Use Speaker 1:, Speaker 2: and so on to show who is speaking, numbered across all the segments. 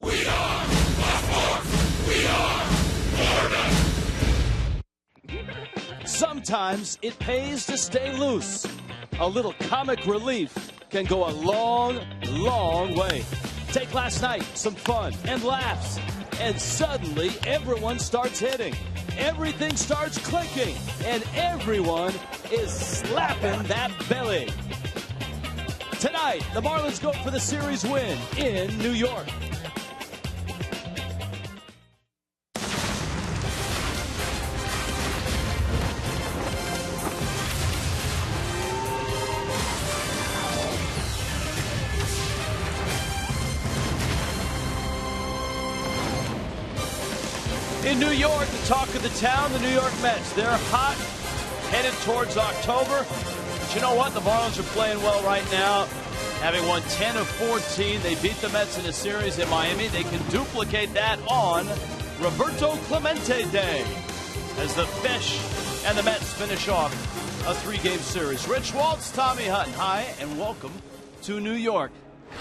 Speaker 1: We are the Force. We are Florida.
Speaker 2: Sometimes it pays to stay loose. A little comic relief can go a long, long way. Take last night, some fun and laughs, and suddenly everyone starts hitting. Everything starts clicking, and everyone is slapping that belly. Tonight, the Marlins go for the series win in New York. In New York, the talk of the town, the New York Mets. They're hot, headed towards October. But you know what? The Marlins are playing well right now. Having won 10 of 14, they beat the Mets in a series in Miami. They can duplicate that on Roberto Clemente Day as the Fish and the Mets finish off a 3-game series. Rich Waltz, Tommy Hutton. Hi, and welcome to New York.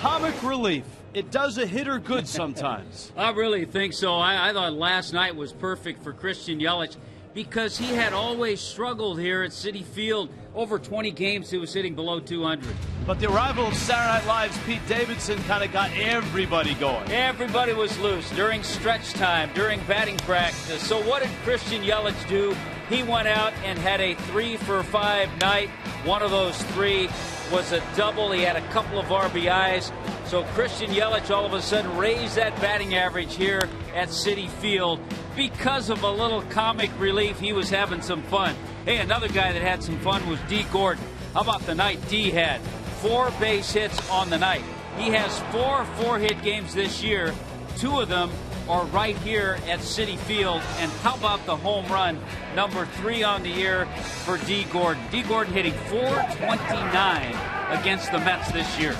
Speaker 2: Comic relief. It does a hitter good sometimes.
Speaker 3: I really think so. I thought last night was perfect for Christian Yelich because he had always struggled here at Citi Field. Over 20 games he was hitting below 200.
Speaker 2: But the arrival of Saturday Night Live's Pete Davidson kind of got everybody going.
Speaker 3: Everybody was loose during stretch time, during batting practice. So what did Christian Yelich do? He went out and had a 3-for-5 night. One of those 3 was a double. He had a couple of RBIs. So Christian Yelich all of a sudden raised that batting average here at Citi Field because of a little comic relief. He was having some fun. Hey, another guy that had some fun was D. Gordon. How about the night D had? 4 base hits on the night. He has 4 4-hit games this year. 2 of them are right here at Citi Field. And how about the home run, number 3 on the year for D. Gordon? D. Gordon hitting .429 against the Mets this year.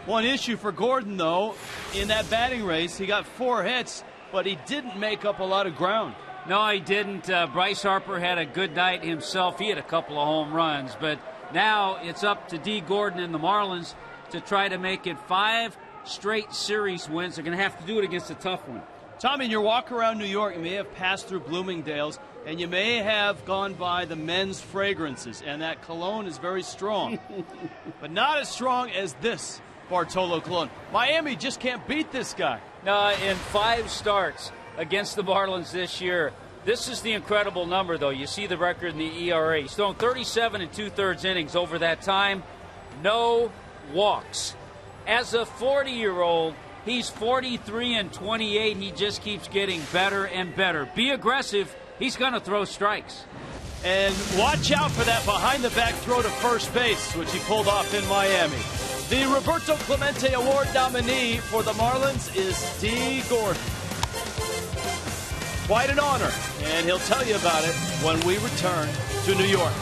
Speaker 2: One issue for Gordon, though, in that batting race, he got 4 hits, but he didn't make up a lot of ground.
Speaker 3: No, he didn't. Bryce Harper had a good night himself. He had a couple of home runs. But now it's up to D. Gordon and the Marlins to try to make it 5 straight series wins. They're going to have to do it against a tough one.
Speaker 2: Tommy, in your walk around New York, you may have passed through Bloomingdale's, and you may have gone by the men's fragrances, and that cologne is very strong. But not as strong as this Bartolo cologne. Miami just can't beat this guy.
Speaker 3: No, in 5 starts against the Marlins this year. This is the incredible number, though. You see the record in the ERA. He's thrown 37 2/3 innings over that time. No walks. As a 40-year-old, he's 43-28. He just keeps getting better and better. Be aggressive. He's going to throw strikes.
Speaker 2: And watch out for that behind-the-back throw to first base, which he pulled off in Miami. The Roberto Clemente Award nominee for the Marlins is D. Gordon. Quite an honor, and he'll tell you about it when we return to New York.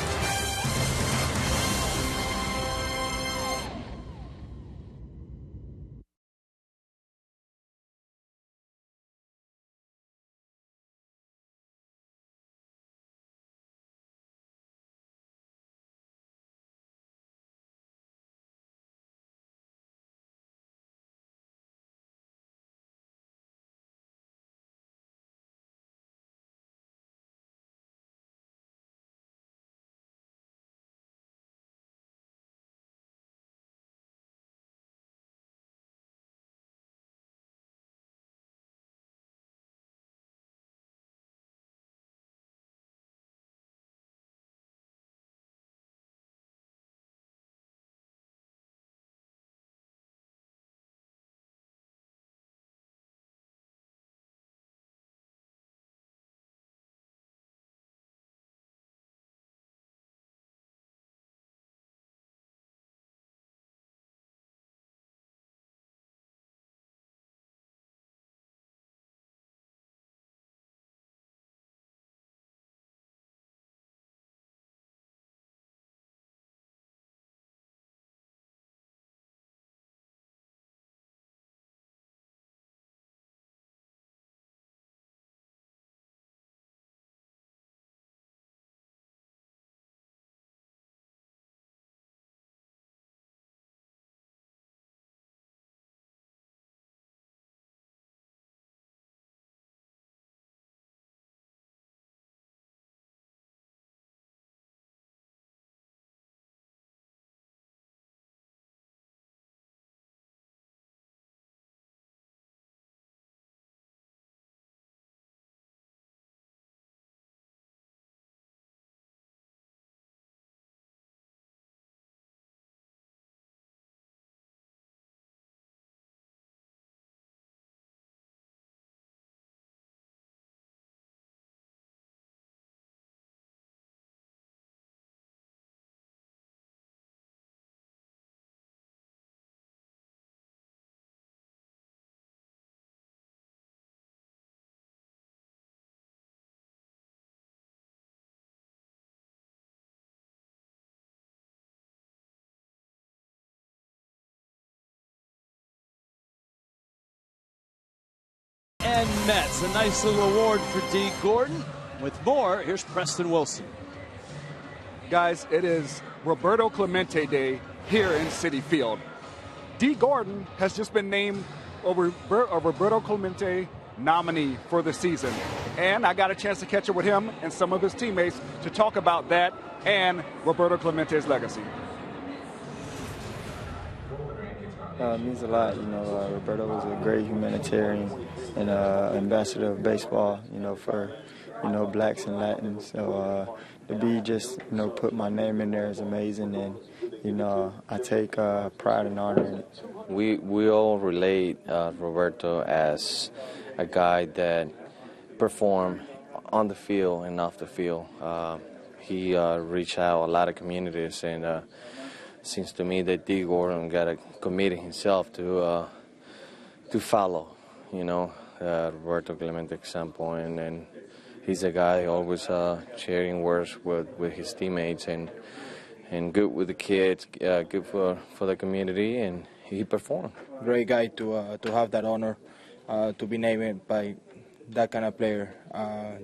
Speaker 2: Mets. A nice little award for D. Gordon. With more, here's Preston Wilson.
Speaker 4: Guys, it is Roberto Clemente Day here in Citi Field. D. Gordon has just been named a Roberto Clemente nominee for the season. And I got a chance to catch up with him and some of his teammates to talk about that and Roberto Clemente's legacy.
Speaker 5: It means a lot. Roberto was a great humanitarian and ambassador of baseball, for, blacks and Latins. So to be just, put my name in there is amazing. And, I take pride and honor in it.
Speaker 6: We all relate Roberto as a guy that performed on the field and off the field. He reached out a lot of communities, and seems to me that D. Gordon got a committee himself to follow, Roberto Clemente example, and he's a guy always sharing words with his teammates and good with the kids, good for the community, and he performed.
Speaker 5: Great guy to have that honor, to be named by that kind of player.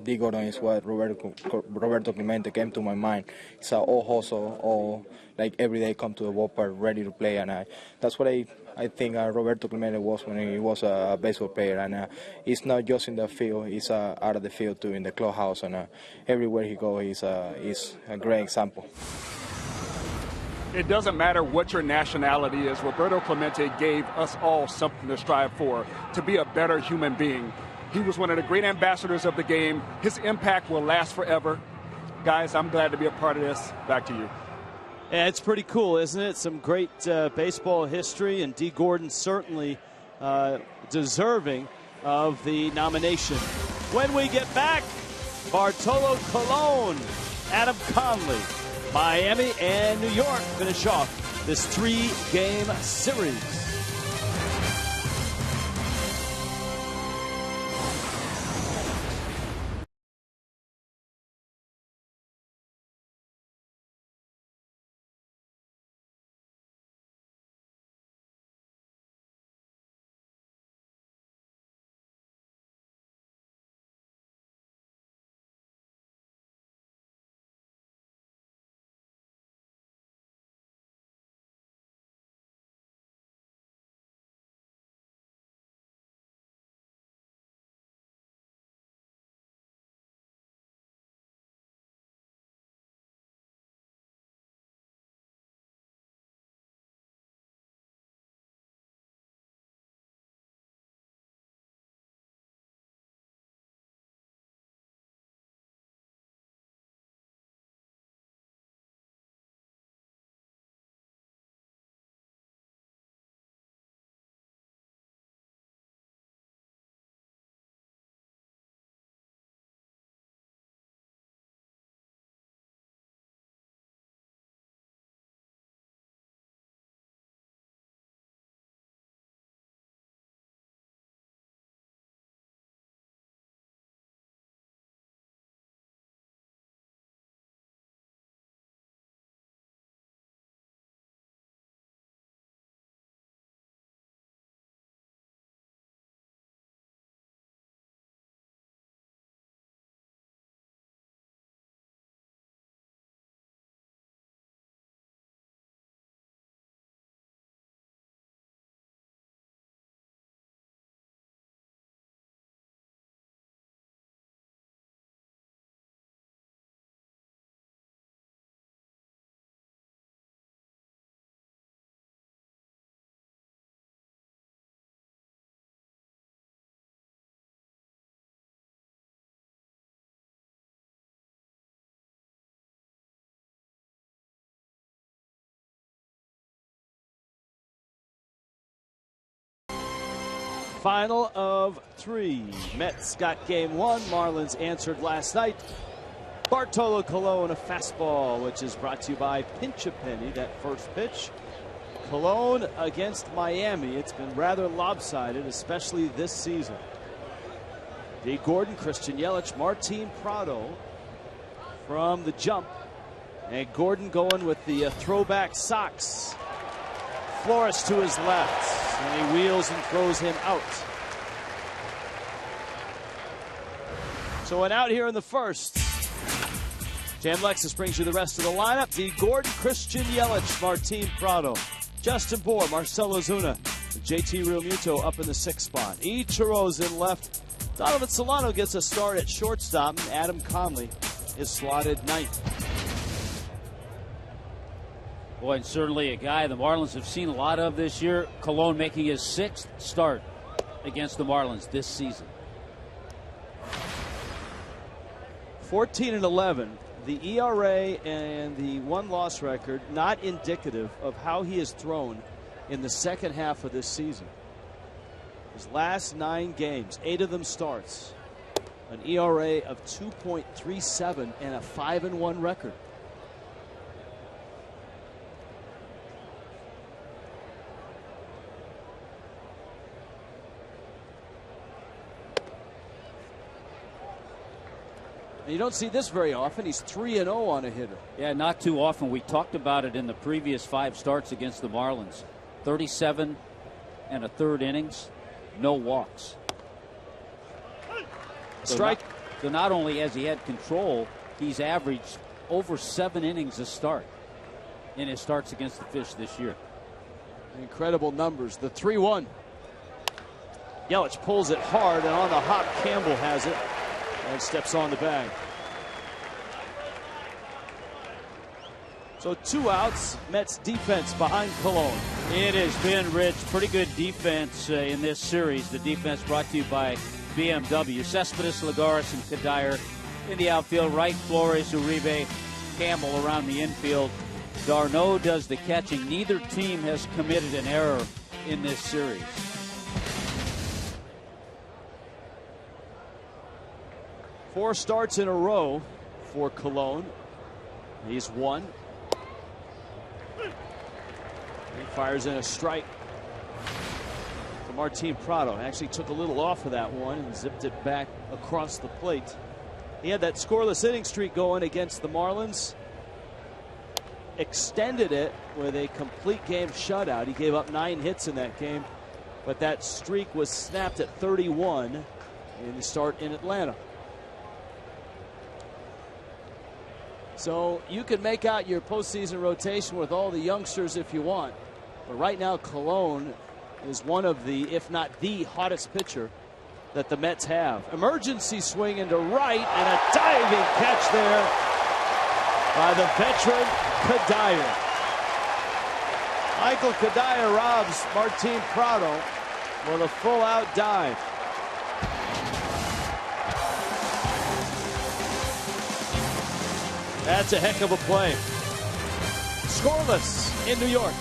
Speaker 5: D. Gordon is what Roberto Clemente came to my mind. It's all hustle, all like every day come to the ballpark ready to play, and that's what I think Roberto Clemente was when he was a baseball player. And he's not just in the field; he's out of the field too, in the clubhouse, and everywhere he goes, he's a great example.
Speaker 4: It doesn't matter what your nationality is. Roberto Clemente gave us all something to strive for, to be a better human being. He was one of the great ambassadors of the game. His impact will last forever. Guys, I'm glad to be a part of this. Back to you.
Speaker 2: Yeah, it's pretty cool, isn't it? Some great baseball history, and D. Gordon certainly deserving of the nomination. When we get back, Bartolo Colon, Adam Conley, Miami and New York finish off this 3-game series. Final of 3. Mets got game 1. Marlins answered last night. Bartolo Colon, a fastball, which is brought to you by Pinch a Penny, that first pitch. Colon against Miami. It's been rather lopsided, especially this season. D. Gordon, Christian Yelich, Martin Prado from the jump. And Gordon going with the throwback socks. Flores to his left, and he wheels and throws him out. So an out here in the first. Jam Lexus brings you the rest of the lineup. D. Gordon, Christian Yelich, Martin Prado, Justin Bour, Marcell Ozuna, JT Realmuto up in the 6th spot. Ichiro's in left. Donovan Solano gets a start at shortstop. And Adam Conley is slotted 9th.
Speaker 3: Boy, and certainly a guy the Marlins have seen a lot of this year. Colon making his 6th start against the Marlins this season.
Speaker 2: 14-11. The ERA and the 1-loss record not indicative of how he has thrown in the second half of this season. His last 9 games, 8 of them starts. An ERA of 2.37 and a 5-1 record. And you don't see this very often. He's 3-0 on a hitter.
Speaker 3: Yeah, not too often. We talked about it in the previous 5 starts against the Marlins. 37 and a third innings, no walks.
Speaker 2: Strike.
Speaker 3: So not only has he had control, he's averaged over 7 innings a start in his starts against the Fish this year.
Speaker 2: Incredible numbers. The 3-1. Yelich pulls it hard, and on the hop, Campbell has it and steps on the bag. So 2 outs. Mets defense behind Colon.
Speaker 3: It has been, Rich, pretty good defense in this series. The defense brought to you by BMW. Cespedes, Lagares, and Kadire in the outfield. Wright, Flores, Uribe, Campbell around the infield. Darno does the catching. Neither team has committed an error in this series.
Speaker 2: Four starts in a row for Colon. He's won. He fires in a strike to Martin Prado. Actually took a little off of that one and zipped it back across the plate. He had that scoreless inning streak going against the Marlins. Extended it with a complete game shutout. He gave up 9 hits in that game, but that streak was snapped at 31 in the start in Atlanta. So you can make out your postseason rotation with all the youngsters if you want. But right now, Colon is one of the, if not the hottest pitcher that the Mets have. Emergency swing into right, and a diving catch there by the veteran Kadire. Michael Kadire robs Martin Prado with a full-out dive. That's a heck of a play. Scoreless in New York.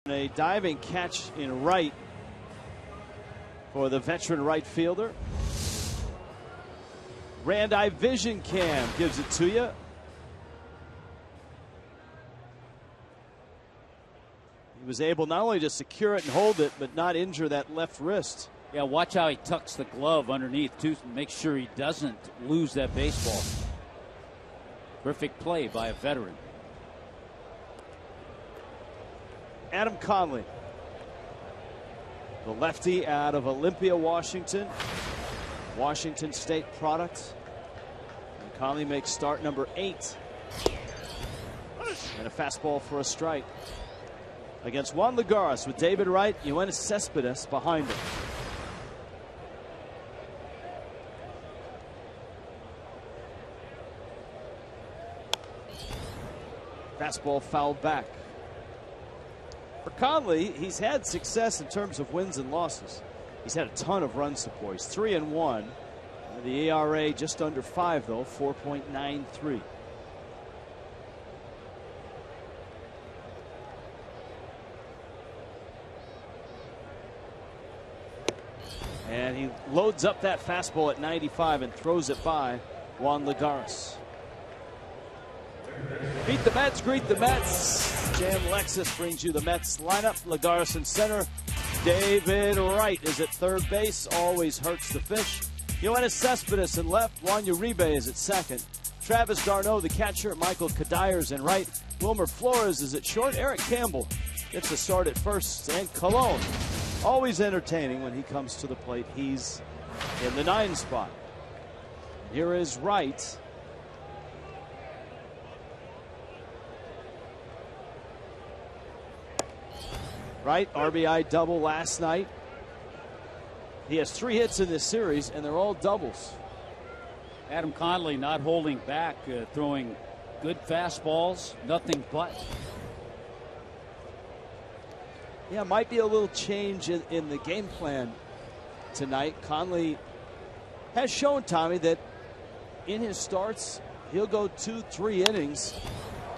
Speaker 2: A diving catch in right for the veteran right fielder. Rand-Eye Vision Cam gives it to you. He was able not only to secure it and hold it, but not injure that left wrist.
Speaker 3: Yeah, watch how he tucks the glove underneath, too, to make sure he doesn't lose that baseball. Perfect play by a veteran.
Speaker 2: Adam Conley, the lefty out of Olympia, Washington. Washington State product. And Conley makes start number 8. And a fastball for a strike. Against Juan Lagares with David Wright, Yoenis Cespedes behind him. Fastball fouled back. For Conley, he's had success in terms of wins and losses. He's had a ton of run support. He's 3-1. The ERA just under 5, though, 4.93. And he loads up that fastball at 95 and throws it by Juan Lagares. Beat the Mets, greet the Mets. Jam Lexus brings you the Mets lineup. Lagares in center. David Wright is at third base. Always hurts the fish. Yoenis Cespedes in left. Juan Uribe is at second. Travis d'Arnaud, the catcher. Michael Kadires in right. Wilmer Flores is at short. Eric Campbell gets a start at first. And Colon, always entertaining when he comes to the plate. He's in the 9 spot. Here is Wright. Right, RBI double last night. He has 3 hits in this series, and they're all doubles.
Speaker 3: Adam Conley not holding back, throwing good fastballs, nothing but.
Speaker 2: Yeah, might be a little change in the game plan tonight. Conley has shown, Tommy, that in his starts, he'll go 2-3 innings,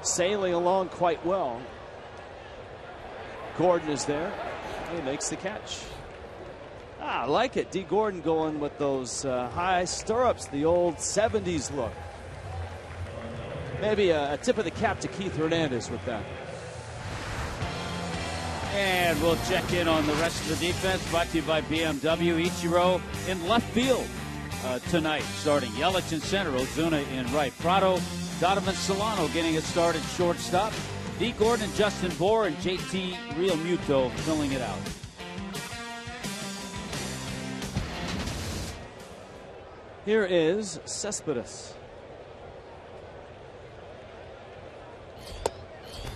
Speaker 2: sailing along quite well. Gordon is there. He makes the catch. I like it. D. Gordon going with those high stirrups, the old 70s look. Maybe a tip of the cap to Keith Hernandez with that.
Speaker 3: And we'll check in on the rest of the defense, brought to you by BMW. Ichiro in left field tonight, starting. Yelich in center, Ozuna in right. Prado, Donovan Solano getting a start at shortstop. D. Gordon and Justin Bohr and JT Realmuto filling it out.
Speaker 2: Here is Cespedes.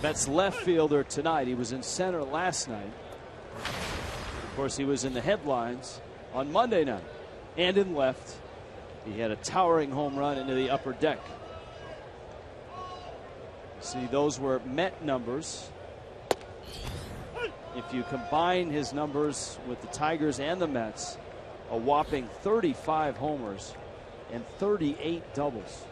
Speaker 2: Mets left fielder tonight. He was in center last night. Of course, he was in the headlines on Monday night. And in left, he had a towering home run into the upper deck. See, those were Met numbers. If you combine his numbers with the Tigers and the Mets, a whopping 35 homers and 38 doubles.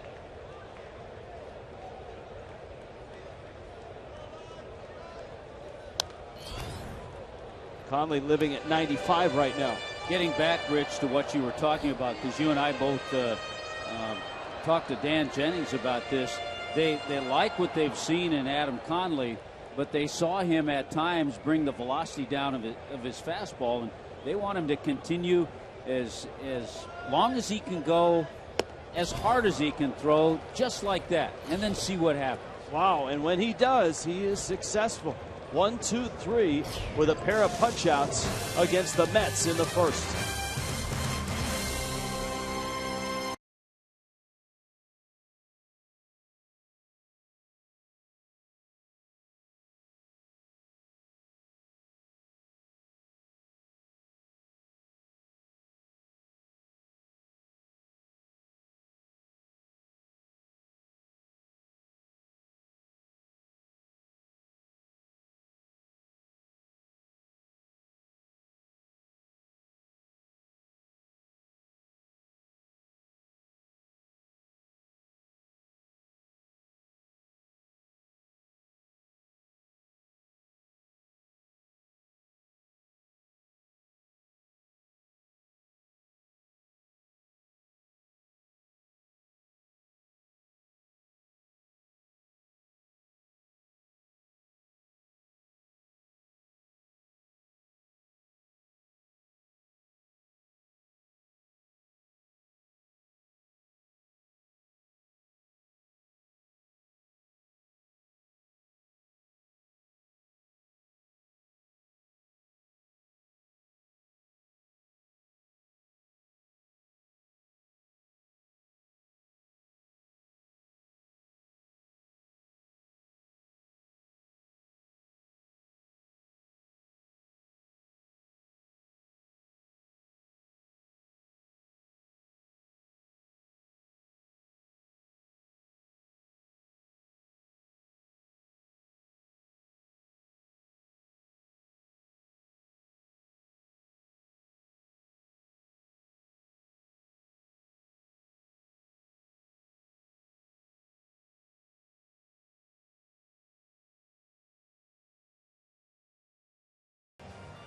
Speaker 2: Conley living at 95 right now.
Speaker 3: Getting back, Rich, to what you were talking about, because you and I both talked to Dan Jennings about this. They like what they've seen in Adam Conley, but they saw him at times bring the velocity down of his fastball, and they want him to continue as long as he can go, as hard as he can throw, just like that, and then see what happens.
Speaker 2: Wow, and when he does, he is successful. 1, 2, 3 with a pair of punch-outs against the Mets in the first.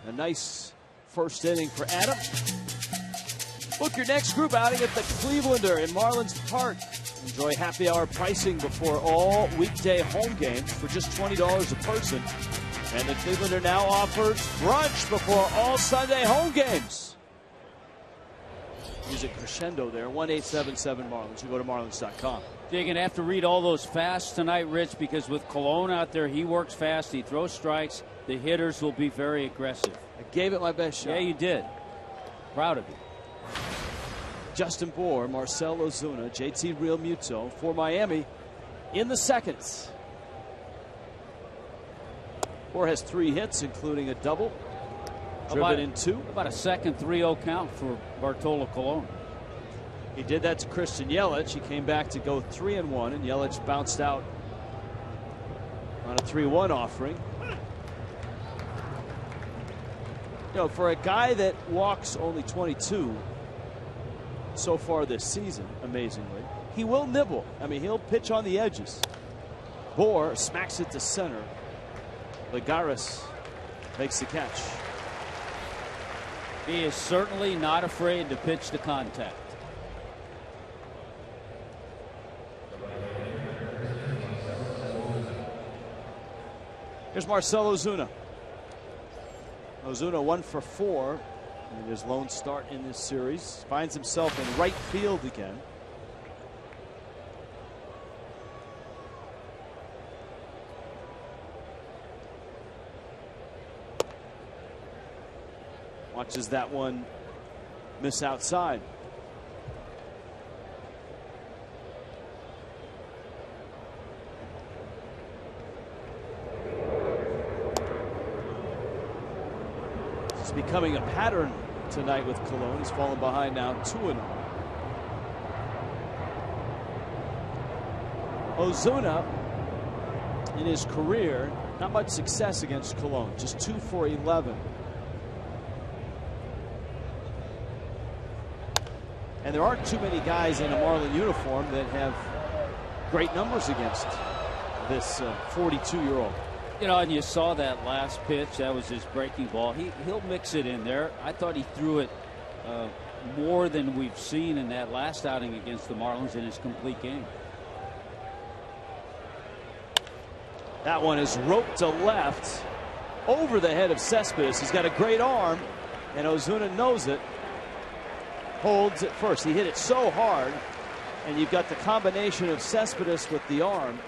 Speaker 2: A nice first inning for Adam. Book your next group outing at the Clevelander in Marlins Park. Enjoy happy hour pricing before all weekday home games for just $20 a person. And the Clevelander now offers brunch before all Sunday home games. Music crescendo there, 1-877 Marlins. You go to marlins.com.
Speaker 3: You're going to have to read all those fasts tonight, Rich, because with Colon out there, he works fast, he throws strikes. The hitters will be very aggressive.
Speaker 2: I gave it my best shot.
Speaker 3: Yeah, you did. Proud of you.
Speaker 2: Justin Bour, Marcell Ozuna, JT Realmuto for Miami in the seconds. Bour has 3 hits, including a double. Driven in 2.
Speaker 3: About a second 3-0 count for Bartolo Colon.
Speaker 2: He did that to Christian Yelich. He came back to go 3-1, and Yelich bounced out on a 3-1 offering. You know, for a guy that walks only 22 so far this season, amazingly, he will nibble. I mean, he'll pitch on the edges. Bour smacks it to center. Lagares makes the catch.
Speaker 3: He is certainly not afraid to pitch to contact.
Speaker 2: Here's Marcell Ozuna. Ozuna 1 for 4 in his lone start in this series. Finds himself in right field again. Watches that one miss outside. It's becoming a pattern tonight with Colon. He's fallen behind now 2-0. Ozuna in his career, not much success against Colon, just 2 for 11. And there aren't too many guys in a Marlin uniform that have great numbers against this 42-year-old.
Speaker 3: You know, and you saw that last pitch. That was his breaking ball. He'll mix it in there. I thought he threw it more than we've seen in that last outing against the Marlins in his complete game.
Speaker 2: That one is roped to left over the head of Cespedes. He's got a great arm, and Ozuna knows it. Holds at first. He hit it so hard, and you've got the combination of Cespedes with the arm.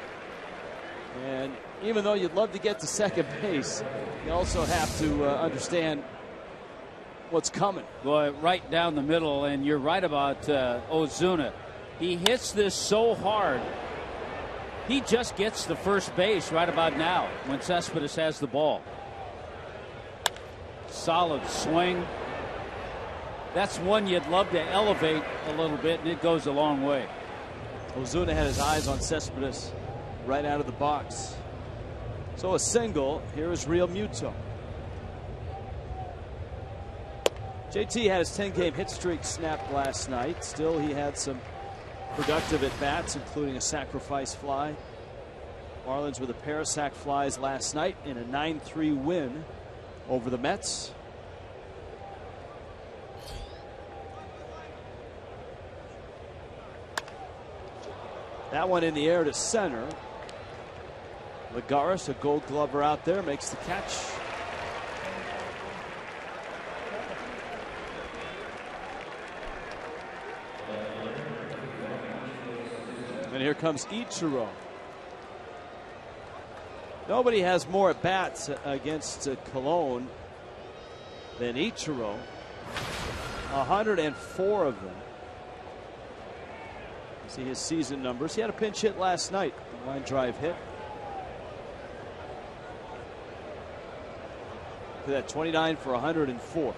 Speaker 2: And even though you'd love to get to second base, you also have to understand what's coming.
Speaker 3: Boy, right down the middle, and you're right about Ozuna. He hits this so hard. He just gets to first base right about now when Cespedes has the ball. Solid swing. That's one you'd love to elevate a little bit, and it goes a long way.
Speaker 2: Ozuna had his eyes on Cespedes right out of the box. So a single. Here is Realmuto. JT had his 10-game hit streak snapped last night. Still, he had some productive at-bats, including a sacrifice fly. Marlins with a pair of sac flies last night in a 9-3 win over the Mets. That one in the air to center. Lagares, a Gold Glover out there, makes the catch. And here comes Ichiro. Nobody has more at bats against Colon than Ichiro. 104 of them. See his season numbers. He had a pinch hit last night. Line drive hit. Look at that, 29 for 104.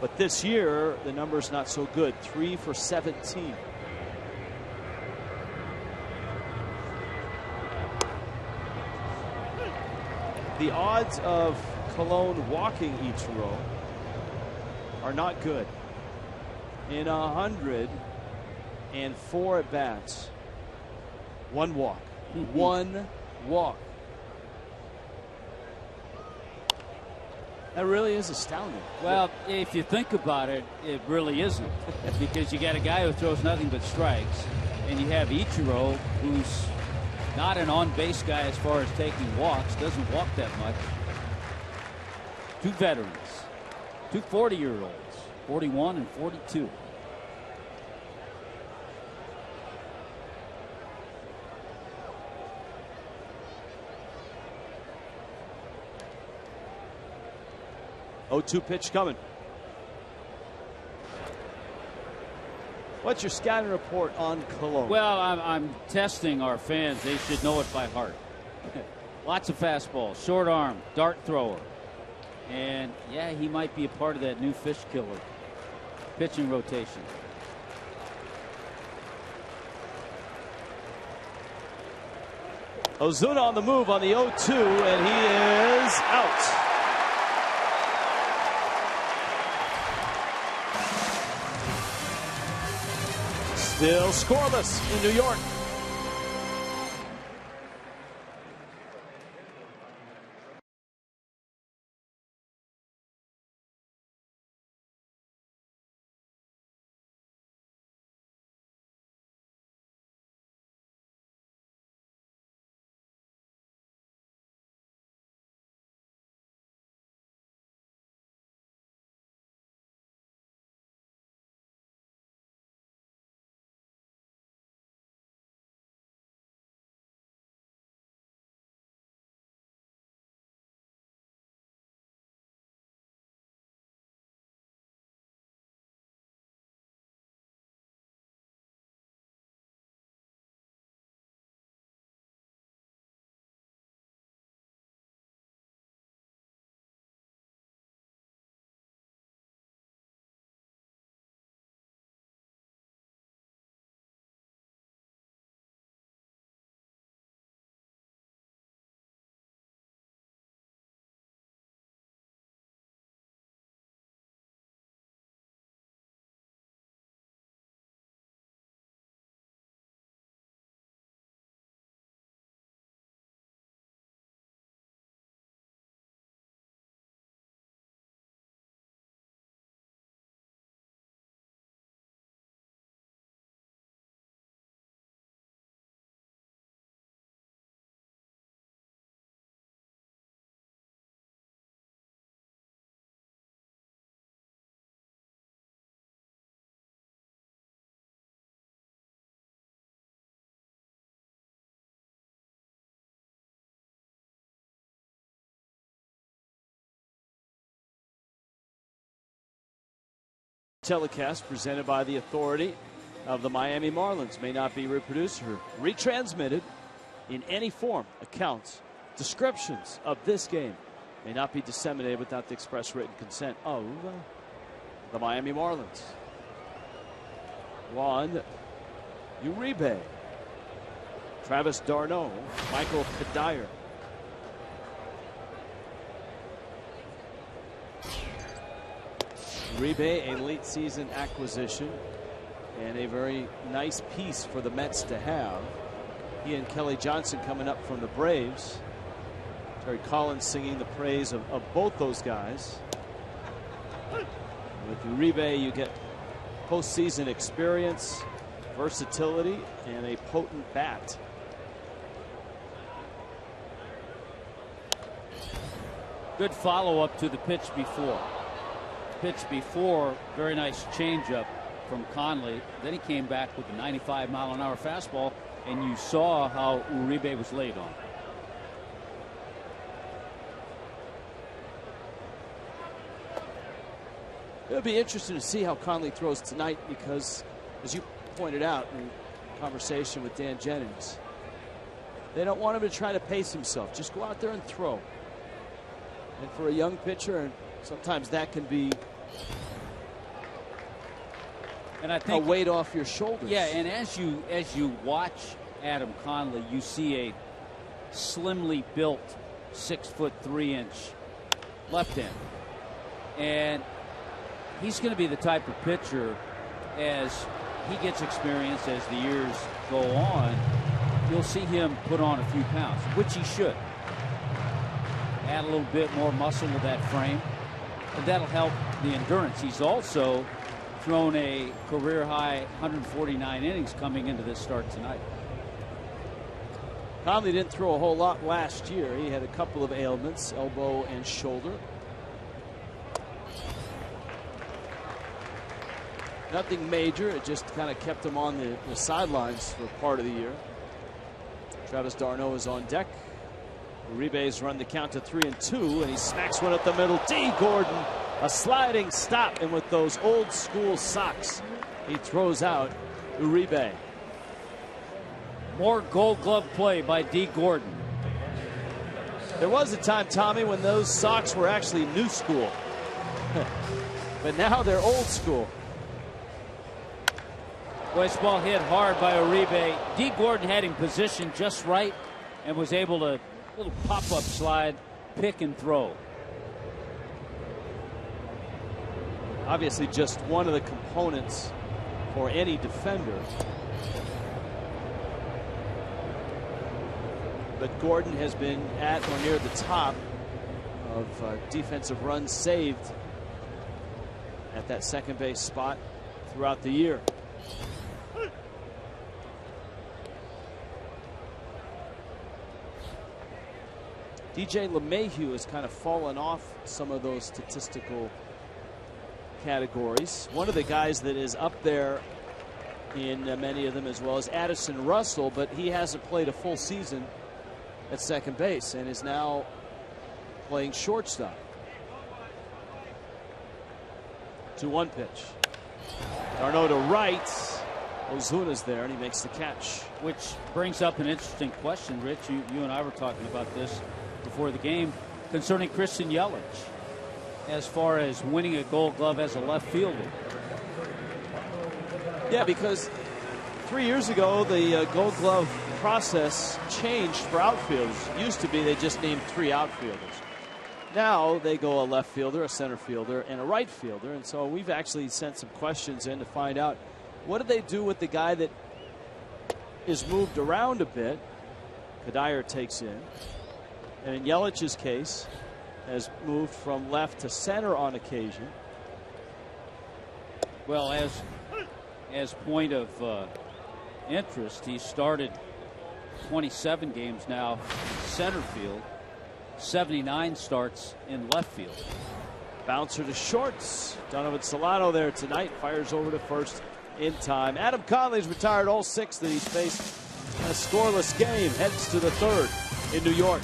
Speaker 2: But this year, the number's not so good. 3 for 17. The odds of Colon walking Ichiro are not good. In 104 at bats, 1 walk. 1 walk. That really is astounding.
Speaker 3: Well, if you think about it, it really isn't. Because you got a guy who throws nothing but strikes, and you have Ichiro, who's not an on-base guy as far as taking walks, doesn't walk that much. Two veterans, two 40-year-olds, 41 and 42.
Speaker 2: Oh-2 pitch coming. What's your scouting report on Cologne?
Speaker 3: Well, I'm testing our fans. They should know it by heart. Lots of fastballs, short arm, dart thrower. And, yeah, he might be a part of that new fish killer pitching rotation.
Speaker 2: Ozuna on the move on the 0-2, and he is out. Still scoreless in New York. Telecast presented by the authority of the Miami Marlins may not be reproduced or retransmitted in any form. Accounts, descriptions of this game may not be disseminated without the express written consent of the Miami Marlins. Juan Uribe, Travis d'Arnaud, Michael Kadire. Uribe, a late season acquisition and a very nice piece for the Mets to have. He and Kelly Johnson coming up from the Braves. Terry Collins singing the praise of both those guys. With Uribe, you get postseason experience, versatility, and a potent bat.
Speaker 3: Good follow-up to the pitch before. Very nice changeup from Conley. Then he came back with a 95-mile-an-hour fastball, and you saw how Uribe was laid on.
Speaker 2: It'll be interesting to see how Conley throws tonight because, as you pointed out in conversation with Dan Jennings, they don't want him to try to pace himself. Just go out there and throw. And for a young pitcher, and sometimes that can be
Speaker 3: and I think
Speaker 2: a weight off your shoulders.
Speaker 3: Yeah, and as you watch Adam Conley, you see a slimly built 6'3" left hand, and he's going to be the type of pitcher, as he gets experience as the years go on, you'll see him put on a few pounds, which he should. Add a little bit more muscle to that frame. and that'll help the endurance. He's also thrown a career-high 149 innings coming into this start tonight.
Speaker 2: Conley didn't throw a whole lot last year. He had a couple of ailments, elbow and shoulder. Nothing major. It just kind of kept him on the sidelines for part of the year. Travis d'Arnaud is on deck. Uribe's run the count to 3-2, and he smacks one up the middle. D. Gordon, a sliding stop, and with those old school socks, he throws out Uribe.
Speaker 3: More Gold Glove play by D. Gordon.
Speaker 2: There was a time, Tommy, when those socks were actually new school. But now they're old school.
Speaker 3: This ball hit hard by Uribe. D. Gordon had him positioned just right and was able to, little pop-up slide, pick and throw.
Speaker 2: Obviously just one of the components for any defender. But Gordon has been at or near the top of defensive runs saved at that second base spot throughout the year. DJ LeMahieu has kind of fallen off some of those statistical categories. One of the guys that is up there in many of them as well as Addison Russell, but he hasn't played a full season at second base and is now playing shortstop. 2-1 pitch. d'Arnaud to right. Ozuna's there and he makes the catch.
Speaker 3: Which brings up an interesting question, Rich. You and I were talking about this before the game concerning Christian Yelich as far as winning a Gold Glove as a left fielder.
Speaker 2: Yeah, because 3 years ago the Gold Glove process changed for outfielders. It used to be they just named 3 outfielders. Now they go a left fielder, a center fielder, and a right fielder. And so we've actually sent some questions in to find out what do they do with the guy that is moved around a bit. Kadire takes in. And in Yelich's case, has moved from left to center on occasion.
Speaker 3: Well, as point of interest, he started 27 games now in center field, 79 starts in left field.
Speaker 2: Bouncer to shorts. Donovan Solano there tonight, fires over to first in time. Adam Conley's retired all 6 that he's faced in a scoreless game. Heads to the 3rd in New York.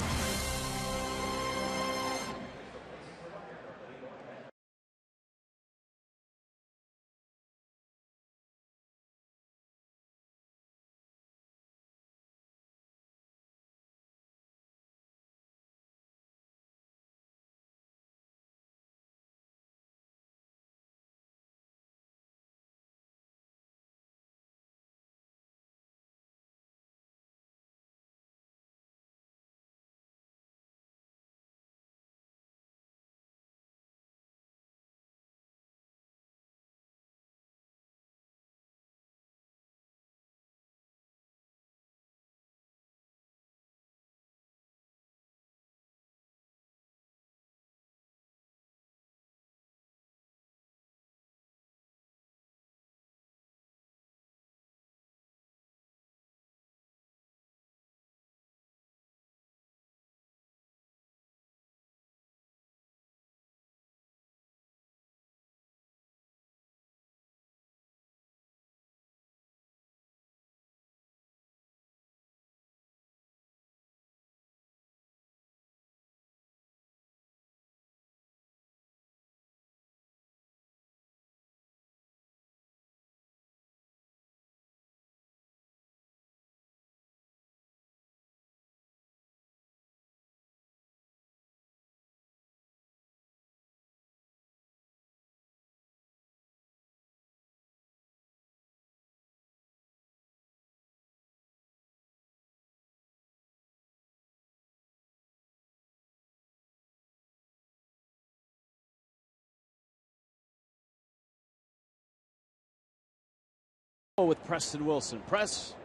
Speaker 2: With Preston Wilson. Press.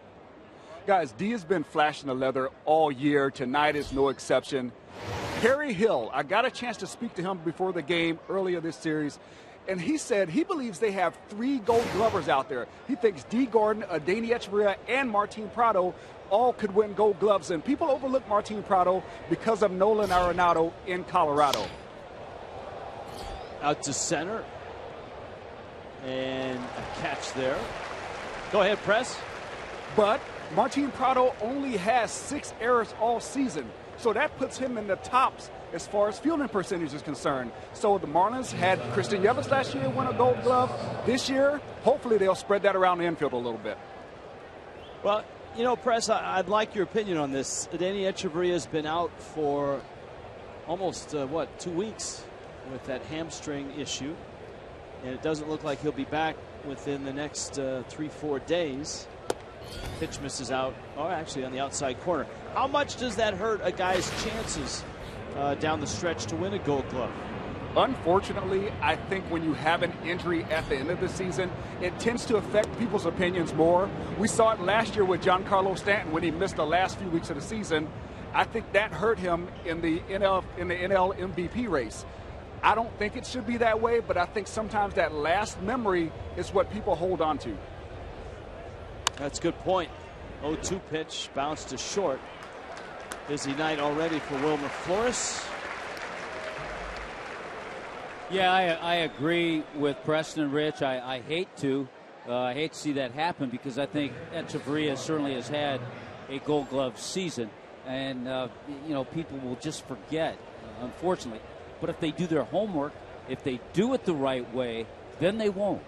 Speaker 4: Guys, D has been flashing the leather all year. Tonight is no exception. Kerry Hill, I got a chance to speak to him before the game earlier this series, and he said he believes they have 3 Gold Glovers out there. He thinks D. Gordon, Adeiny Echeverria, and Martin Prado all could win Gold Gloves, and people overlook Martin Prado because of Nolan Arenado in Colorado.
Speaker 2: Out to center. And a catch there. Go ahead, Press.
Speaker 4: But Martin Prado only has 6 errors all season, so that puts him in the tops as far as fielding percentage is concerned. So the Marlins had Christian Yelich last year win a Gold Glove. This year, hopefully they'll spread that around the infield a little bit.
Speaker 2: Well, you know, Press, I'd like your opinion on this. Adeiny Echeverria has been out for almost, 2 weeks with that hamstring issue. And it doesn't look like he'll be back within the next 3-4 days. Pitch misses out, or actually on the outside corner. How much does that hurt a guy's chances down the stretch to win a Gold Glove?
Speaker 4: Unfortunately, I think when you have an injury at the end of the season, it tends to affect people's opinions more. We saw it last year with Giancarlo Stanton when he missed the last few weeks of the season. I think that hurt him in the NL MVP race. I don't think it should be that way, but I think sometimes that last memory is what people hold on to.
Speaker 2: That's a good point. 0-2 pitch, bounced to short. Busy night already for Wilmer Flores.
Speaker 3: Yeah, I agree with Preston and Rich. I hate to see that happen because I think Echeverria certainly has had a Gold Glove season, and people will just forget, unfortunately. But if they do their homework, if they do it the right way, then they won't.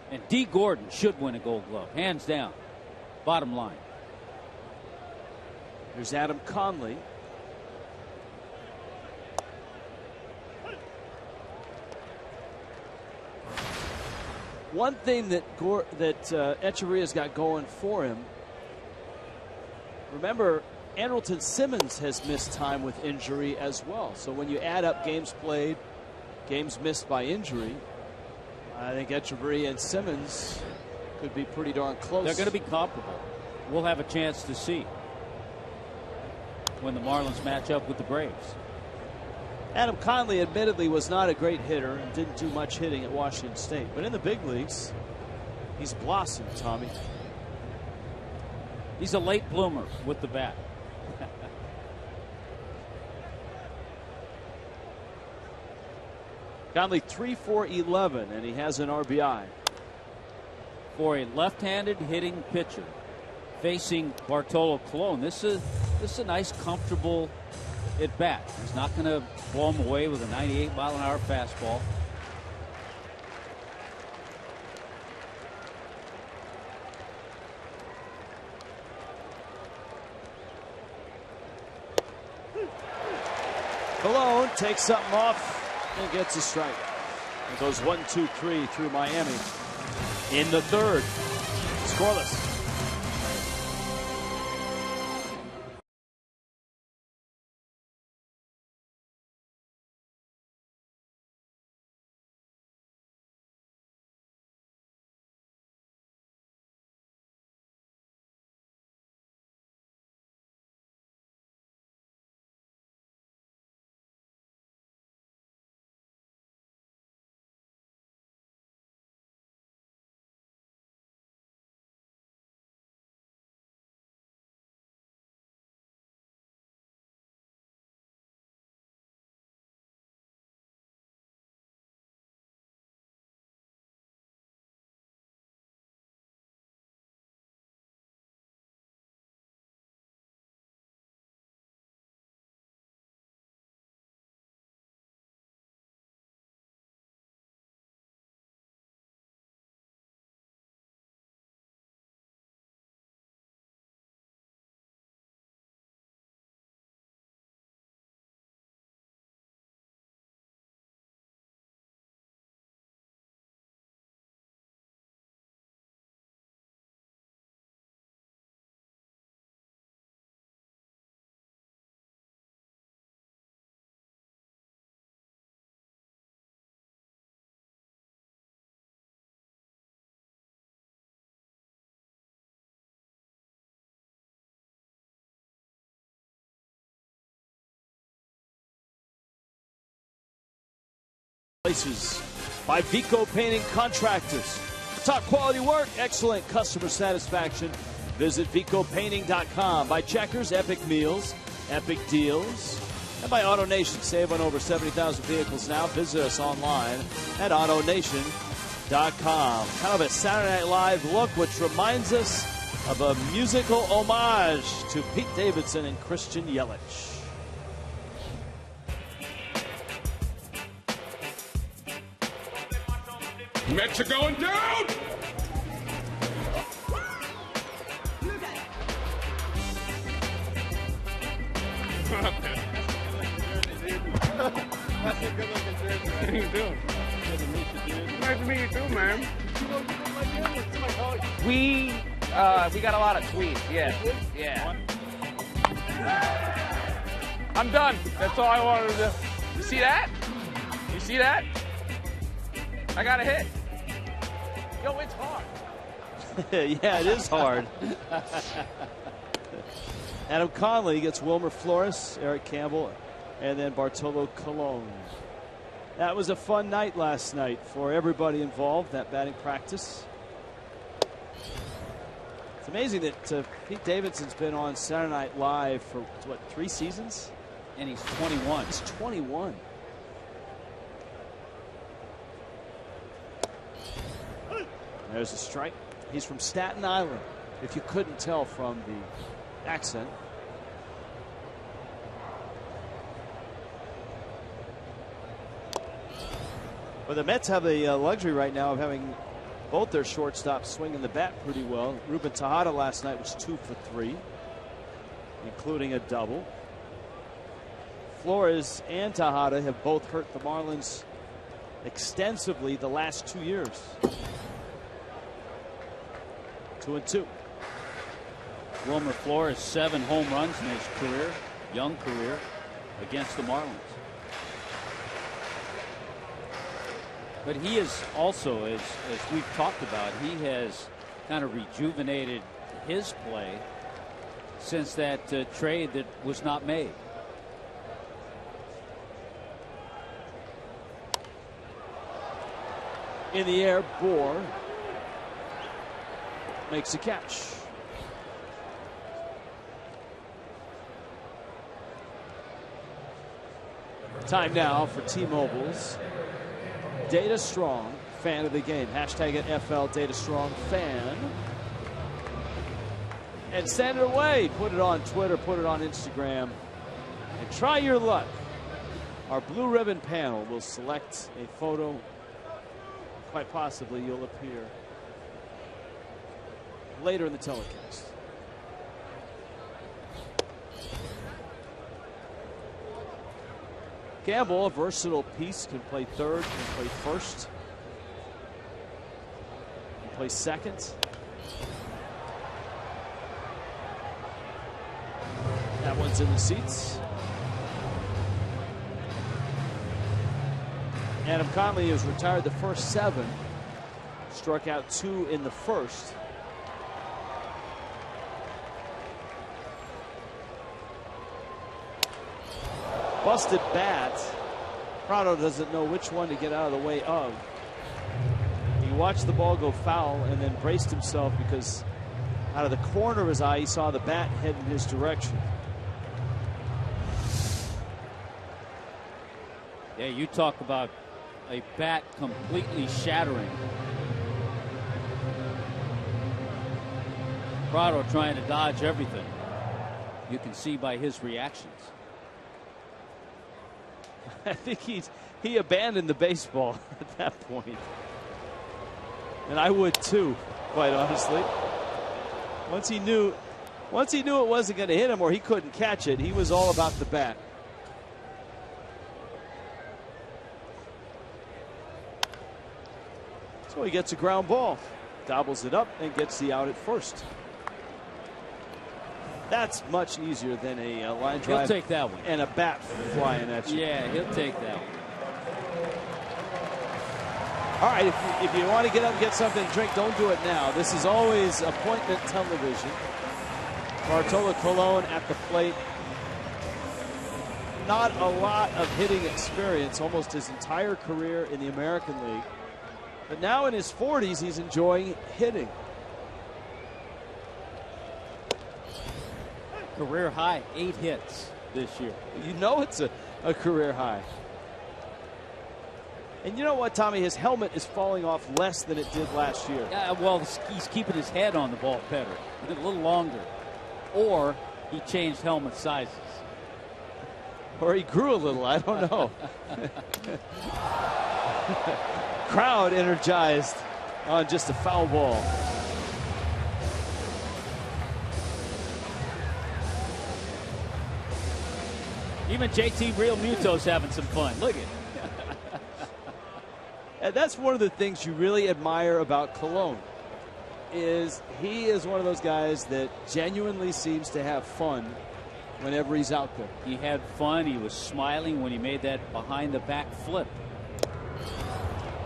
Speaker 3: And D. Gordon should win a Gold Glove, hands down. Bottom line.
Speaker 2: There's Adam Conley. One thing that Echeverria's got going for him, remember, Andrelton Simmons has missed time with injury as well. So when you add up games played, games missed by injury, I think Echeverria and Simmons could be pretty darn close.
Speaker 3: They're going to be comparable. We'll have a chance to see when the Marlins match up with the Braves.
Speaker 2: Adam Conley admittedly was not a great hitter and didn't do much hitting at Washington State. But in the big leagues, he's blossomed, Tommy.
Speaker 3: He's a late bloomer with the bat.
Speaker 2: Conley 3-for-11, and he has an RBI.
Speaker 3: For a left-handed hitting pitcher facing Bartolo Colon, this is a nice, comfortable at bat. He's not going to blow him away with a 98-mile-an-hour fastball.
Speaker 2: Colon takes something off and gets a strike. It goes 1-2-3 through Miami in the third. Scoreless. Places by Vico Painting Contractors. Top quality work, excellent customer satisfaction. Visit VicoPainting.com. By Checkers, Epic Meals, Epic Deals. And by AutoNation. Save on over 70,000 vehicles now. Visit us online at AutoNation.com. Kind of a Saturday Night Live look, which reminds us of a musical homage to Pete Davidson and Christian Yelich.
Speaker 1: Mets are going down!
Speaker 7: That's a good looking jersey. How you doing? Good to meet you, dude. Nice to meet you too, man. We got a lot of tweets, yeah. Yeah. I'm done. That's all I wanted to do. You see that? You see that? I got a hit. Yo, it's hard.
Speaker 2: Yeah, it is hard. Adam Conley gets Wilmer Flores, Eric Campbell, and then Bartolo Colon. That was a fun night last night for everybody involved, that batting practice. It's amazing that Pete Davidson's been on Saturday Night Live for, what, 3 seasons?
Speaker 3: And he's 21.
Speaker 2: He's 21. There's a strike. He's from Staten Island, if you couldn't tell from the accent. Well, the Mets have the luxury right now of having both their shortstops swinging the bat pretty well. Ruben Tejada last night was 2 for 3, including a double. Flores and Tejada have both hurt the Marlins extensively the last 2 years. 2-2.
Speaker 3: Wilmer Flores, 7 home runs in his career, young career, against the Marlins. But he is also, as we've talked about, he has kind of rejuvenated his play since that trade that was not made.
Speaker 2: In the air, Bohr makes a catch. Time now for T-Mobile's Data Strong fan of the game. Hashtag it FL Data Strong fan. And send it away. Put it on Twitter, put it on Instagram, and try your luck. Our blue ribbon panel will select a photo. Quite possibly you'll appear later in the telecast. Gamble, a versatile piece, can play third, can play first, can play second. That one's in the seats. Adam Conley has retired the first 7, struck out 2 in the first. Busted bat. Prado doesn't know which one to get out of the way of. He watched the ball go foul and then braced himself because out of the corner of his eye he saw the bat head in his direction.
Speaker 3: Yeah, you talk about a bat completely shattering. Prado trying to dodge everything. You can see by his reactions.
Speaker 2: I think he abandoned the baseball at that point. And I would too, quite honestly. Once he knew it wasn't going to hit him or he couldn't catch it, he was all about the bat. So he gets a ground ball, gobbles it up, and gets the out at first. That's much easier than a line drive.
Speaker 3: He'll take that one.
Speaker 2: And a bat flying at you.
Speaker 3: Yeah, he'll take that one.
Speaker 2: All right, if you want to get up and get something to drink, don't do it now. This is always appointment television. Bartolo Colon at the plate. not a lot of hitting experience, almost his entire career in the American League. But now in his 40s, he's enjoying hitting.
Speaker 3: Career high, 8 hits this year.
Speaker 2: You know it's a career high. And you know what, Tommy? His helmet is falling off less than it did last year.
Speaker 3: Well, he's keeping his head on the ball better, a little longer. Or he changed helmet sizes.
Speaker 2: Or he grew a little, I don't know. Crowd energized on just a foul ball.
Speaker 3: Even JT Real Muto's having some fun. Look at it.
Speaker 2: And that's one of the things you really admire about Colon, is he is one of those guys that genuinely seems to have fun whenever he's out there.
Speaker 3: He had fun. He was smiling when he made that behind the back flip.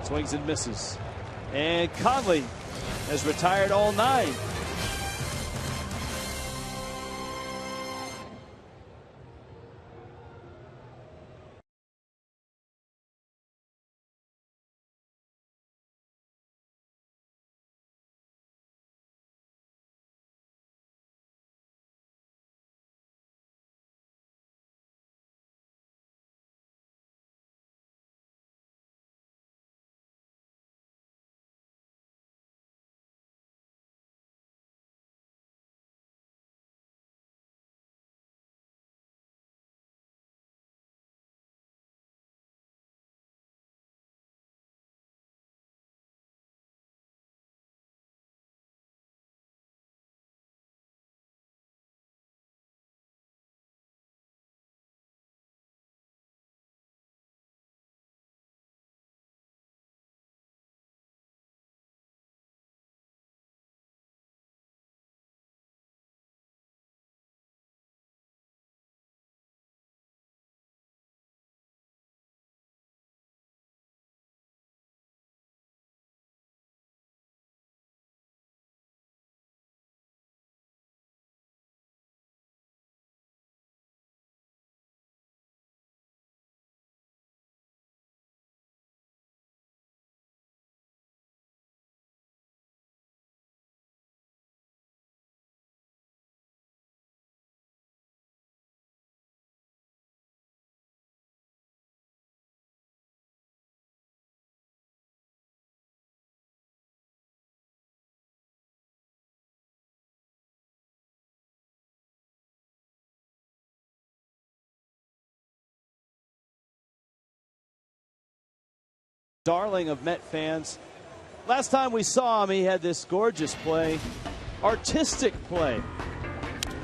Speaker 2: Swings and misses. And Conley has retired all 9. Darling of Met fans. Last time we saw him, he had this gorgeous play, artistic play,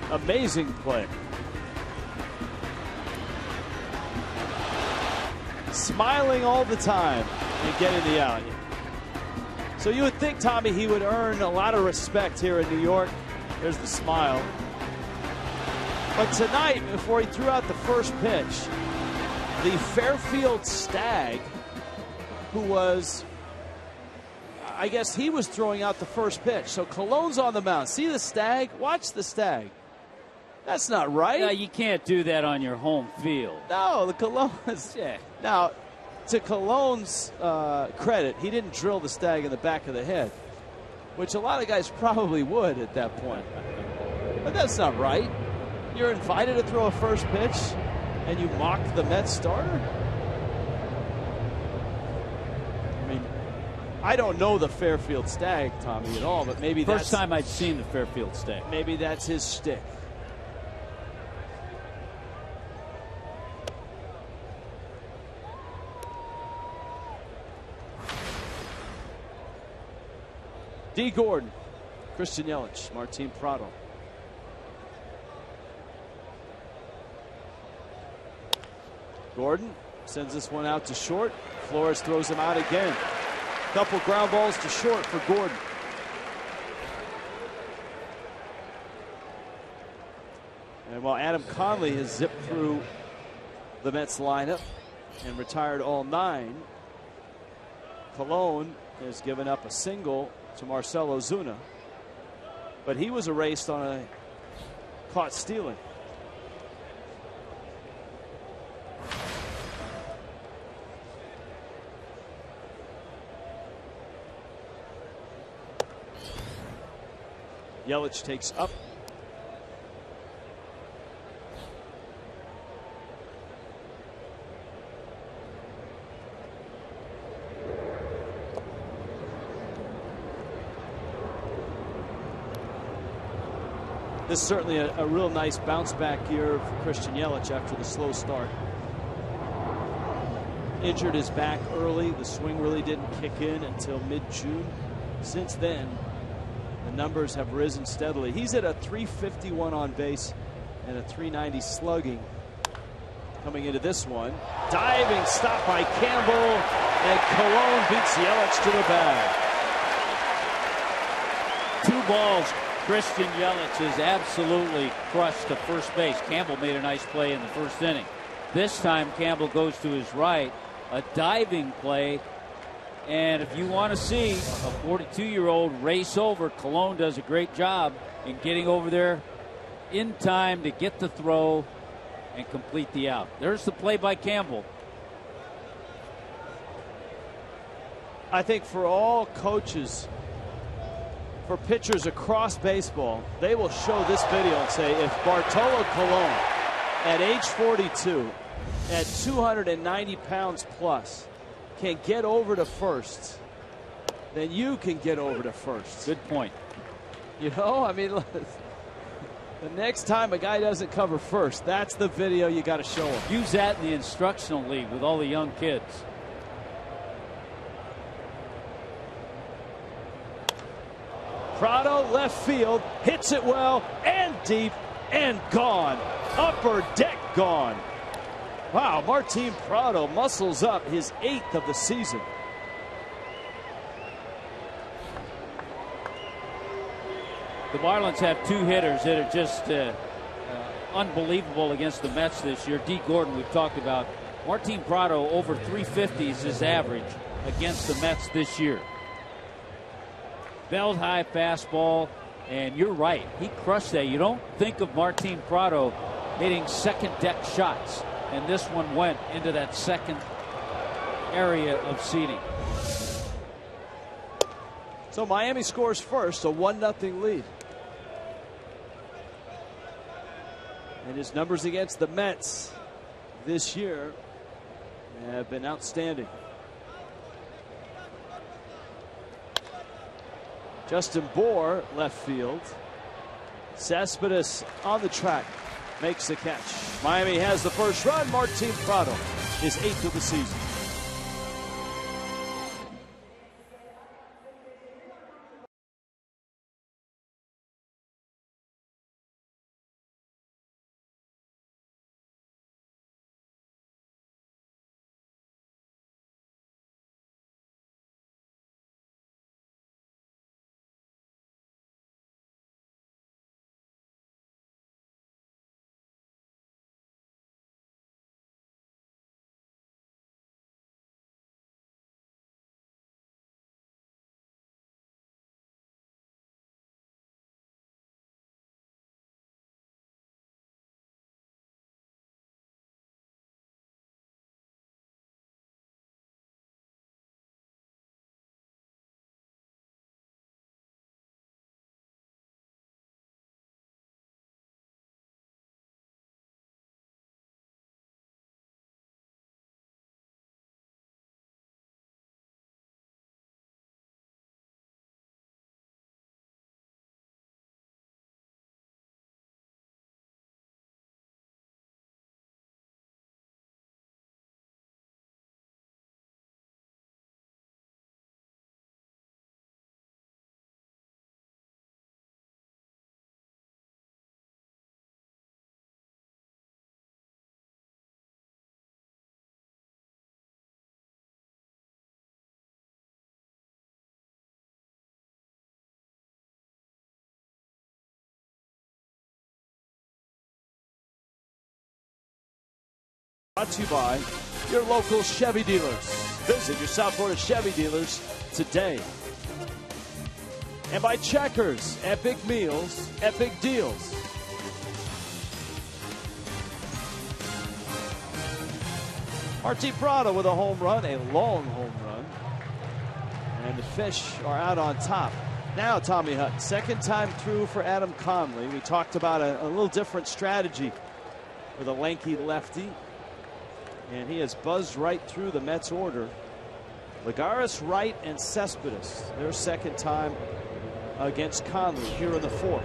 Speaker 2: amazing play. Smiling all the time and getting the out. So you would think, Tommy, he would earn a lot of respect here in New York. There's the smile. But tonight, before he threw out the first pitch, the Fairfield Stag, who was, I guess he was throwing out the first pitch. So Colon's on the mound. See the Stag? Watch the Stag. That's not right.
Speaker 3: Yeah, you can't do that on your home field.
Speaker 2: No, the Colon is. Yeah. Now, to Colon's credit, he didn't drill the Stag in the back of the head, which a lot of guys probably would at that point. But that's not right. You're invited to throw a first pitch, and you mock the Mets starter? I don't know the Fairfield Stag, Tommy, at all, but maybe
Speaker 3: First time I'd seen the Fairfield Stag.
Speaker 2: Maybe that's his shtick. D. Gordon, Christian Yelich, Martin Prado. Gordon sends this one out to short. Flores throws him out again. Couple ground balls to short for Gordon. And while Adam Conley has zipped through the Mets lineup and retired all 9, Colon has given up a single to Marcell Ozuna, but he was erased on a caught stealing.
Speaker 8: Yelich takes up. This is certainly a real nice bounce back year for Christian Yelich after the slow start. Injured his back early. The swing really didn't kick in until mid-June. Since then, the numbers have risen steadily. He's at a .351 on base and a .390 slugging coming into this one. Diving stop by Campbell, and Colon beats Yelich to the bag.
Speaker 3: 2 balls. Christian Yelich is absolutely crushed to first base. Campbell made a nice play in the first inning. This time Campbell goes to his right, a diving play, and if you want to see a 42-year-old race over, Colon does a great job in getting over there in time to get the throw and complete the out. There's the play by Campbell.
Speaker 8: I think for all coaches, for pitchers across baseball, they will show this video and say, if Bartolo Colon at age 42 at 290 pounds plus can get over to first, then you can get over to first.
Speaker 3: Good point.
Speaker 8: You know, I mean, the next time a guy doesn't cover first, that's the video you got to show him.
Speaker 3: Use that in the instructional league with all the young kids.
Speaker 8: Prado left field, hits it well and deep and gone. Upper deck gone. Wow, Martin Prado muscles up, his 8th of the season.
Speaker 3: The Marlins have 2 hitters that are just unbelievable against the Mets this year. D. Gordon, we've talked about. Martin Prado over 350 is his average against the Mets this year. Belt high fastball, and you're right, he crushed that. You don't think of Martin Prado hitting second deck shots, and this one went into that second area of seating.
Speaker 8: So Miami scores first, a 1-0 lead. And his numbers against the Mets this year have been outstanding. Justin Bohr, left field. Cespedes on the track, makes the catch. Miami has the first run. Martin Prado, his 8th of the season. Brought to you by your local Chevy dealers. Visit your South Florida Chevy dealers today. And by Checkers, epic meals, epic deals. Martin Prado with a home run, a long home run. And the Fish are out on top Now Tommy Hutton, second time through for Adam Conley. We talked about a little different strategy for the lanky lefty. And he has buzzed right through the Mets order. Lagares, Wright, and Cespedes, their second time against Conley here in the fourth.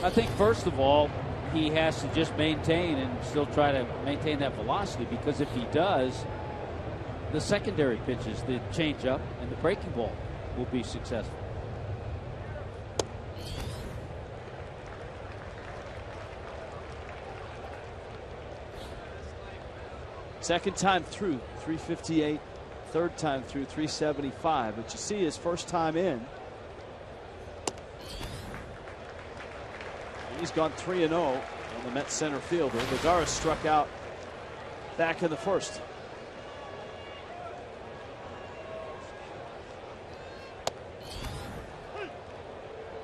Speaker 3: I think, first of all, he has to just maintain and still try to maintain that velocity, because if he does, the secondary pitches, the changeup and the breaking ball, will be successful.
Speaker 8: Second time through, 358. Third time through, 375. But you see his first time in, he's gone 3-0 on the Mets center fielder. Lagares struck out back in the first.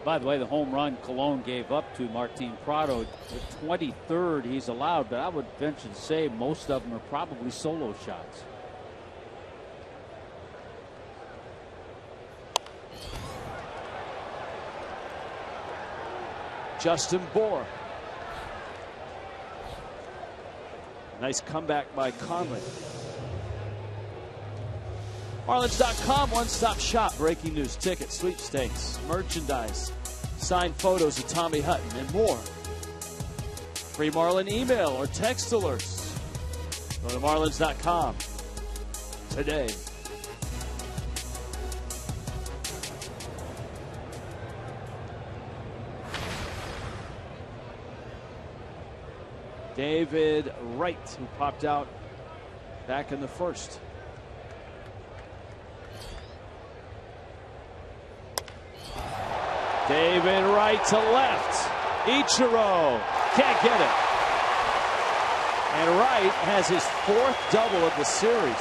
Speaker 3: By the way, the home run Colon gave up to Martin Prado, the 23rd he's allowed, but I would venture to say most of them are probably solo shots.
Speaker 8: Justin Bour. Nice comeback by Conley. Marlins.com, one-stop shop. Breaking news, tickets, sweepstakes, merchandise, signed photos of Tommy Hutton, and more. Free Marlin email or text alerts. Go to Marlins.com today. David Wright, who popped out back in the first. David Wright to left. Ichiro can't get it. And Wright has his fourth double of the series.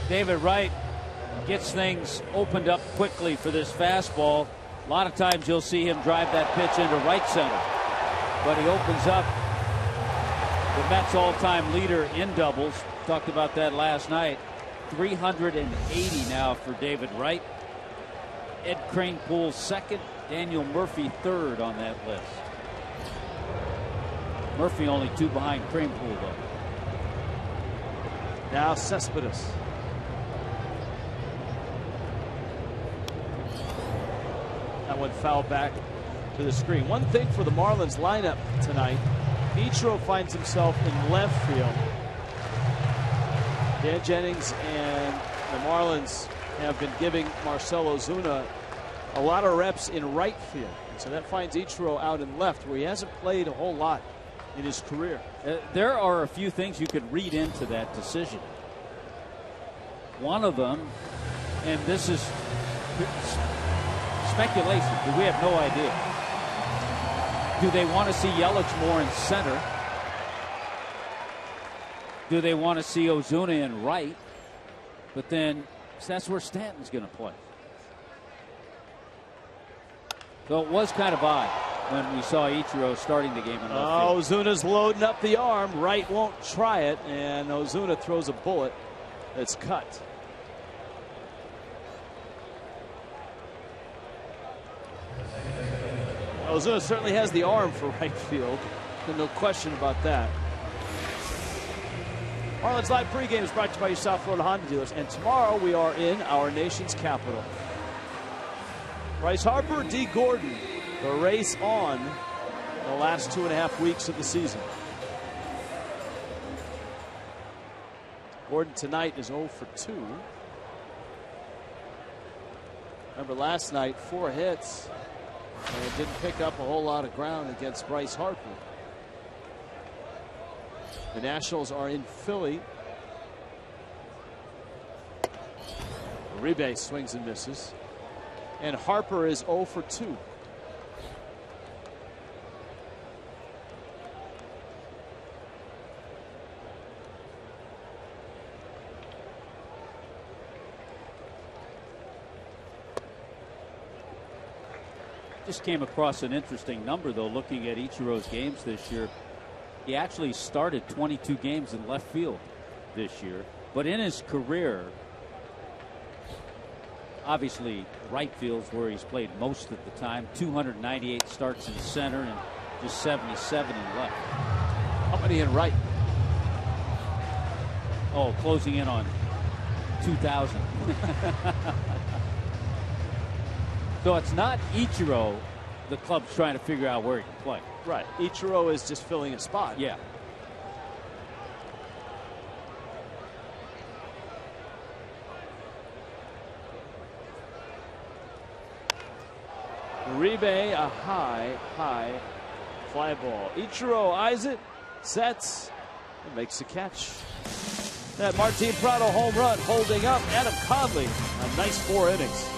Speaker 3: David Wright gets things opened up quickly for this fastball. A lot of times you'll see him drive that pitch into right center, but he opens up the Mets all-time leader in doubles. Talked about that last night. 380 now for David Wright. Ed Kranepool second, Daniel Murphy third on that list. Murphy only two behind Kranepool though.
Speaker 8: Now Cespedes. That one fouled back to the screen. One thing for the Marlins lineup tonight, Ichiro finds himself in left field. Dan Jennings and the Marlins have been giving Marcell Ozuna a lot of reps in right field. And so that finds Ichiro out in left, where he hasn't played a whole lot in his career.
Speaker 3: There are a few things you could read into that decision. One of them, and this is speculation, because we have no idea. Do they want to see Yelich more in center? Do they want to see Ozuna in right? But then that's where Stanton's going to play. So it was kind of odd when we saw Ichiro starting the game in left field.
Speaker 8: Ozuna's loading up the arm. Wright won't try it, and Ozuna throws a bullet that's cut. Ozuna certainly has the arm for right field. No question about that. Marlins Live pregame is brought to you by your South Florida Honda dealers. And tomorrow we are in our nation's capital. Bryce Harper, D. Gordon, the race on the last 2.5 weeks of the season. Gordon tonight is 0 for 2. Remember last night, 4 hits. And didn't pick up a whole lot of ground against Bryce Harper. The Nationals are in Philly. Uribe swings and misses. And Harper is 0 for 2.
Speaker 3: Just came across an interesting number, though, looking at Ichiro's games this year. He actually started 22 games in left field this year. But in his career, obviously right field's where he's played most of the time. 298 starts in center and just 77 in left.
Speaker 8: How many in right?
Speaker 3: Oh, closing in on 2,000. So it's not Ichiro the club's trying to figure out where he can play.
Speaker 8: Right. Ichiro is just filling a spot.
Speaker 3: Yeah.
Speaker 8: Uribe, a high fly ball. Ichiro eyes it, sets, and makes the catch. That Martin Prado home run holding up Adam Conley. A nice 4 innings.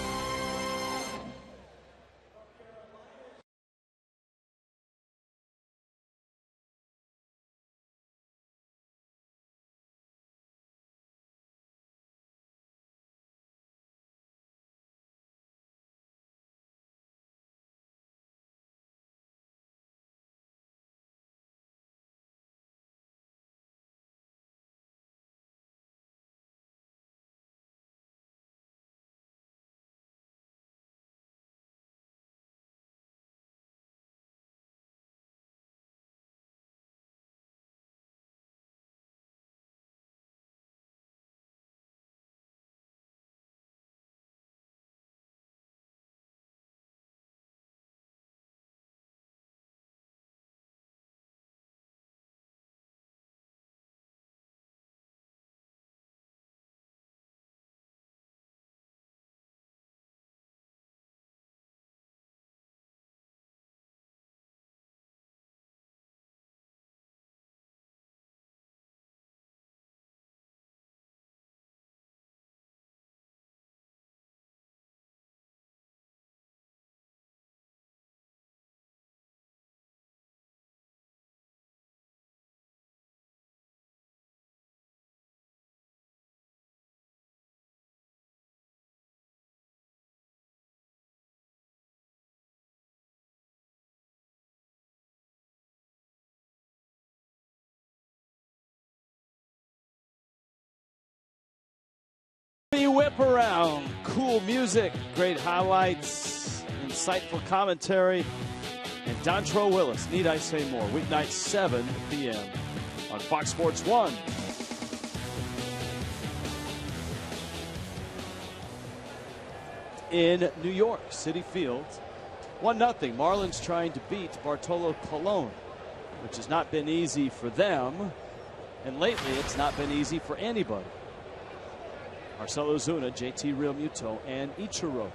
Speaker 8: Whip around, cool music, great highlights, insightful commentary, and Dontrell Willis. Need I say more? Weeknight 7 p.m. on Fox Sports 1. In New York, Citi Field, 1-0. Marlins trying to beat Bartolo Colon, which has not been easy for them, and lately it's not been easy for anybody. Marcell Ozuna, JT Realmuto, and Ichiro.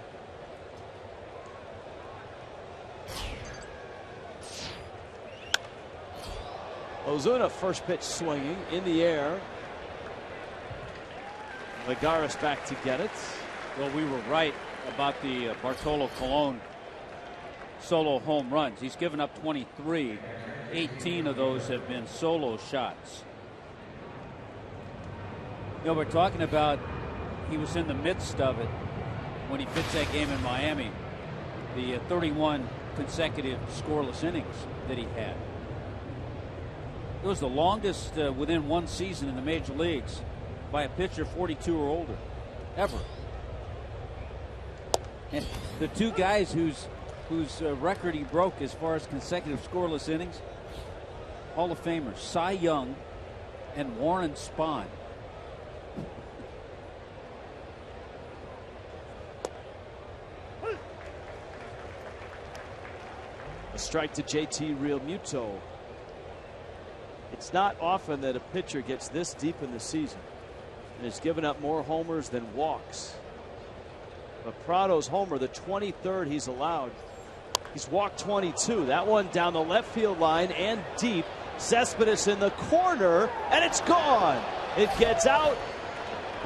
Speaker 8: Ozuna, first pitch swinging in the air. Lagares back to get it.
Speaker 3: Well, we were right about the Bartolo Colon solo home runs. He's given up 23. 18 of those have been solo shots. You know, we're talking about he was in the midst of it when he pitched that game in Miami. The 31 consecutive scoreless innings that he had. It was the longest within one season in the major leagues by a pitcher 42 or older ever. And the two guys whose record he broke as far as consecutive scoreless innings, Hall of Famers Cy Young and Warren Spahn.
Speaker 8: A strike to JT Realmuto. It's not often that a pitcher gets this deep in the season and has given up more homers than walks. But Prado's homer, the 23rd he's allowed. He's walked 22. That one down the left field line and deep. Cespedes in the corner, and it's gone. It gets out,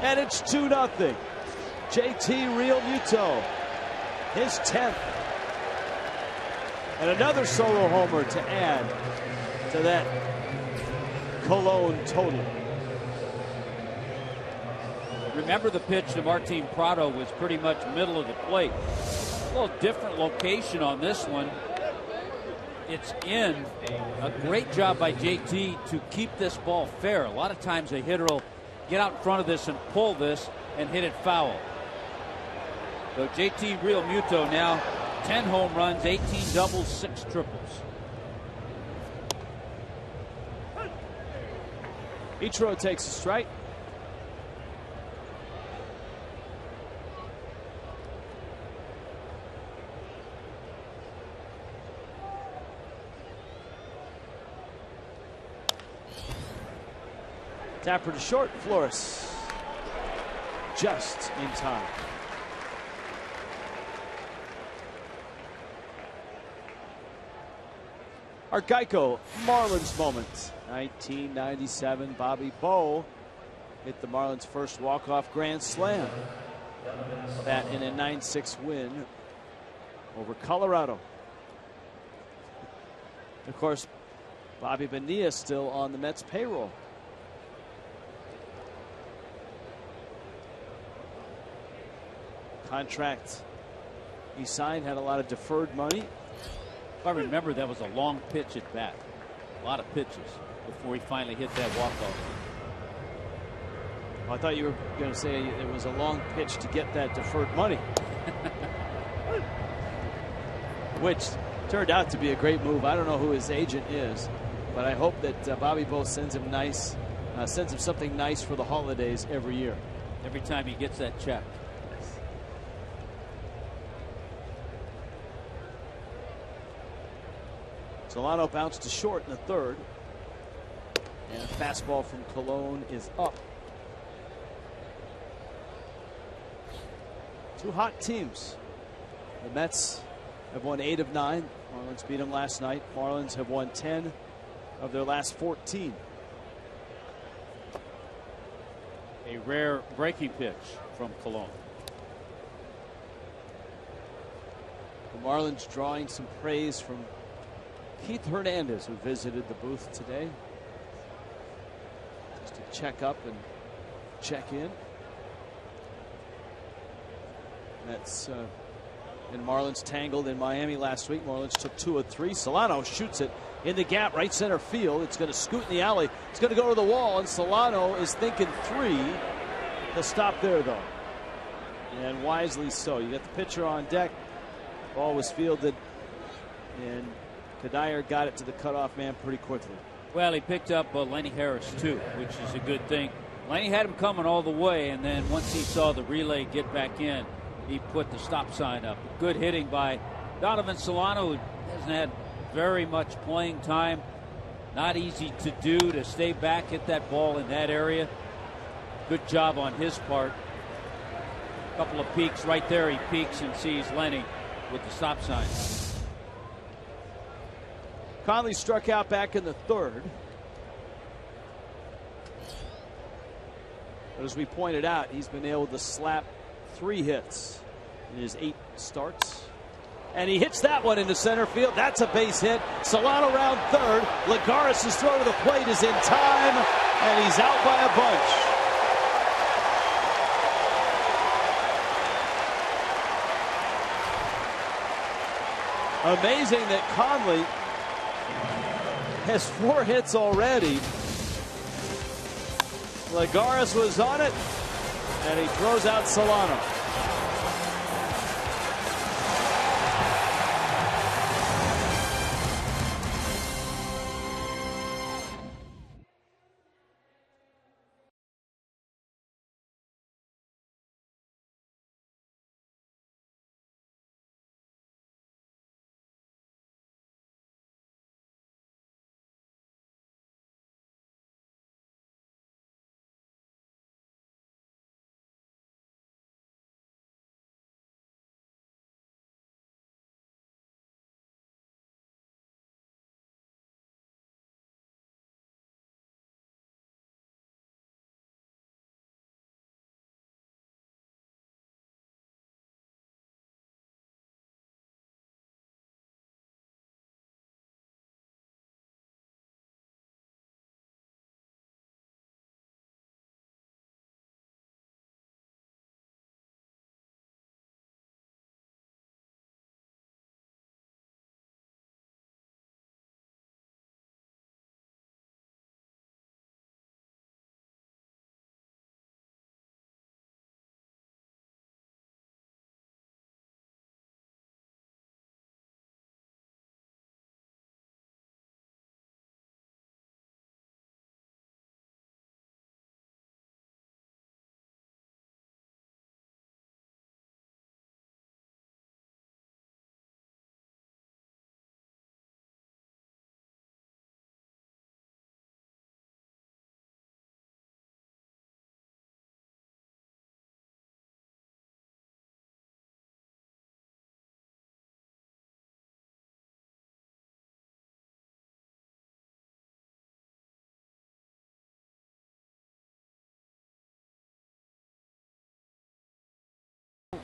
Speaker 8: and it's 2-0. JT Realmuto, his 10th. And another solo homer to add to that Colon total.
Speaker 3: Remember, the pitch to Martin Prado was pretty much middle of the plate. little different location on this one. It's in. A great job by JT to keep this ball fair. A lot of times a hitter will get out in front of this and pull this and hit it foul. So JT Real Muto now 10 home runs, 18 doubles, 6 triples.
Speaker 8: Ichiro takes a strike. Tapper to short. Flores just in time. Our Geico Marlins moment. 1997, Bobby Bowe hit the Marlins' first walk-off grand slam. That in a 9-6 win over Colorado. Of course, Bobby Bonilla still on the Mets payroll. Contract he signed had a lot of deferred money.
Speaker 3: If I remember, that was a long pitch at bat. A lot of pitches before he finally hit that walk-off.
Speaker 8: I thought you were going to say it was a long pitch to get that deferred money. Which turned out to be a great move. I don't know who his agent is, but I hope that Bobby Bowe sends him something nice for the holidays every year.
Speaker 3: Every time he gets that check.
Speaker 8: Solano bounced to short in the third. And a fastball from Colon is up. Two hot teams. The Mets have won 8 of 9. Marlins beat them last night. Marlins have won 10 of their last 14.
Speaker 3: A rare breaking pitch from Colon.
Speaker 8: The Marlins drawing some praise from Keith Hernandez, who visited the booth today just to check up and check in. Mets and Marlins tangled in Miami last week. Marlins took 2 of 3. Solano shoots it in the gap, right center field. It's going to scoot in the alley. It's going to go to the wall, and Solano is thinking 3. He'll stop there, though, and wisely so. You got the pitcher on deck. Ball was fielded, and Kadire got it to the cutoff man pretty quickly.
Speaker 3: Well, he picked up Lenny Harris, too, which is a good thing. Lenny had him coming all the way, and then once he saw the relay get back in, he put the stop sign up. Good hitting by Donovan Solano, who hasn't had very much playing time. Not easy to do to stay back, hit that ball in that area. Good job on his part. A couple of peeks right there. He peeks and sees Lenny with the stop sign.
Speaker 8: Conley struck out back in the third. But as we pointed out, he's been able to slap 3 hits in his 8 starts. And he hits that one into center field. That's a base hit. Solano round third. Lagares' throw to the plate is in time, and he's out by a bunch. Amazing that Conley has 4 hits already. Lagares was on it, and he throws out Solano.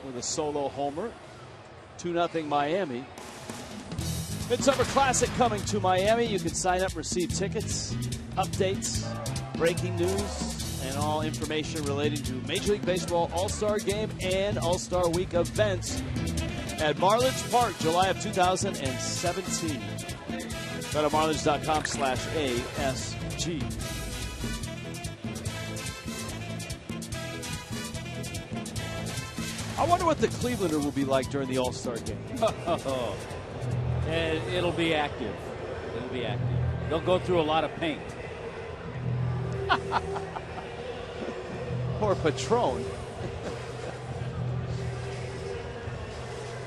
Speaker 8: with a solo homer. 2-0 Miami. Midsummer Classic coming to Miami. You can sign up, receive tickets, updates, breaking news, and all information relating to Major League Baseball All-Star Game and All-Star Week events at Marlins Park, July of 2017. Go to marlins.com/ASG. I wonder what the Clevelander will be like during the All-Star Game.
Speaker 3: And it'll be active. It'll be active. They'll go through a lot of paint.
Speaker 8: Or Patron.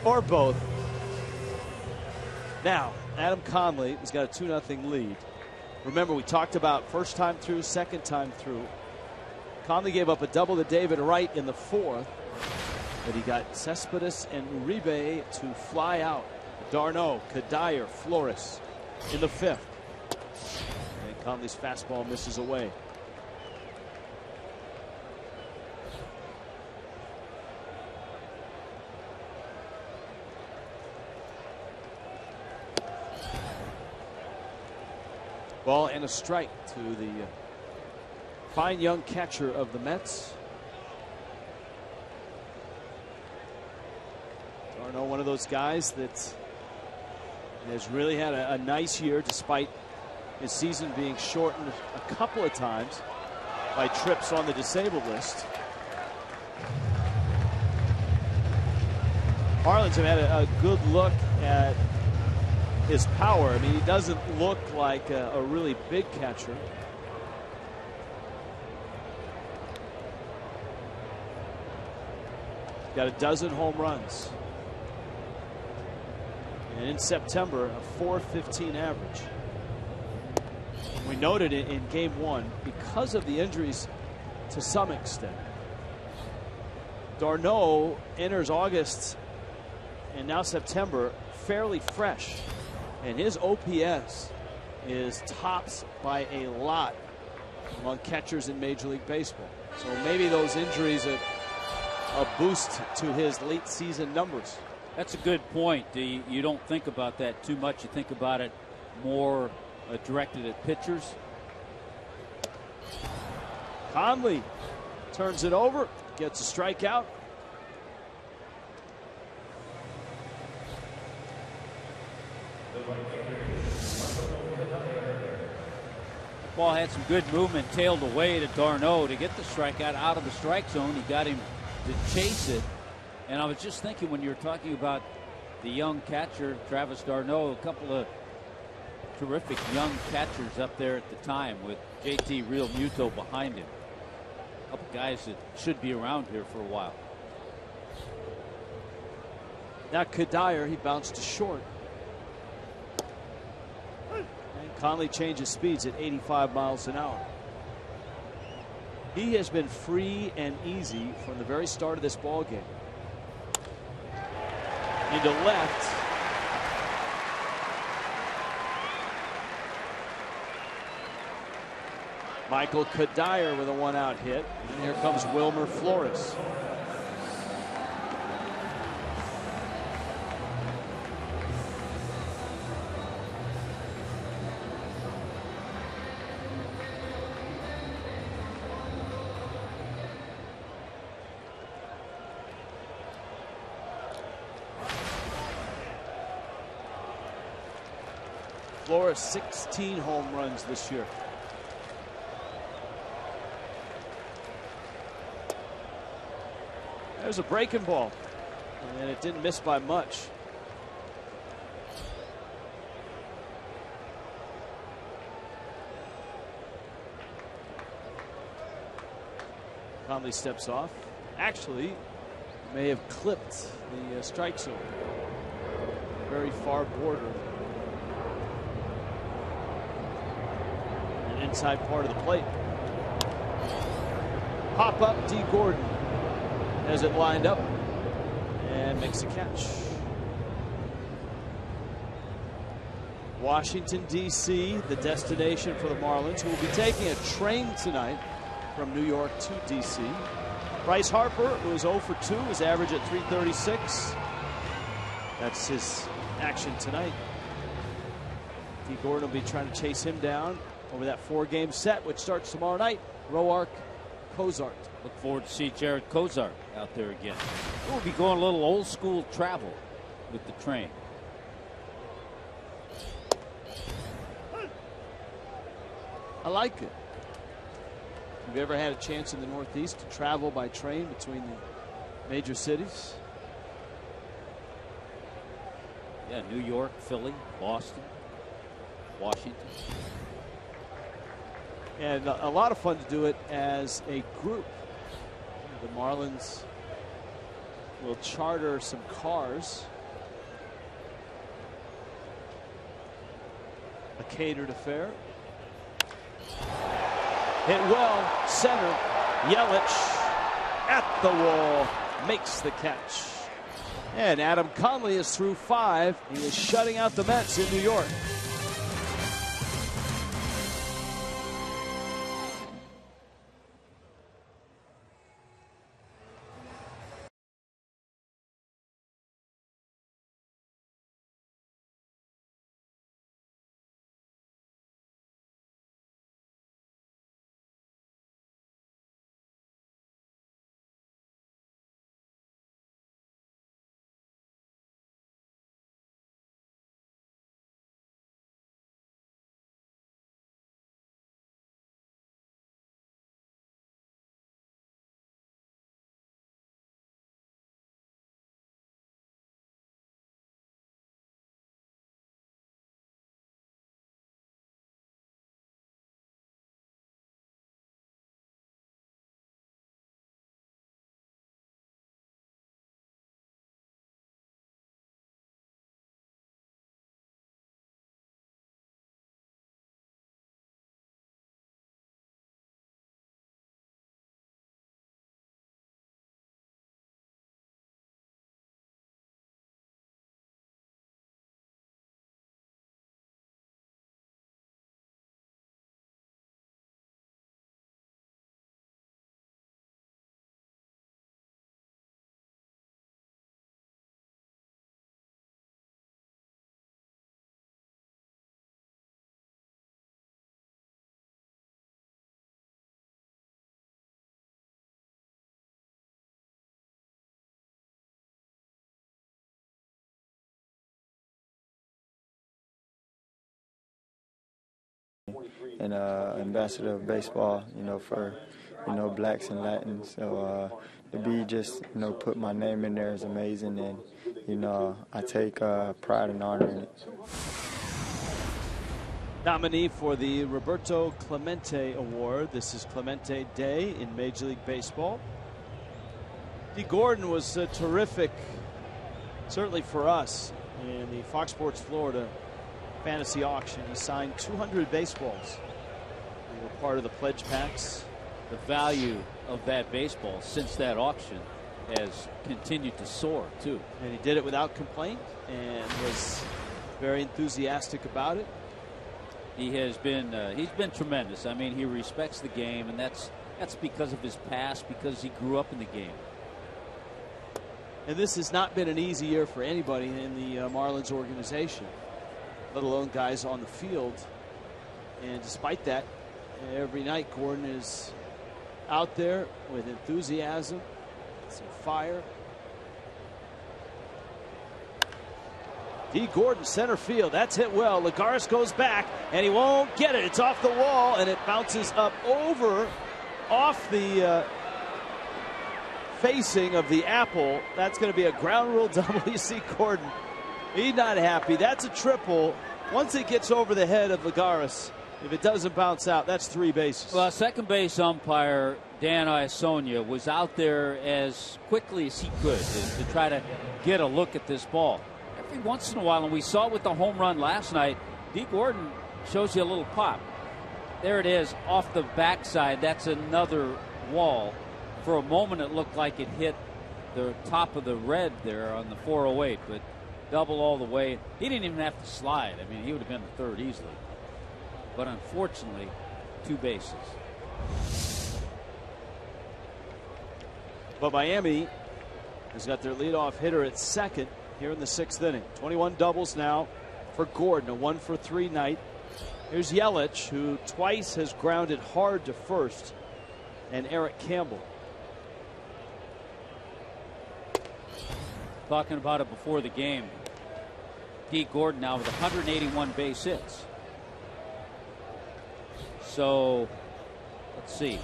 Speaker 8: Or both. Now, Adam Conley has got a 2-0 lead. Remember, we talked about first time through, second time through. Conley gave up a double to David Wright in the fourth, but he got Cespedes and Uribe to fly out. Darno, Kadire, Flores in the fifth. And Conley's fastball misses away. Ball and a strike to the fine young catcher of the Mets. Darno, one of those guys that has really had a nice year despite his season being shortened a couple of times by trips on the disabled list. Marlins have had a good look at his power. I mean, he doesn't look like a really big catcher. Got a dozen home runs. And in September, a .415 average. We noted it in game one because of the injuries to some extent. Darno enters August and now September fairly fresh. And his OPS is tops by a lot among catchers in Major League Baseball. So maybe those injuries are a boost to his late season numbers.
Speaker 3: That's a good point. You don't think about that too much. You think about it more directed at pitchers.
Speaker 8: Conley turns it over, gets a strikeout.
Speaker 3: Ball had some good movement, tailed away to Darno to get the strikeout out of the strike zone. He got him to chase it. And I was just thinking when you were talking about the young catcher, Travis Darno, a couple of terrific young catchers up there at the time with JT Realmuto behind him. A couple guys that should be around here for a while.
Speaker 8: Now Kadire, he bounced to short. And Conley changes speeds at 85 miles an hour. He has been free and easy from the very start of this ball game. Into left. Michael Kadire with a one-out hit. And here comes Wilmer Flores. Flores 16 home runs this year. There's a breaking ball, and it didn't miss by much. Conley steps off. Actually, may have clipped the strike zone. Very far border. And inside part of the plate. Pop up D. Gordon has it lined up and makes a catch. Washington, D.C., the destination for the Marlins, who will be taking a train tonight from New York to D.C. Bryce Harper, who is 0 for 2, his average at 336. That's his action tonight. Dee Gordon will be trying to chase him down over that 4-game set, which starts tomorrow night. Roark, Cozart.
Speaker 3: Look forward to see Jared Cozart out there again. We'll be going a little old school travel with the train.
Speaker 8: I like it. Have you ever had a chance in the Northeast to travel by train between the major cities?
Speaker 3: Yeah, New York, Philly, Boston, Washington.
Speaker 8: And a lot of fun to do it as a group. The Marlins will charter some cars. A catered affair. Hit well, center. Yelich at the wall, makes the catch. And Adam Conley is through 5. He is shutting out the Mets in New York.
Speaker 5: And ambassador of baseball, for blacks and Latins. So to be just put my name in there is amazing, and I take pride and honor in it.
Speaker 8: Nominee for the Roberto Clemente Award. This is Clemente Day in Major League Baseball. Dee Gordon was terrific, certainly for us, in the Fox Sports Florida fantasy auction. He signed 200 baseballs. We were part of the pledge packs.
Speaker 3: The value of that baseball since that auction has continued to soar too.
Speaker 8: And he did it without complaint and was very enthusiastic about it.
Speaker 3: He has been he's been tremendous. I mean, he respects the game, and that's because of his past, because he grew up in the game.
Speaker 8: And this has not been an easy year for anybody in the Marlins organization, let alone guys on the field. And despite that, every night Gordon is out there with enthusiasm, some fire. Dee Gordon, center field. That's hit well. Lagares goes back, and he won't get it. It's off the wall, and it bounces up off the facing of the apple. That's going to be a ground rule double. You see Gordon. He's not happy. That's a triple. Once it gets over the head of Lagares, if it doesn't bounce out, that's 3 bases.
Speaker 3: Well, second base umpire Dan Iasonia was out there as quickly as he could to try to get a look at this ball. Every once in a while, and we saw it with the home run last night, Dee Gordon shows you a little pop. There it is off the backside. That's another wall. For a moment, it looked like it hit the top of the red there on the 408, but double all the way. He didn't even have to slide. I mean, he would have been the third easily. But unfortunately, 2 bases.
Speaker 8: But Miami has got their leadoff hitter at second here in the 6th inning. 21 doubles now for Gordon, a 1-for-3 night. Here's Yelich, who twice has grounded hard to first, and Eric Campbell.
Speaker 3: Talking about it before the game. Dee Gordon now with 181 base hits. So, let's see.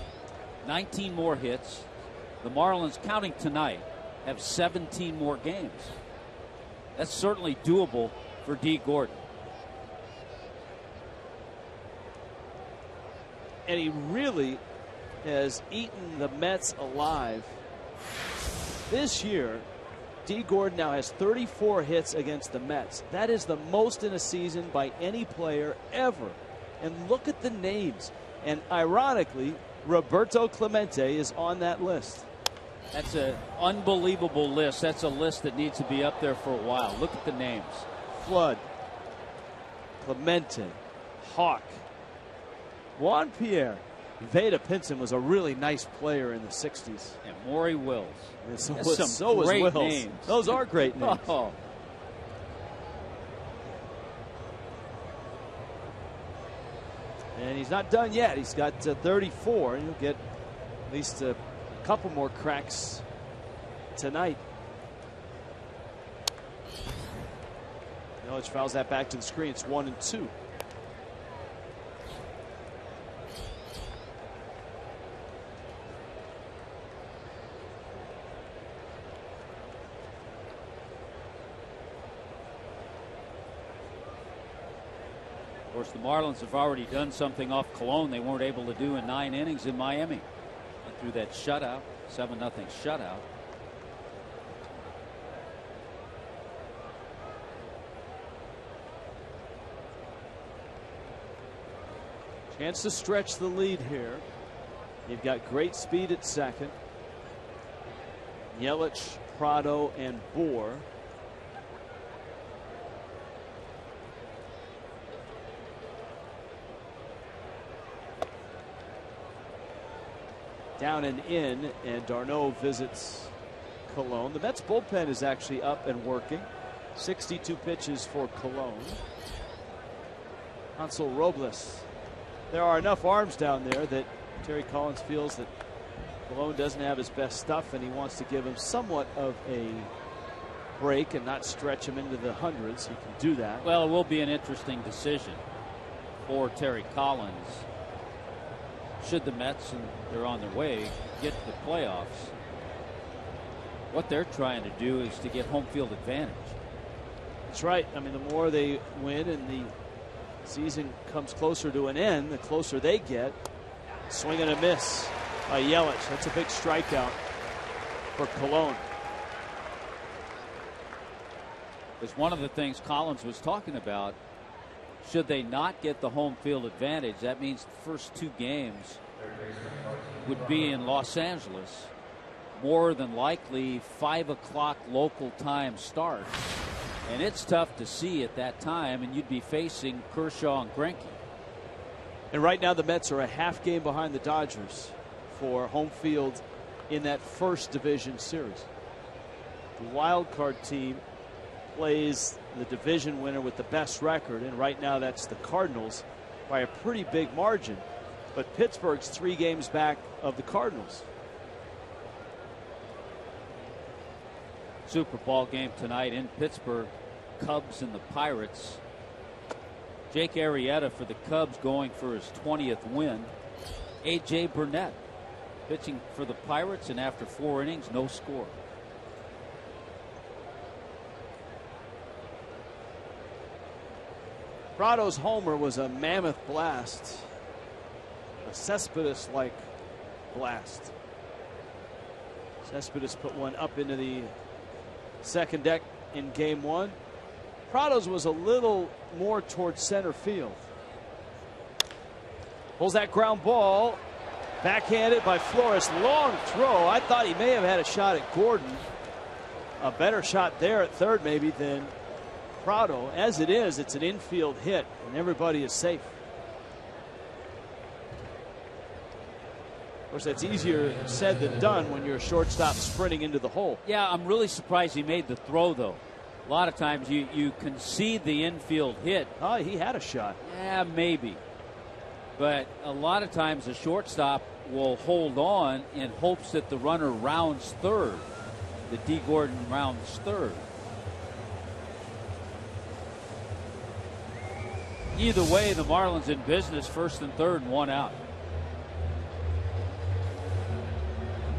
Speaker 3: 19 more hits. The Marlins, counting tonight, have 17 more games. That's certainly doable for Dee Gordon.
Speaker 8: And he really has eaten the Mets alive. This year, Dee Gordon now has 34 hits against the Mets. That is the most in a season by any player ever. And look at the names. And ironically, Roberto Clemente is on that list.
Speaker 3: That's an unbelievable list. That's a list that needs to be up there for a while. Look at the names.
Speaker 8: Flood, Clemente, Hawk, Juan Pierre. Veda Pinson was a really nice player in the 60s.
Speaker 3: And Maury Wills.
Speaker 8: And so
Speaker 3: That's
Speaker 8: was,
Speaker 3: some great
Speaker 8: Wills.
Speaker 3: names.
Speaker 8: Those are great names.
Speaker 3: Oh.
Speaker 8: And he's not done yet. He's got 34. He'll get at least a couple more cracks tonight. Yelich fouls that back to the screen. It's 1-2.
Speaker 3: Of course, the Marlins have already done something off Cologne they weren't able to do in 9 innings in Miami. Went through that shutout, 7-0 shutout.
Speaker 8: Chance to stretch the lead here. You've got great speed at second. Yelich, Prado, and Bohr. Down and in, and Darno visits Cologne. The Mets bullpen is actually up and working. 62 pitches for Cologne. Hansel Robles. There are enough arms down there that Terry Collins feels that Cologne doesn't have his best stuff, and he wants to give him somewhat of a break and not stretch him into the hundreds. He can do that.
Speaker 3: Well, it will be an interesting decision for Terry Collins. Should the Mets, and they're on their way, get to the playoffs, what they're trying to do is to get home field advantage.
Speaker 8: That's right. I mean, the more they win and the season comes closer to an end, the closer they get. Swing and a miss by Yelich. That's a big strikeout for Cologne.
Speaker 3: It's one of the things Collins was talking about. Should they not get the home field advantage, that means the first 2 games would be in Los Angeles. More than likely 5 o'clock local time start. And it's tough to see at that time, and you'd be facing Kershaw and Greinke.
Speaker 8: And right now the Mets are a half game behind the Dodgers for home field in that first division series. The wild card team plays the division winner with the best record, and right now that's the Cardinals by a pretty big margin. But Pittsburgh's 3 games back of the Cardinals.
Speaker 3: Super Bowl game tonight in Pittsburgh. Cubs and the Pirates. Jake Arrieta for the Cubs going for his 20th win. A.J. Burnett pitching for the Pirates, and after 4 innings, no score.
Speaker 8: Prado's homer was a mammoth blast. A Cespedes-like blast. Cespedes put one up into the second deck in game 1. Prado's was a little more towards center field. Pulls that ground ball. Backhanded by Flores. Long throw. I thought he may have had a shot at Gordon. A better shot there at third maybe than Prado. As it is, it's an infield hit, and everybody is safe. course, that's easier said than done when you're a shortstop sprinting into the hole.
Speaker 3: Yeah, I'm really surprised he made the throw, though. A lot of times you concede the infield hit.
Speaker 8: Oh, he had a shot.
Speaker 3: Yeah, maybe. But a lot of times a shortstop will hold on in hopes that the runner rounds third. That D. Gordon rounds third. Either way, the Marlins in business, first and third, and one out.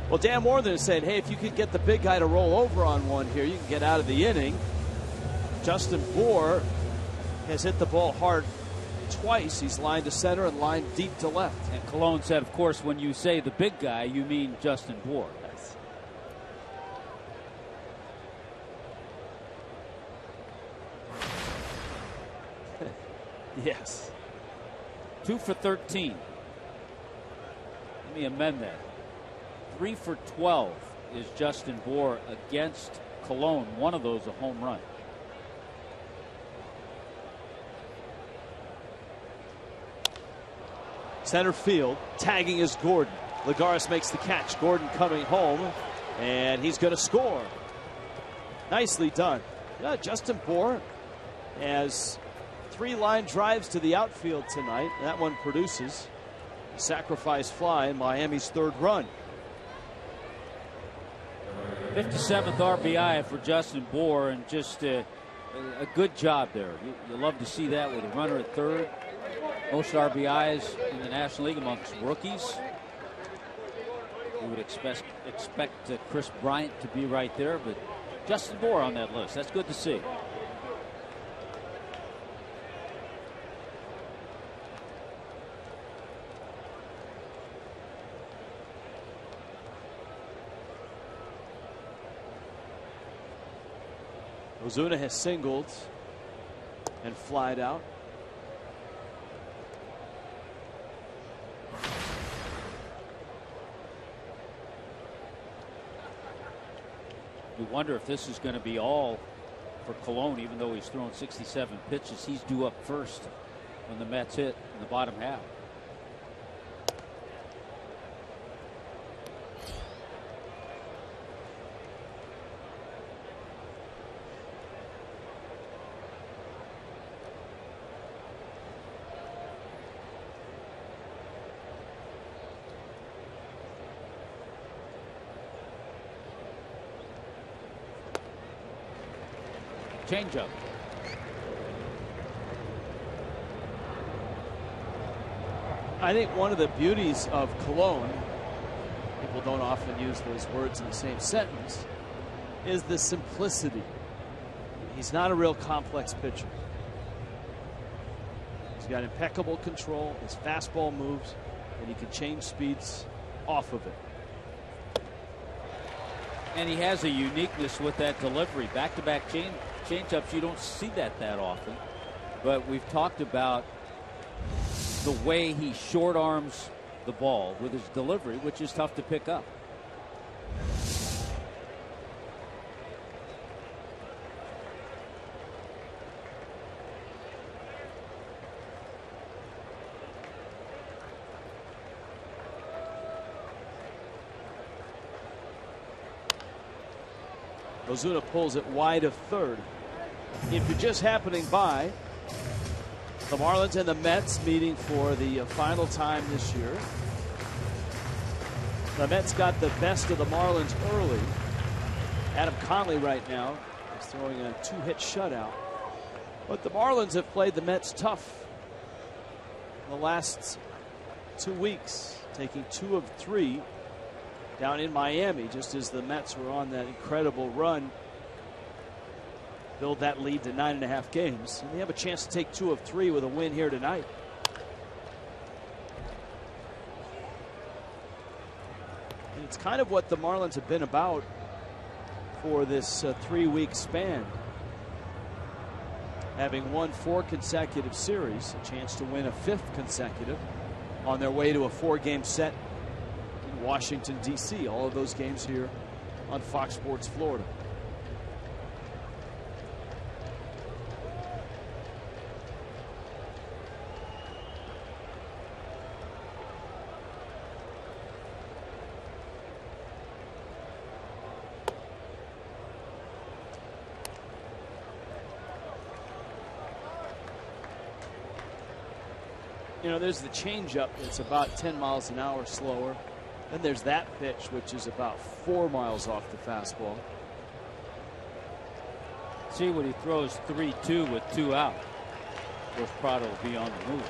Speaker 8: Well, Dan Worthen said, hey, if you could get the big guy to roll over on one here, you can get out of the inning. Justin Bour has hit the ball hard twice. He's lined to center and lined deep to left.
Speaker 3: And Colon said, of course, when you say the big guy, you mean Justin Bour.
Speaker 8: Yes.
Speaker 3: 2 for 13. Let me amend that. 3 for 12 is Justin Bour against Colon. One of those a home run.
Speaker 8: Center field, tagging is Gordon. Lagares makes the catch. Gordon coming home, and he's going to score. Nicely done. Justin Bour has 3 line drives to the outfield tonight. That one produces a sacrifice fly in Miami's 3rd run.
Speaker 3: 57th RBI for Justin Bour, and just a good job there. You love to see that with a runner at third. Most RBIs in the National League amongst rookies. You would expect Chris Bryant to be right there, but Justin Bour on that list. That's good to see.
Speaker 8: Ozuna has singled and flied out.
Speaker 3: You wonder if this is going to be all for Colon, even though he's thrown 67 pitches. He's due up first when the Mets hit in the bottom half. Changeup.
Speaker 8: I think one of the beauties of Colon, people don't often use those words in the same sentence, is the simplicity. He's not a real complex pitcher. He's got impeccable control. His fastball moves, and he can change speeds off of it.
Speaker 3: And he has a uniqueness with that delivery. Back-to-back changeups, you don't see that often. But we've talked about the way he short arms the ball with his delivery, which is tough to pick up.
Speaker 8: Ozuna pulls it wide of third. If you're just happening by, the Marlins and the Mets meeting for the final time this year. The Mets got the best of the Marlins early. Adam Conley right now is throwing a 2-hit shutout. But the Marlins have played the Mets tough in the last 2 weeks, taking 2 of 3 down in Miami, just as the Mets were on that incredible run, build that lead to 9.5 games. And they have a chance to take 2 of 3 with a win here tonight. And it's kind of what the Marlins have been about for this 3-week span. Having won 4 consecutive series, a chance to win a 5th consecutive on their way to a 4-game set in Washington, D.C. All of those games here on Fox Sports Florida. You know, there's the changeup that's about 10 miles an hour slower. Then there's that pitch, which is about 4 miles off the fastball.
Speaker 3: See what he throws 3-2 with 2 out. Of course, Prado will be on the move.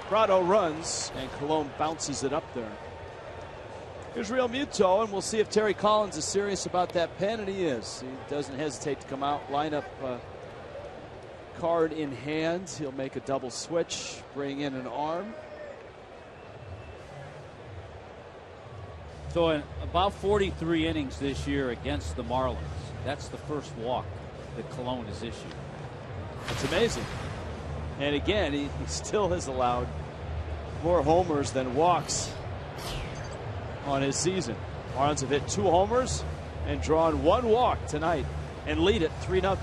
Speaker 8: Prado runs, and Colon bounces it up there. Here's Real Muto, and we'll see if Terry Collins is serious about that pen, and he is. He doesn't hesitate to come out, line up card in hand. He'll make a double switch, bring in an arm.
Speaker 3: So in about 43 innings this year against the Marlins, that's the first walk that Colon has issued.
Speaker 8: It's amazing. And again, he still has allowed more homers than walks on his season. Marlins have hit 2 homers and drawn 1 walk tonight and lead it 3-0.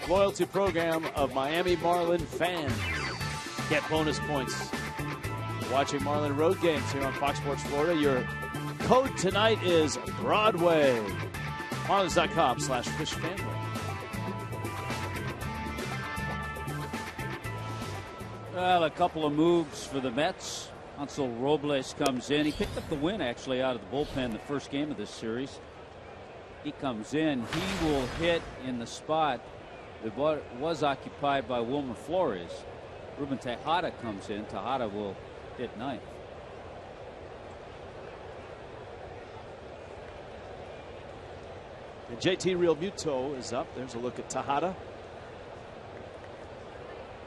Speaker 8: Loyalty program of Miami Marlin fans. Get bonus points watching Marlin road games here on Fox Sports Florida. Your code tonight is Broadway. Marlins.com/fishfamily.
Speaker 3: Well, a couple of moves for the Mets. Hansel Robles comes in. He picked up the win actually out of the bullpen the first game of this series. He comes in. He will hit in the spot that was occupied by Wilmer Flores. Ruben Tejada comes in. Tejada will hit ninth.
Speaker 8: And JT Real Muto is up. There's a look at Tejada.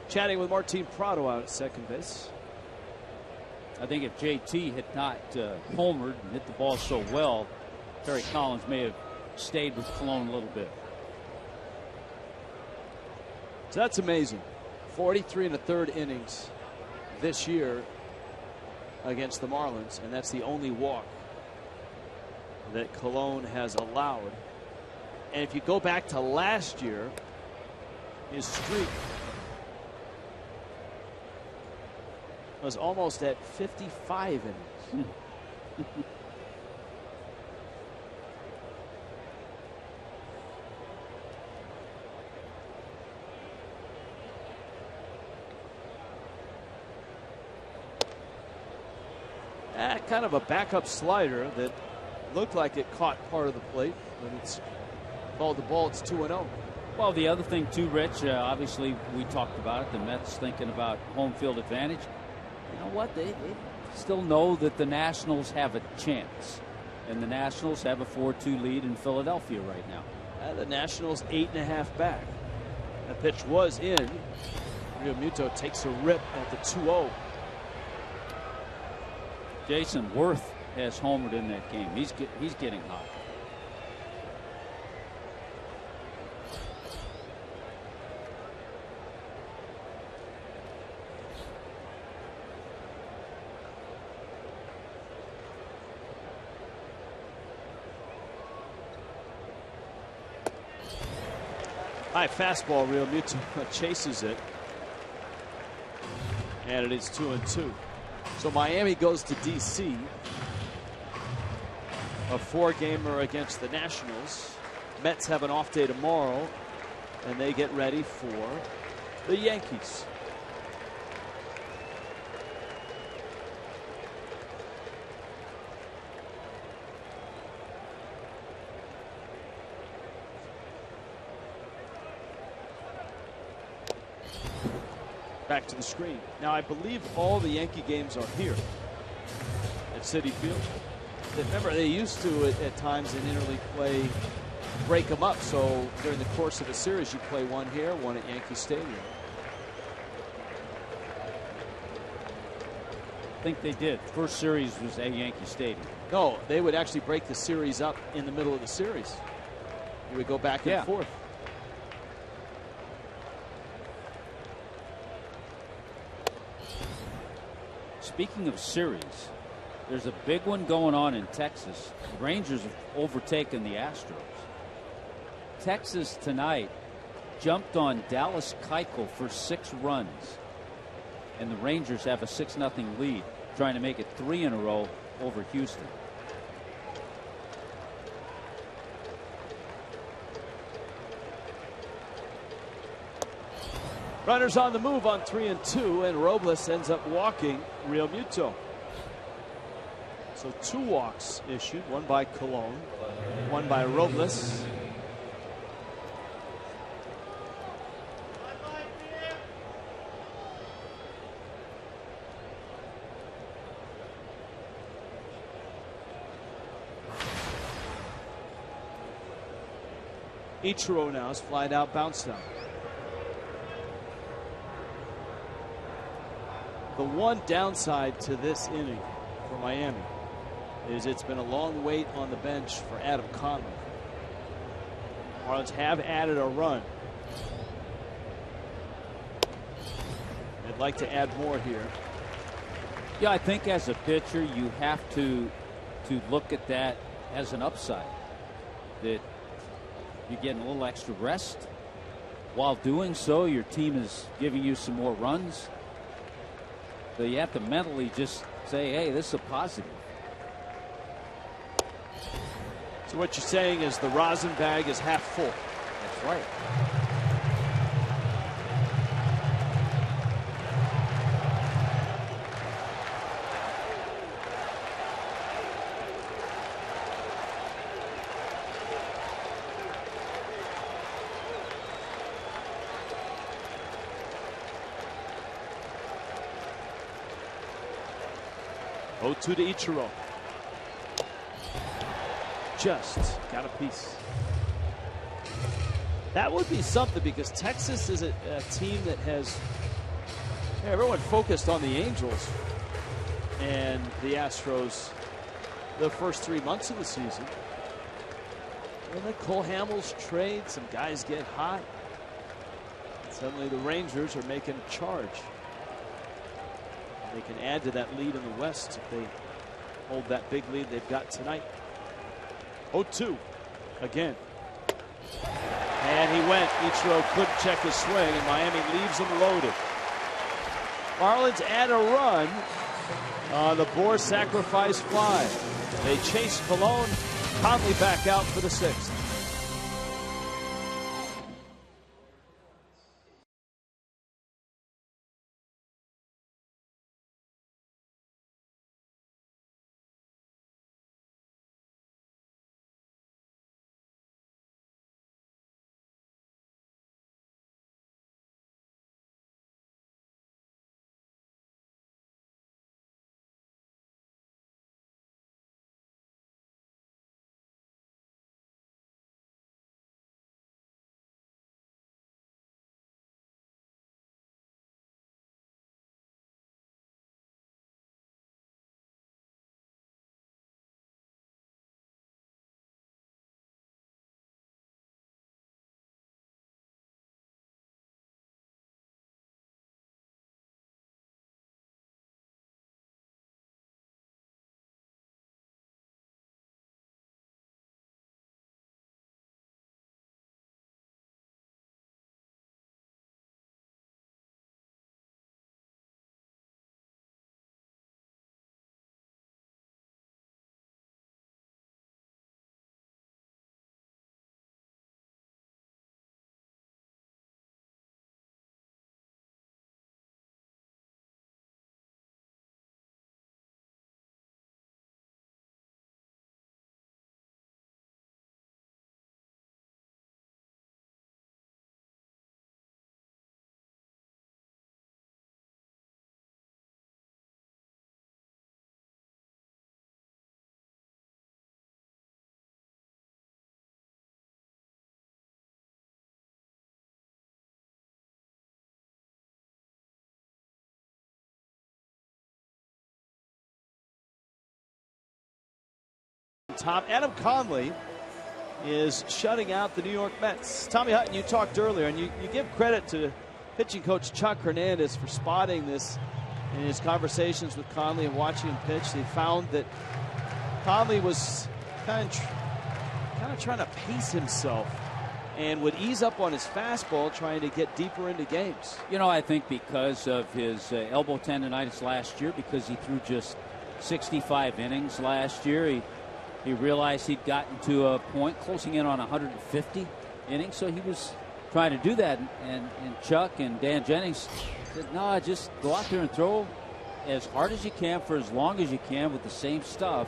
Speaker 8: Chatting with Martin Prado out at second base.
Speaker 3: I think if JT had not homered and hit the ball so well, Terry Collins may have stayed with Colon a little bit.
Speaker 8: So that's amazing. 43 1/3 innings this year against the Marlins, and that's the only walk that Colon has allowed. And if you go back to last year, his streak was almost at 55 innings. Kind of a backup slider that looked like it caught part of the plate, but it's called the ball. It's 2-0.
Speaker 3: Well, the other thing too, Rich, obviously we talked about it. The Mets thinking about home field advantage. You know what? They still know that the Nationals have a chance, and the Nationals have a 4-2 lead in Philadelphia right now.
Speaker 8: The Nationals 8.5 back. That pitch was in. Real Muto takes a rip at the 2-0.
Speaker 3: Jason Worth has homered in that game. He's getting hot.
Speaker 8: High fastball. Real Muto chases it. And it is 2-2. So Miami goes to D.C. A 4-gamer against the Nationals. Mets have an off day tomorrow, and they get ready for the Yankees. Back to the screen. Now, I believe all the Yankee games are here at Citi Field. Remember, they used to, at times in interleague play, break them up. So during the course of a series, you play one here, one at Yankee Stadium.
Speaker 3: I think they did. First series was at Yankee Stadium.
Speaker 8: No, they would actually break the series up in the middle of the series. You would go back and forth.
Speaker 3: Speaking of series, there's a big one going on in Texas. The Rangers have overtaken the Astros. Texas tonight jumped on Dallas Keuchel for 6 runs. And the Rangers have a 6-0 lead, trying to make it 3 in a row over Houston.
Speaker 8: Runners on the move on 3-2, and Robles ends up walking Real Muto. So 2 walks issued, one by Colon, one by Robles. Ichiro now is flied out, bounced out. The one downside to this inning for Miami is it's been a long wait on the bench for Adam Conley. Marlins have added a run. They'd like to add more here.
Speaker 3: Yeah, I think as a pitcher, you have to look at that as an upside. That you're getting a little extra rest. While doing so, your team is giving you some more runs. So you have to mentally just say, hey, this is a positive.
Speaker 8: So what you're saying is the rosin bag is half full.
Speaker 3: That's right.
Speaker 8: 0-2 to Ichiro. Just got a piece. That would be something, because Texas is a team that has everyone focused on the Angels and the Astros the first 3 months of the season. And then Cole Hamels trade, some guys get hot. And suddenly the Rangers are making a charge. They can add to that lead in the West if they hold that big lead they've got tonight. 0-2 again. And he went. Ichiro couldn't check his swing, and Miami leaves him loaded. Marlins add a run on the Bohr sacrifice fly. They chase Colon. Conley back out for the 6th. Adam Conley is shutting out the New York Mets. Tommy Hutton, you talked earlier, and you give credit to pitching coach Chuck Hernandez for spotting this in his conversations with Conley and watching him pitch. They found that Conley was kind of trying to pace himself and would ease up on his fastball, trying to get deeper into games.
Speaker 3: You know, I think because of his elbow tendonitis last year, because he threw just 65 innings last year, he realized he'd gotten to a point closing in on 150 innings, so he was trying to do that. And Chuck and Dan Jennings said, no, just go out there and throw as hard as you can for as long as you can with the same stuff.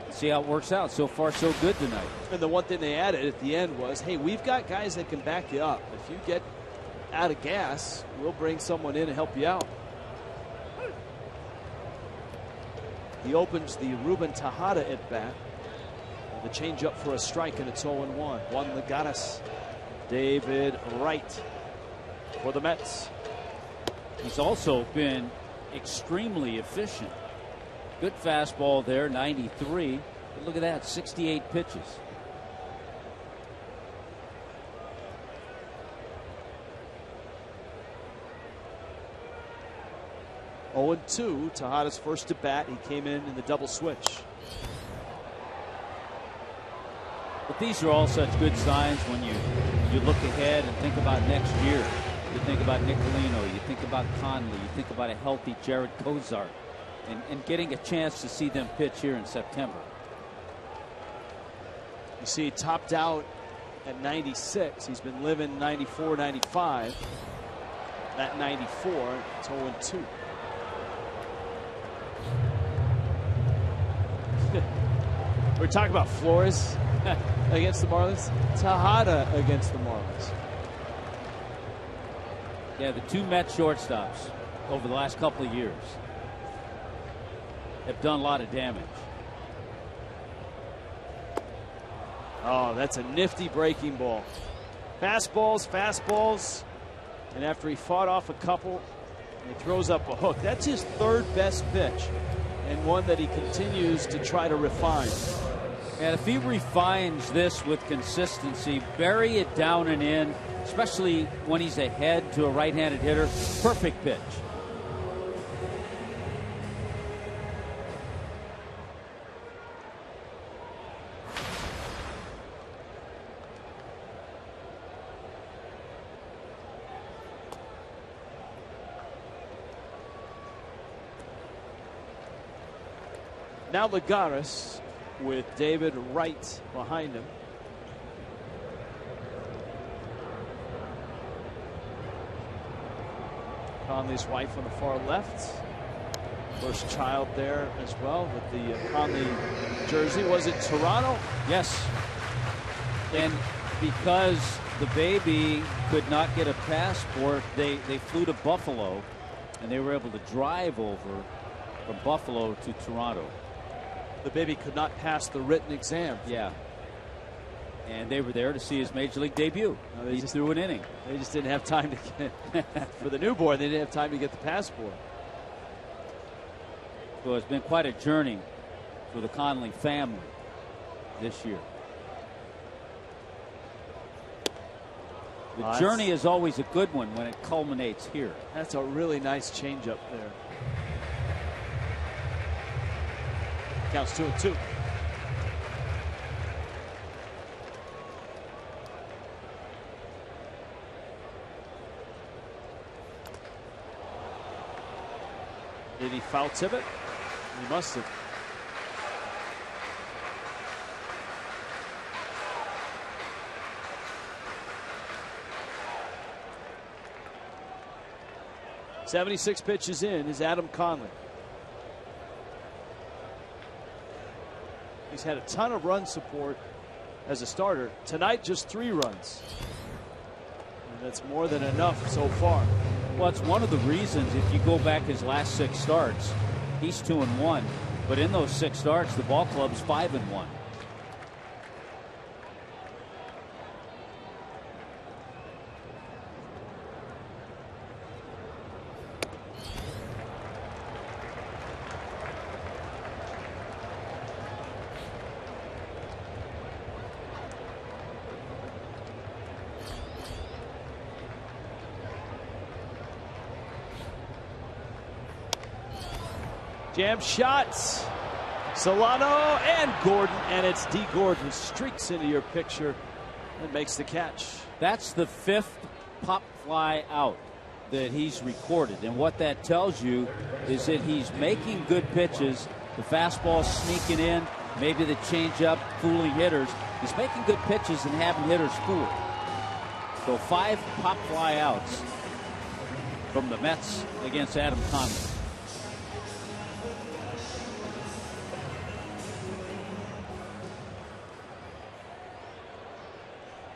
Speaker 3: See how it works out. So far, so good tonight.
Speaker 8: And the one thing they added at the end was, hey, we've got guys that can back you up. If you get out of gas, we'll bring someone in and help you out. He opens the Ruben Tejada at bat. The changeup for a strike, and it's 0-1. Juan Legares, David Wright for the Mets.
Speaker 3: He's also been extremely efficient. Good fastball there, 93. But look at that, 68 pitches.
Speaker 8: Oh, 0-2, Tejada's first at bat. He came in the double switch.
Speaker 3: But these are all such good signs when you look ahead and think about next year. You think about Nicolino, you think about Conley, you think about a healthy Jared Kozart, and getting a chance to see them pitch here in September.
Speaker 8: You see he topped out at 96. He's been living 94, 95. At 94, it's 0-2. We're talking about Flores against the Marlins. Tejada against the Marlins.
Speaker 3: Yeah, the two Mets shortstops over the last couple of years have done a lot of damage.
Speaker 8: Oh, that's a nifty breaking ball. Fastballs. And after he fought off a couple, he throws up a hook. That's his third best pitch, and one that he continues to try to refine.
Speaker 3: And if he refines this with consistency, bury it down and in, especially when he's ahead to a right-handed hitter, perfect pitch.
Speaker 8: Now Legares with David Wright behind him. Conley's wife on the far left. First child there as well with the Conley jersey. Was it Toronto?
Speaker 3: Yes. And because the baby could not get a passport, they flew to Buffalo, and they were able to drive over from Buffalo to Toronto.
Speaker 8: The baby could not pass the written exam.
Speaker 3: Yeah. And they were there to see his major league debut.
Speaker 8: No,
Speaker 3: he threw an inning.
Speaker 8: They just didn't have time to get for the newborn. They didn't have time to get the passport.
Speaker 3: So it's been quite a journey for the Conley family this year. The journey is always a good one when it culminates here.
Speaker 8: That's a really nice changeup there. Counts 2-2. Did he foul tip it? He must have. .76 pitches in is Adam Conley. He's had a ton of run support as a starter. Tonight, just 3 runs. And that's more than enough so far.
Speaker 3: Well, it's one of the reasons, if you go back his last 6 starts, he's 2-1. But in those 6 starts, the ball club's 5-1.
Speaker 8: Jam shots. Solano and Gordon, and it's D. Gordon who streaks into your picture and makes the catch.
Speaker 3: That's the 5th pop fly out that he's recorded, and what that tells you is that he's making good pitches. The fastball sneaking in, maybe the changeup fooling hitters. He's making good pitches and having hitters fooled. So 5 pop fly outs from the Mets against Adam Conley.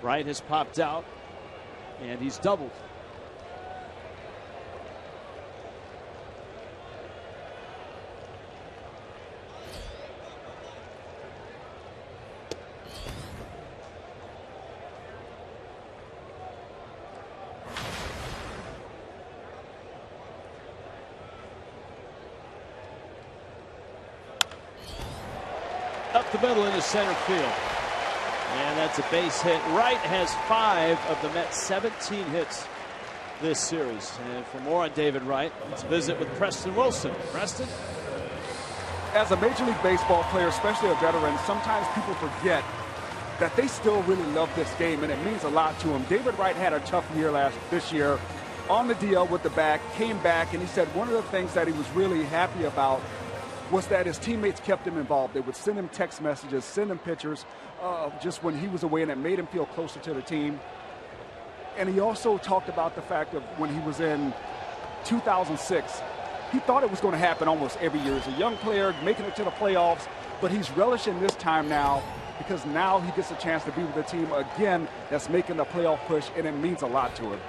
Speaker 8: Wright has popped out, and he's doubled. Up the middle into center field. And that's a base hit. Wright has 5 of the Mets' 17 hits this series. And for more on David Wright, let's visit with Preston Wilson. Preston?
Speaker 4: As a Major League Baseball player, especially a veteran, sometimes people forget that they still really love this game, and it means a lot to them. David Wright had a tough year this year on the DL with the back, came back, and he said one of the things that he was really happy about was that his teammates kept him involved. They would send him text messages, send him pictures just when he was away, and it made him feel closer to the team. And he also talked about the fact of when he was in 2006, he thought it was going to happen almost every year. As a young player, making it to the playoffs, but he's relishing this time now because now he gets a chance to be with a team again that's making the playoff push, and it means a lot to him.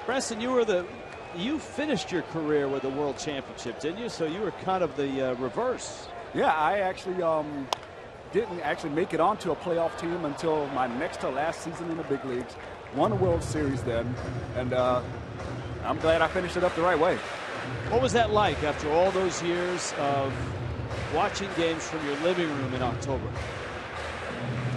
Speaker 8: Preston, you finished your career with a World Championship, didn't you? So you were kind of the reverse.
Speaker 4: Yeah, I actually didn't actually make it onto a playoff team until my next to last season in the big leagues. Won a World Series then, and I'm glad I finished it up the right way.
Speaker 8: What was that like after all those years of watching games from your living room in October?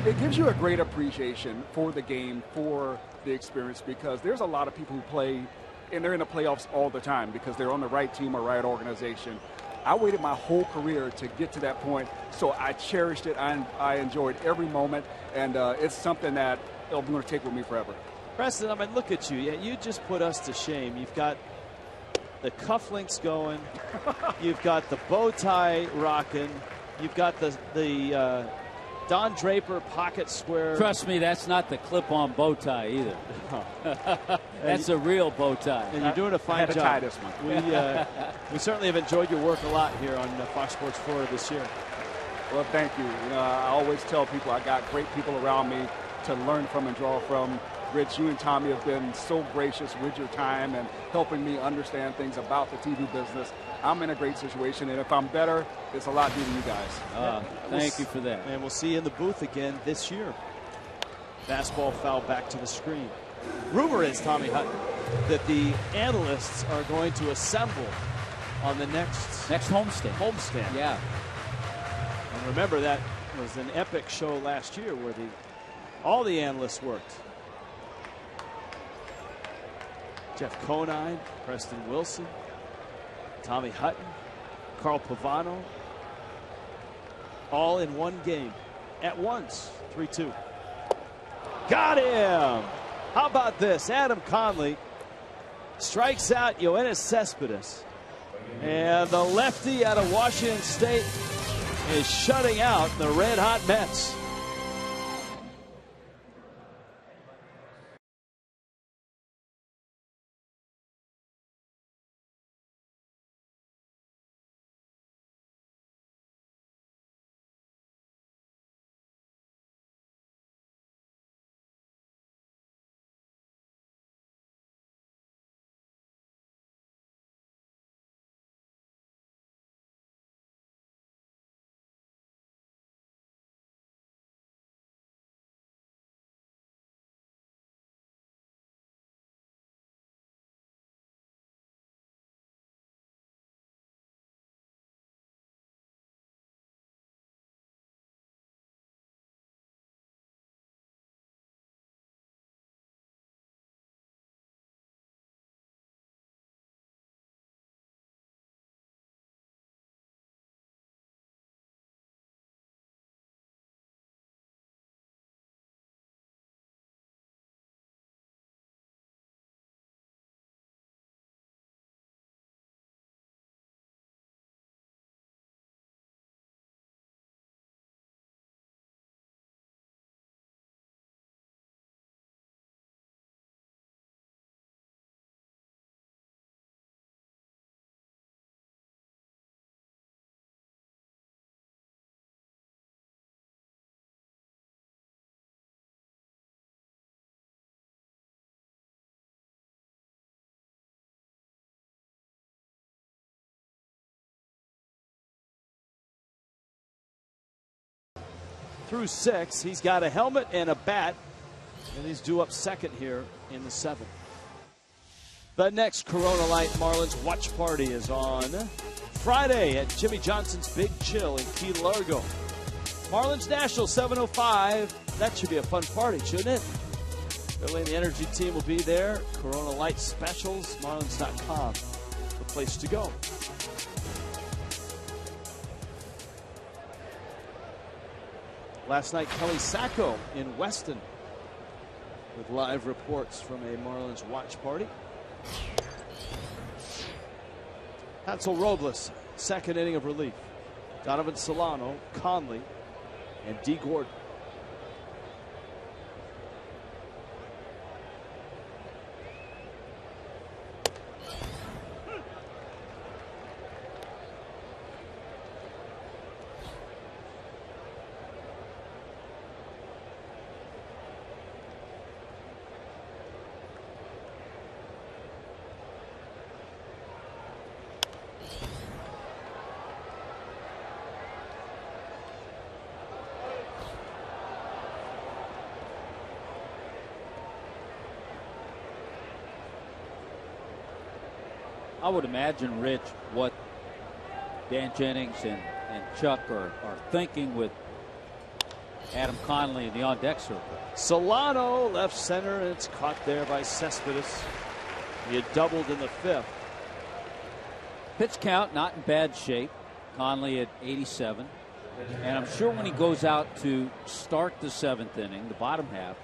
Speaker 4: It gives you a great appreciation for the game, for the experience, because there's a lot of people who play and they're in the playoffs all the time because they're on the right team or right organization. I waited my whole career to get to that point, so I cherished it. I enjoyed every moment, and it's something that I'm going to take with me forever.
Speaker 8: Preston, I mean, look at you. Yeah, you just put us to shame. You've got the cufflinks going. You've got the bow tie rocking. You've got the Don Draper pocket square.
Speaker 3: Trust me, that's not the clip-on bow tie either. That's a real bow tie.
Speaker 8: And you're doing a fine job.
Speaker 4: Tie this one.
Speaker 8: We certainly have enjoyed your work a lot here on Fox Sports Florida this year.
Speaker 4: Well, thank you. I always tell people I got great people around me to learn from and draw from. Rich, you and Tommy have been so gracious with your time and helping me understand things about the TV business. I'm in a great situation, and if I'm better, it's a lot due to you guys.
Speaker 3: Thank you for that.
Speaker 8: And we'll see you in the booth again this year. Fastball foul back to the screen. Rumor is, Tommy Hutton, that the analysts are going to assemble on the next homestand.
Speaker 3: Yeah.
Speaker 8: And remember, that was an epic show last year where all the analysts worked. Jeff Conine, Preston Wilson, Tommy Hutton, Carl Pavano, all in one game at once. 3-2. Got him! How about this? Adam Conley strikes out Yoenis Cespedes. And the lefty out of Washington State is shutting out the red-hot Mets. through 6. He's got a helmet and a bat, and he's due up second here in the 7th. The next Corona Light Marlins watch party is on Friday at Jimmy Johnson's Big Chill in Key Largo. Marlins National 7:05. That should be a fun party, shouldn't it? Billy and the Energy team will be there. Corona Light specials, Marlins.com, the place to go. Last night, Kelly Sacco in Weston with live reports from a Marlins watch party. Hansel Robles, second inning of relief. Donovan Solano, Conley, and D. Gordon.
Speaker 3: I would imagine, Rich, what Dan Jennings and Chuck are thinking with Adam Conley in the on-deck circle.
Speaker 8: Solano left center, and it's caught there by Cespedes. He had doubled in the 5th.
Speaker 3: Pitch count not in bad shape. Conley at 87. And I'm sure when he goes out to start the 7th inning, the bottom half,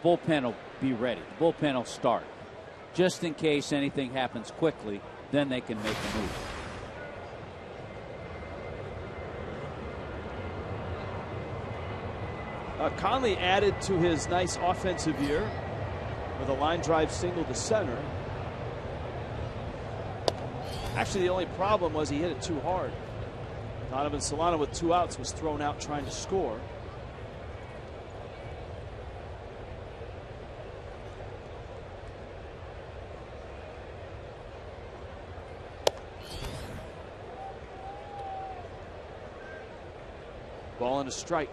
Speaker 3: the bullpen will be ready. The bullpen will start. Just in case anything happens quickly, then they can make a move.
Speaker 8: Conley added to his nice offensive year with a line drive single to center. Actually, the only problem was he hit it too hard. Donovan Solano with 2 outs was thrown out trying to score. Ball and a strike.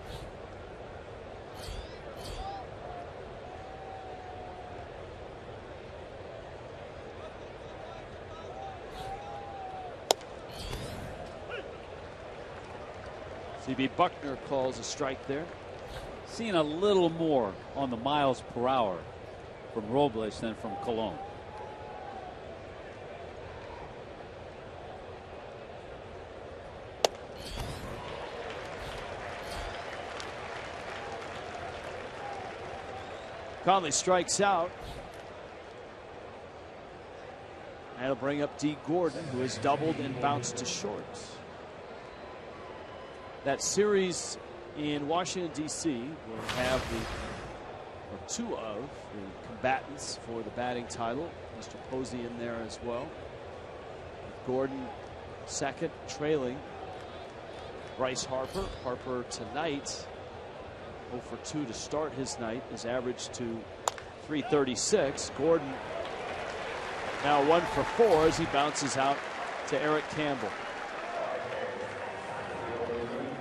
Speaker 8: CB Buckner calls a strike there.
Speaker 3: Seeing a little more on the miles per hour from Robles than from Colon.
Speaker 8: Conley strikes out. That'll bring up D. Gordon, who has doubled and bounced to short. That series in Washington, D.C. will have two of the combatants for the batting title. Mr. Posey in there as well. Gordon second, trailing Bryce Harper. Harper tonight 0 for 2 to start his night, is average to .336. Gordon now 1 for 4 as he bounces out to Eric Campbell.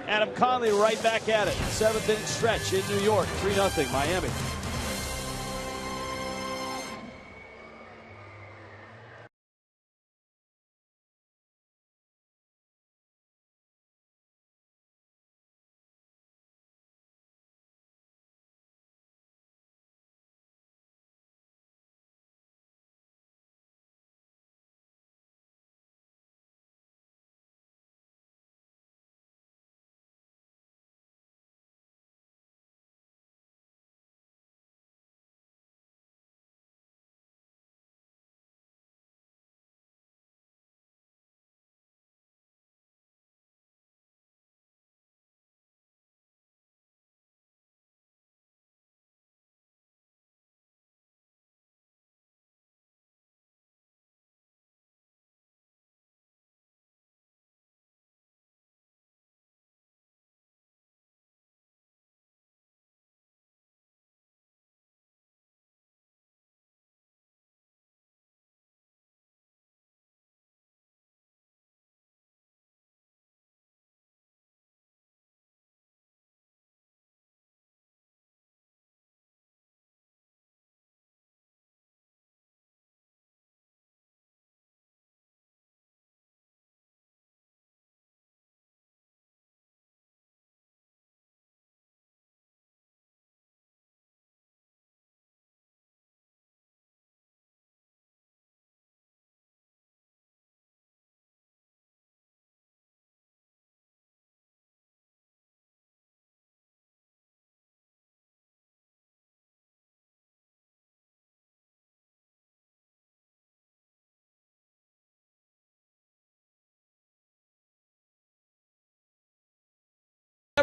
Speaker 8: Adam Conley right back at it. 7th inning stretch in New York. 3-0 Miami.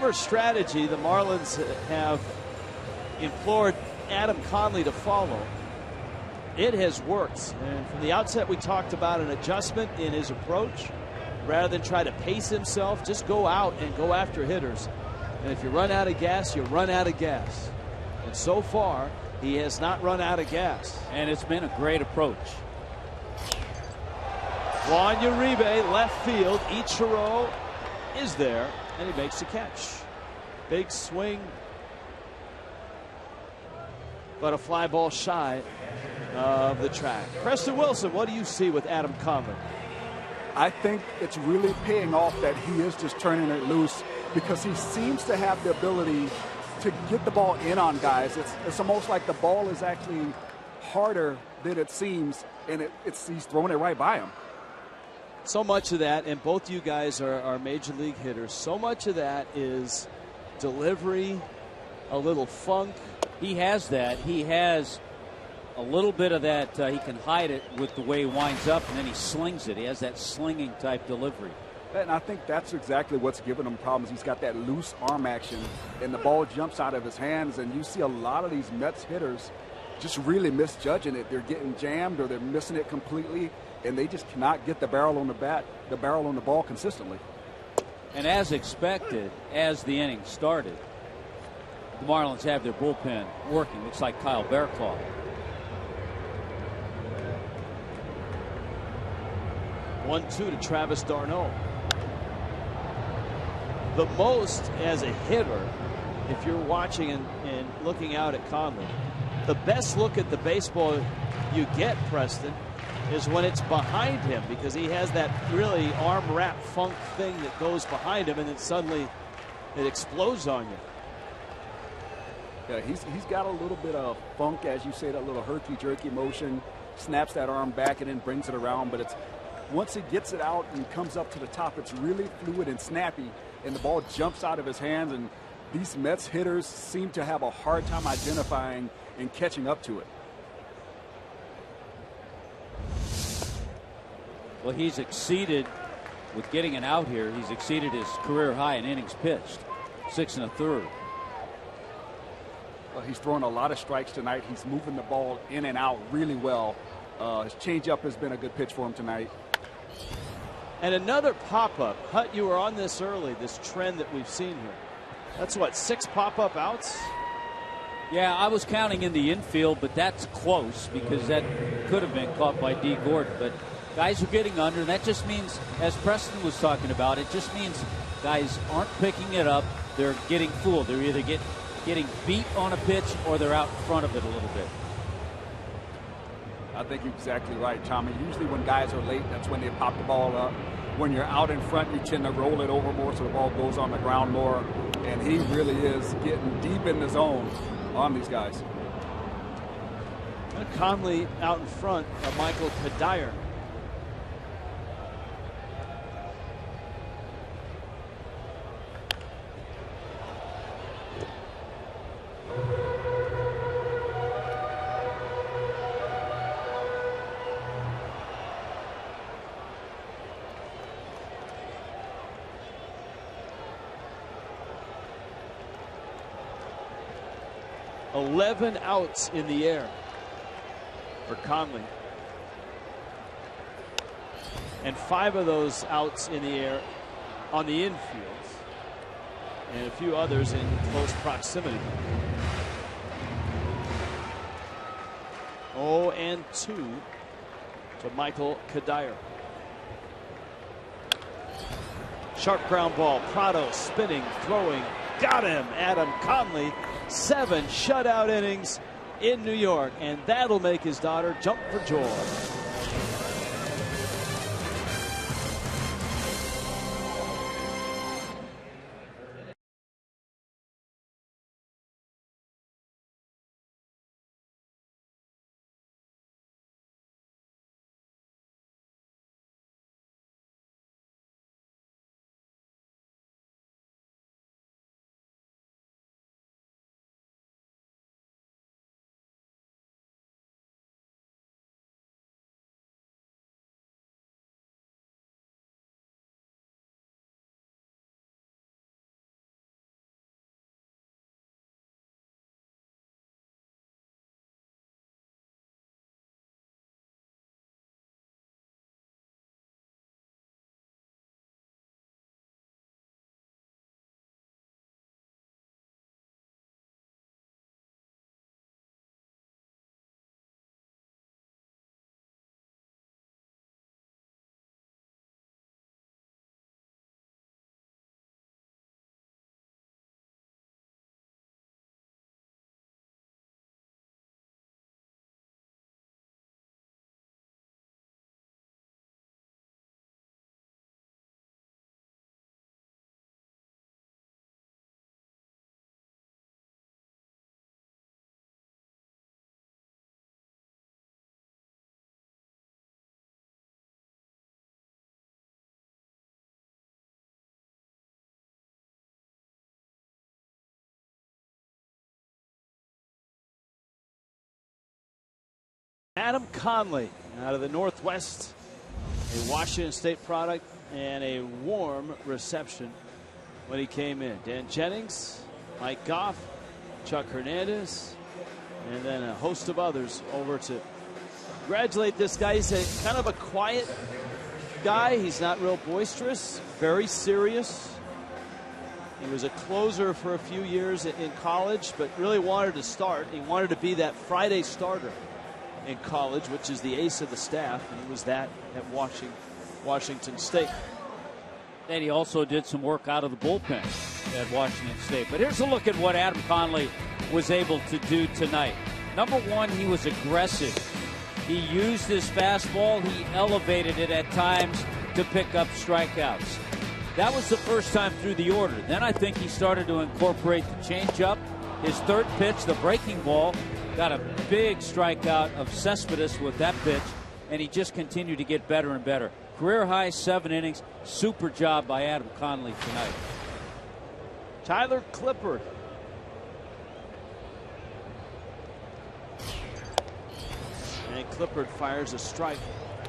Speaker 8: whatever strategy the Marlins have implored Adam Conley to follow, it has worked. And from the outset, we talked about an adjustment in his approach. Rather than try to pace himself, just go out and go after hitters. And if you run out of gas, you run out of gas. And so far, he has not run out of gas.
Speaker 3: And it's been a great approach.
Speaker 8: Juan Uribe, left field. Ichiro is there, and he makes the catch. Big swing, but a fly ball shy of the track. Preston Wilson, what do you see with Adam Conley?
Speaker 4: I think it's really paying off that he is just turning it loose, because he seems to have the ability to get the ball in on guys. It's almost like the ball is actually harder than it seems, and he's throwing it right by him.
Speaker 8: So much of that, and both you guys are major league hitters, so much of that is delivery, a little funk.
Speaker 3: He has that. He has a little bit of that. He can hide it with the way he winds up, and then he slings it. He has that slinging type delivery.
Speaker 4: And I think that's exactly what's giving him problems. He's got that loose arm action, and the ball jumps out of his hands, and you see a lot of these Mets hitters just really misjudging it. They're getting jammed, or they're missing it completely, and they just cannot get the barrel on the barrel on the ball consistently.
Speaker 3: And as expected, as the inning started, the Marlins have their bullpen working. Looks like Kyle Bearclaw.
Speaker 8: One-two to Travis d'Arnaud. The most as a hitter, if you're watching and looking out at Conley, the best look at the baseball you get, Preston, is when it's behind him, because he has that really arm wrap funk thing that goes behind him, and then suddenly it explodes on you.
Speaker 4: Yeah, he's got a little bit of funk, as you say, that little herky-jerky motion, snaps that arm back and then brings it around. But it's once he gets it out and comes up to the top, it's really fluid and snappy, and the ball jumps out of his hands. And these Mets hitters seem to have a hard time identifying and catching up to it.
Speaker 3: Well, he's exceeded, with getting an out here, he's exceeded his career high in innings pitched, 6 1/3.
Speaker 4: Well, he's throwing a lot of strikes tonight. He's moving the ball in and out really well. His changeup has been a good pitch for him tonight.
Speaker 8: And another pop-up. Hut, you were on this early, this trend that we've seen here. That's what, 6 pop-up outs?
Speaker 3: Yeah, I was counting in the infield, but that's close, because that could have been caught by D. Gordon. But guys are getting under, and that just means, as Preston was talking about, it just means guys aren't picking it up. They're getting fooled. They're either getting beat on a pitch, or they're out in front of it a little bit.
Speaker 4: I think you're exactly right, Tommy. Usually when guys are late, that's when they pop the ball up. When you're out in front, you tend to roll it over more, so the ball goes on the ground more. And he really is getting deep in the zone on these guys.
Speaker 8: And Conley out in front of Michael Kadire. Eleven outs in the air for Conley, and 5 of those outs in the air on the infield, and a few others in close proximity. 0-2 to Michael Kadire. Sharp ground ball. Prado spinning, throwing, got him. Adam Conley. 7 shutout innings in New York, and that'll make his daughter jump for joy. Adam Conley out of the Northwest, a Washington State product, and a warm reception when he came in. Dan Jennings, Mike Goff, Chuck Hernandez, and then a host of others over to congratulate this guy. He's a kind of a quiet guy. He's not real boisterous, very serious. He was a closer for a few years in college, but really wanted to start. He wanted to be that Friday starter in college, which is the ace of the staff, and he was that at Washington State.
Speaker 3: And he also did some work out of the bullpen at Washington State. But here's a look at what Adam Conley was able to do tonight. Number one, he was aggressive. He used his fastball. He elevated it at times to pick up strikeouts. That was the first time through the order. Then I think he started to incorporate the changeup. His third pitch, the breaking ball, got a big strikeout of Cespedes with that pitch, and he just continued to get better and better. Career high 7 innings. Super job by Adam Conley tonight.
Speaker 8: Tyler Clippard. And Clippard fires a strike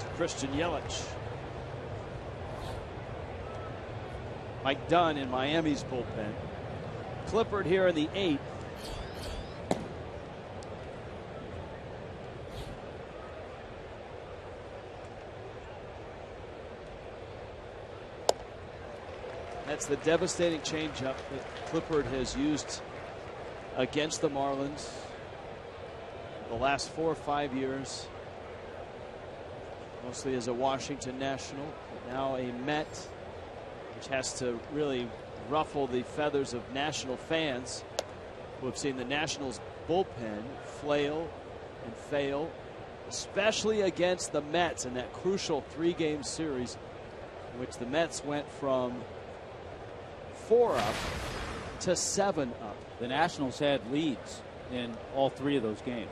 Speaker 8: to Christian Yelich. Mike Dunn in Miami's bullpen. Clippard here in the 8th. That's the devastating changeup that Clippard has used against the Marlins the last 4 or 5 years. Mostly as a Washington National, but now a Met, which has to really ruffle the feathers of National fans who have seen the Nationals bullpen flail and fail, especially against the Mets in that crucial 3-game series in which the Mets went from 4 up to 7 up.
Speaker 3: The Nationals had leads in all 3 of those games.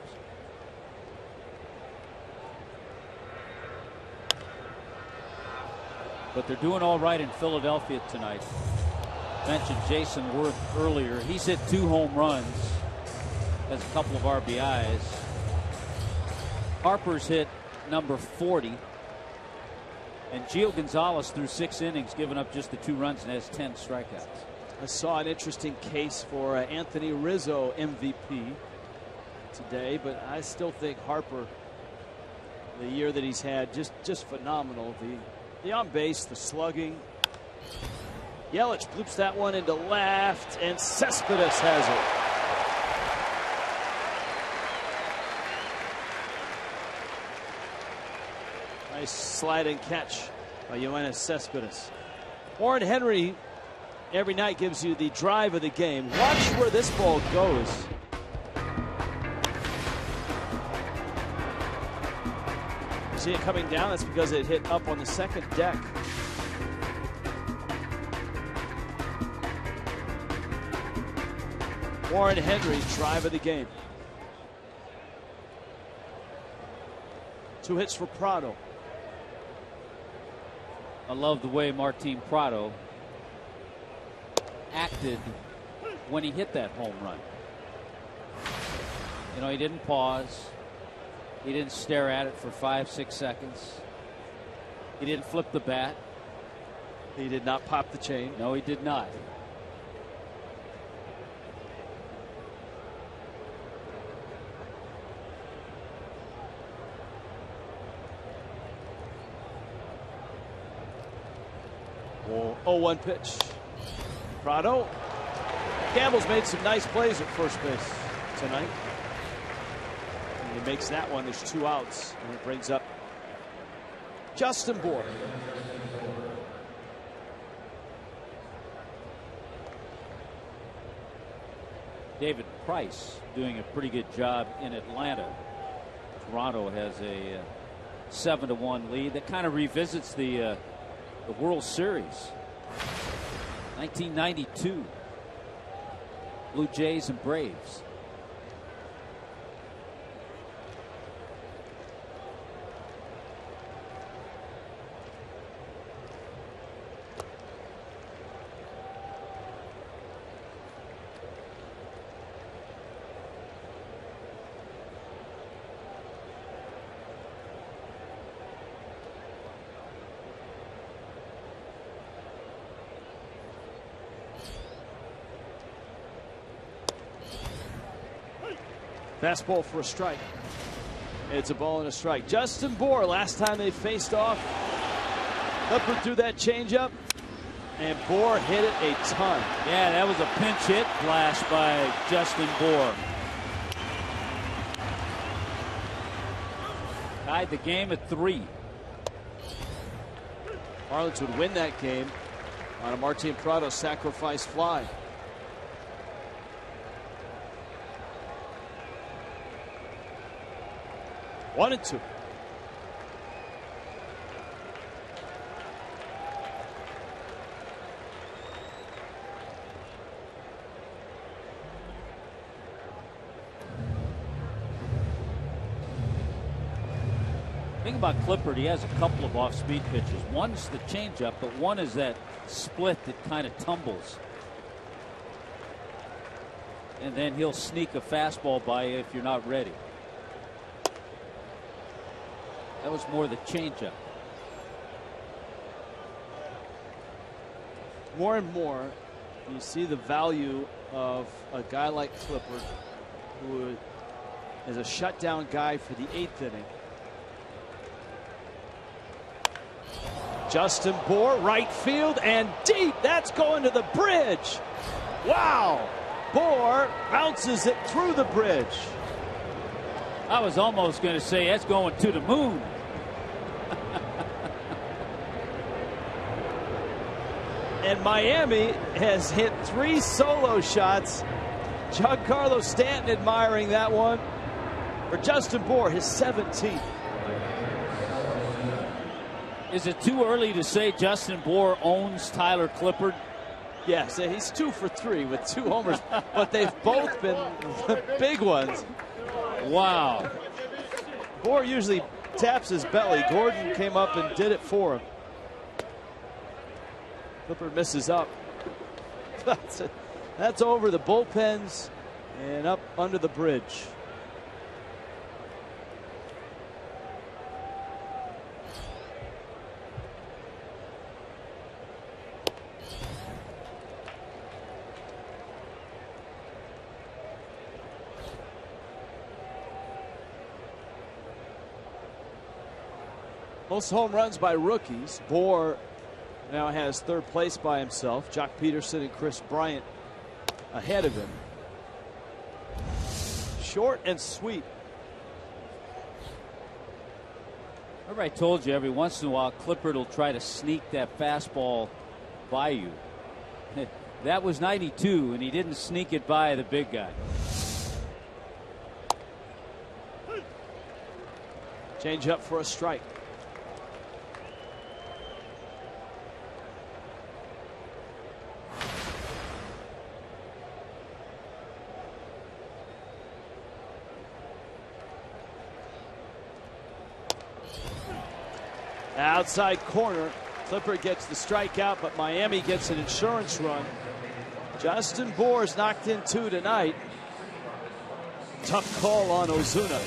Speaker 3: But they're doing all right in Philadelphia tonight. Mentioned Jason Worth earlier. He's hit 2 home runs. Has a couple of RBIs. Harper's hit number 40. And Gio Gonzalez through 6 innings, giving up just the 2 runs and has 10 strikeouts.
Speaker 8: I saw an interesting case for Anthony Rizzo MVP today, but I still think Harper, the year that he's had, just phenomenal. The on base, the slugging. Yelich bloops that one into left, and Cespedes has it. Nice sliding catch by Yoenis Cespedes. Warren Henry every night gives you the drive of the game. Watch where this ball goes. See it coming down? That's because it hit up on the second deck. Warren Henry, drive of the game. 2 hits for Prado.
Speaker 3: I love the way Martin Prado acted when he hit that home run. You know, he didn't pause. He didn't stare at it for 5-6 seconds. He didn't flip the bat.
Speaker 8: He did not pop the chain.
Speaker 3: No, he did not.
Speaker 8: Oh, 0-1 pitch. Prado. Campbell's made some nice plays at first base tonight. And he makes that one. There's 2 outs. And it brings up Justin Bour.
Speaker 3: David Price doing a pretty good job in Atlanta. Toronto has a 7-1 lead. That kind of revisits the World Series. 1992. Blue Jays and Braves.
Speaker 8: Fastball for a strike. It's a ball and a strike. Justin Bour, last time they faced off, Clipper threw that changeup, and Bour hit it a ton.
Speaker 3: Yeah, that was a pinch hit flash by Justin Bour. Tied the game at 3.
Speaker 8: Marlins would win that game on a Martin Prado sacrifice fly. One and two.
Speaker 3: Thing about Clippard, he has a couple of off-speed pitches. One's the changeup, but one is that split that kind of tumbles. And then he'll sneak a fastball by you if you're not ready. That was more the changeup.
Speaker 8: More and more, you see the value of a guy like Clippard, who is a shutdown guy for the 8th inning. Justin Bour, right field and deep. That's going to the bridge. Wow. Bour bounces it through the bridge.
Speaker 3: I was almost going to say that's going to the moon.
Speaker 8: And Miami has hit 3 solo shots. Giancarlo Stanton admiring that one. For Justin Bour, his 17th.
Speaker 3: Is it too early to say Justin Bour owns Tyler Clippard?
Speaker 8: Yes, he's 2 for 3 with 2 homers, but they've both been big ones.
Speaker 3: Wow.
Speaker 8: Bour usually taps his belly. Gordon came up and did it for him. Clippard misses up. That's over the bullpens and up under the bridge. Most home runs by rookies. Bour now has 3rd place by himself. Jock Peterson and Chris Bryant ahead of him. Short and sweet.
Speaker 3: Remember I told you every once in a while Clippard will try to sneak that fastball by you. That was 92 and he didn't sneak it by the big guy.
Speaker 8: Change up for a strike. Outside corner. Clippard gets the strikeout, but Miami gets an insurance run. Justin Bour's knocked in 2 tonight. Tough call on Ozuna.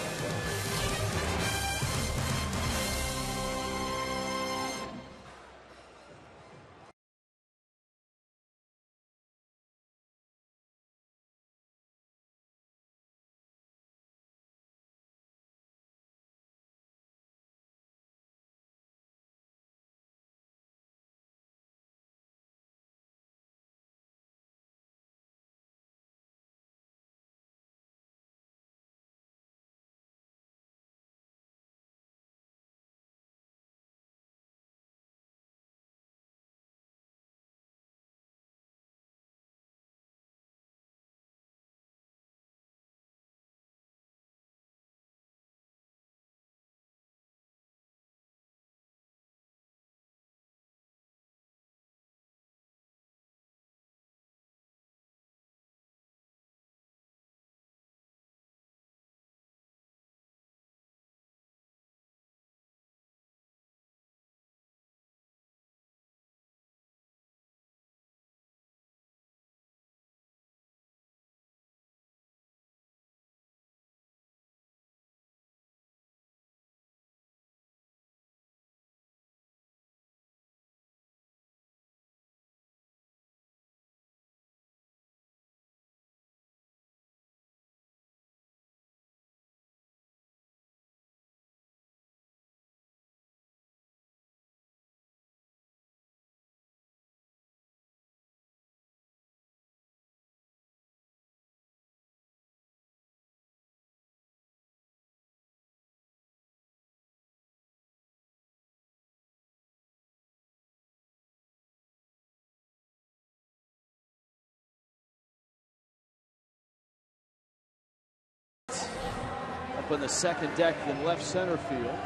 Speaker 8: up on the second deck in left center field.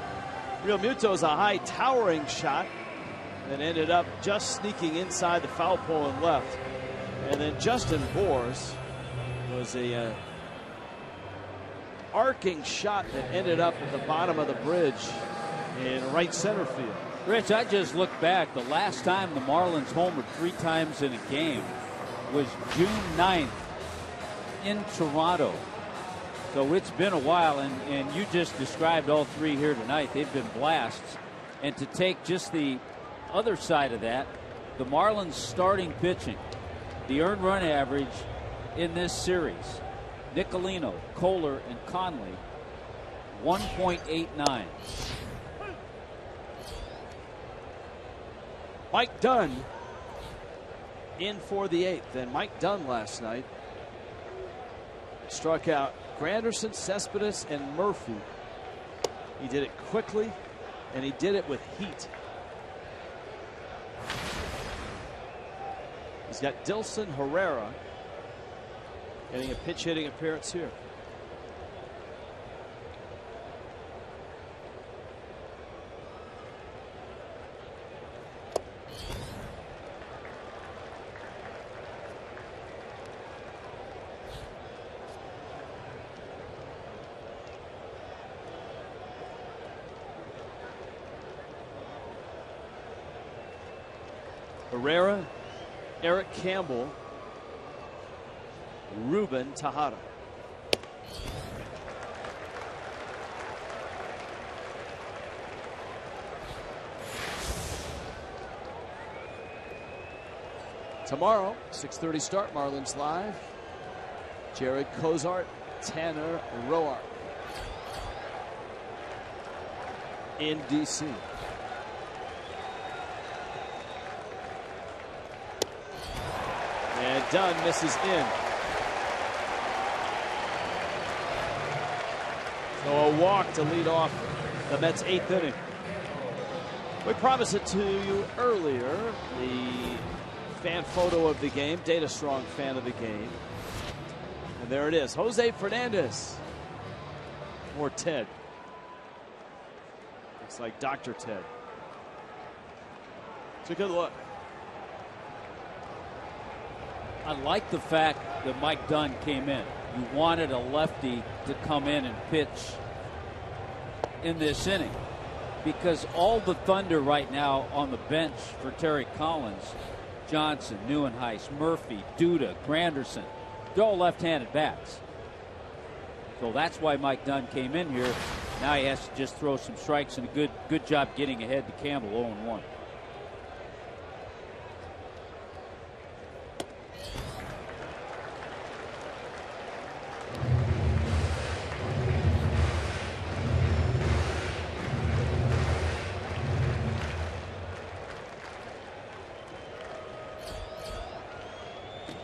Speaker 8: Real Muto is a high towering shot that ended up just sneaking inside the foul pole and left. And then Justin Boers was a arcing shot that ended up at the bottom of the bridge in right center field.
Speaker 3: Rich, I just looked back. The last time the Marlins homered 3 times in a game was June 9th in Toronto. So it's been a while, and you just described all 3 here tonight. They've been blasts. And to take just the other side of that, the Marlins starting pitching, the earned run average in this series, Nicolino, Kohler, and Conley, 1.89.
Speaker 8: Mike Dunn in for the 8th. And Mike Dunn last night struck out Granderson, Cespedes, and Murphy. He did it quickly, and he did it with heat. He's got Dilson Herrera getting a pitch hitting appearance here. Herrera, Eric Campbell, Ruben Tejada. Tomorrow, 6:30 start, Marlins Live. Jared Cozart, Tanner Roark in D.C. And Dunn misses in. So a walk to lead off the Mets' 8th inning. We promised it to you earlier. The fan photo of the game, Data Strong fan of the game. And there it is, Jose Fernandez. Or Ted. Looks like Dr. Ted. It's a good look.
Speaker 3: I like the fact that Mike Dunn came in. You wanted a lefty to come in and pitch in this inning, because all the thunder right now on the bench for Terry Collins, Johnson, Neuenhuis, Murphy, Duda, Granderson, they're all left-handed bats. So that's why Mike Dunn came in here. Now he has to just throw some strikes, and a good job getting ahead to Campbell, 0-1.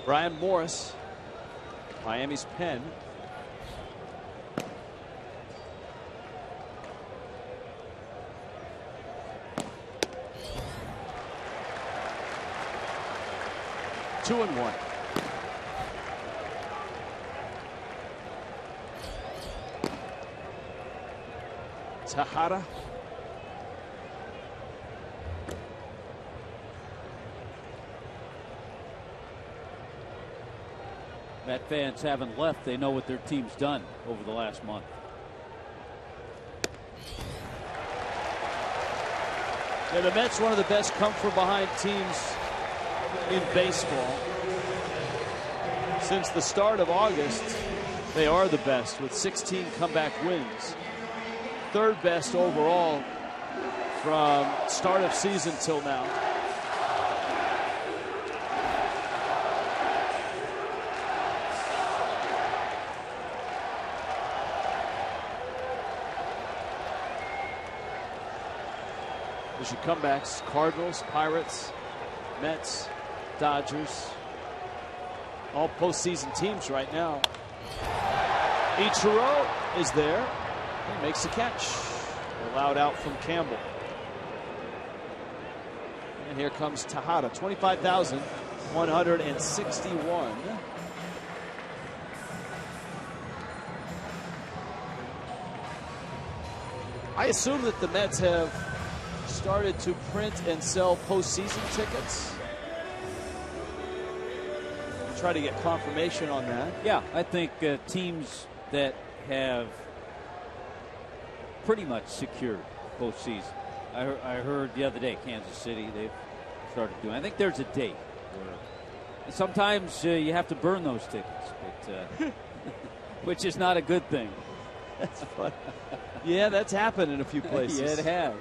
Speaker 8: Brian Morris, Miami's pen. Two and one. Tejada.
Speaker 3: Met fans haven't left. They know what their team's done over the last month.
Speaker 8: Yeah, the Mets, one of the best come-from-behind teams in baseball. Since the start of August, they are the best with 16 comeback wins. 3rd best overall from start of season till now. There's your comebacks: Cardinals, Pirates, Mets, Dodgers. All postseason teams right now. Ichiro is there. He makes the catch. Allowed out from Campbell. And here comes Tejada. 25,161. I assume that the Mets have started to print and sell postseason tickets. Try to get confirmation on that.
Speaker 3: Yeah, I think teams that have pretty much secured postseason. I heard the other day, Kansas City, they've started doing. I think there's a date where sometimes you have to burn those tickets, but which is not a good thing.
Speaker 8: That's fun. Yeah, that's happened in a few places.
Speaker 3: Yeah, it has.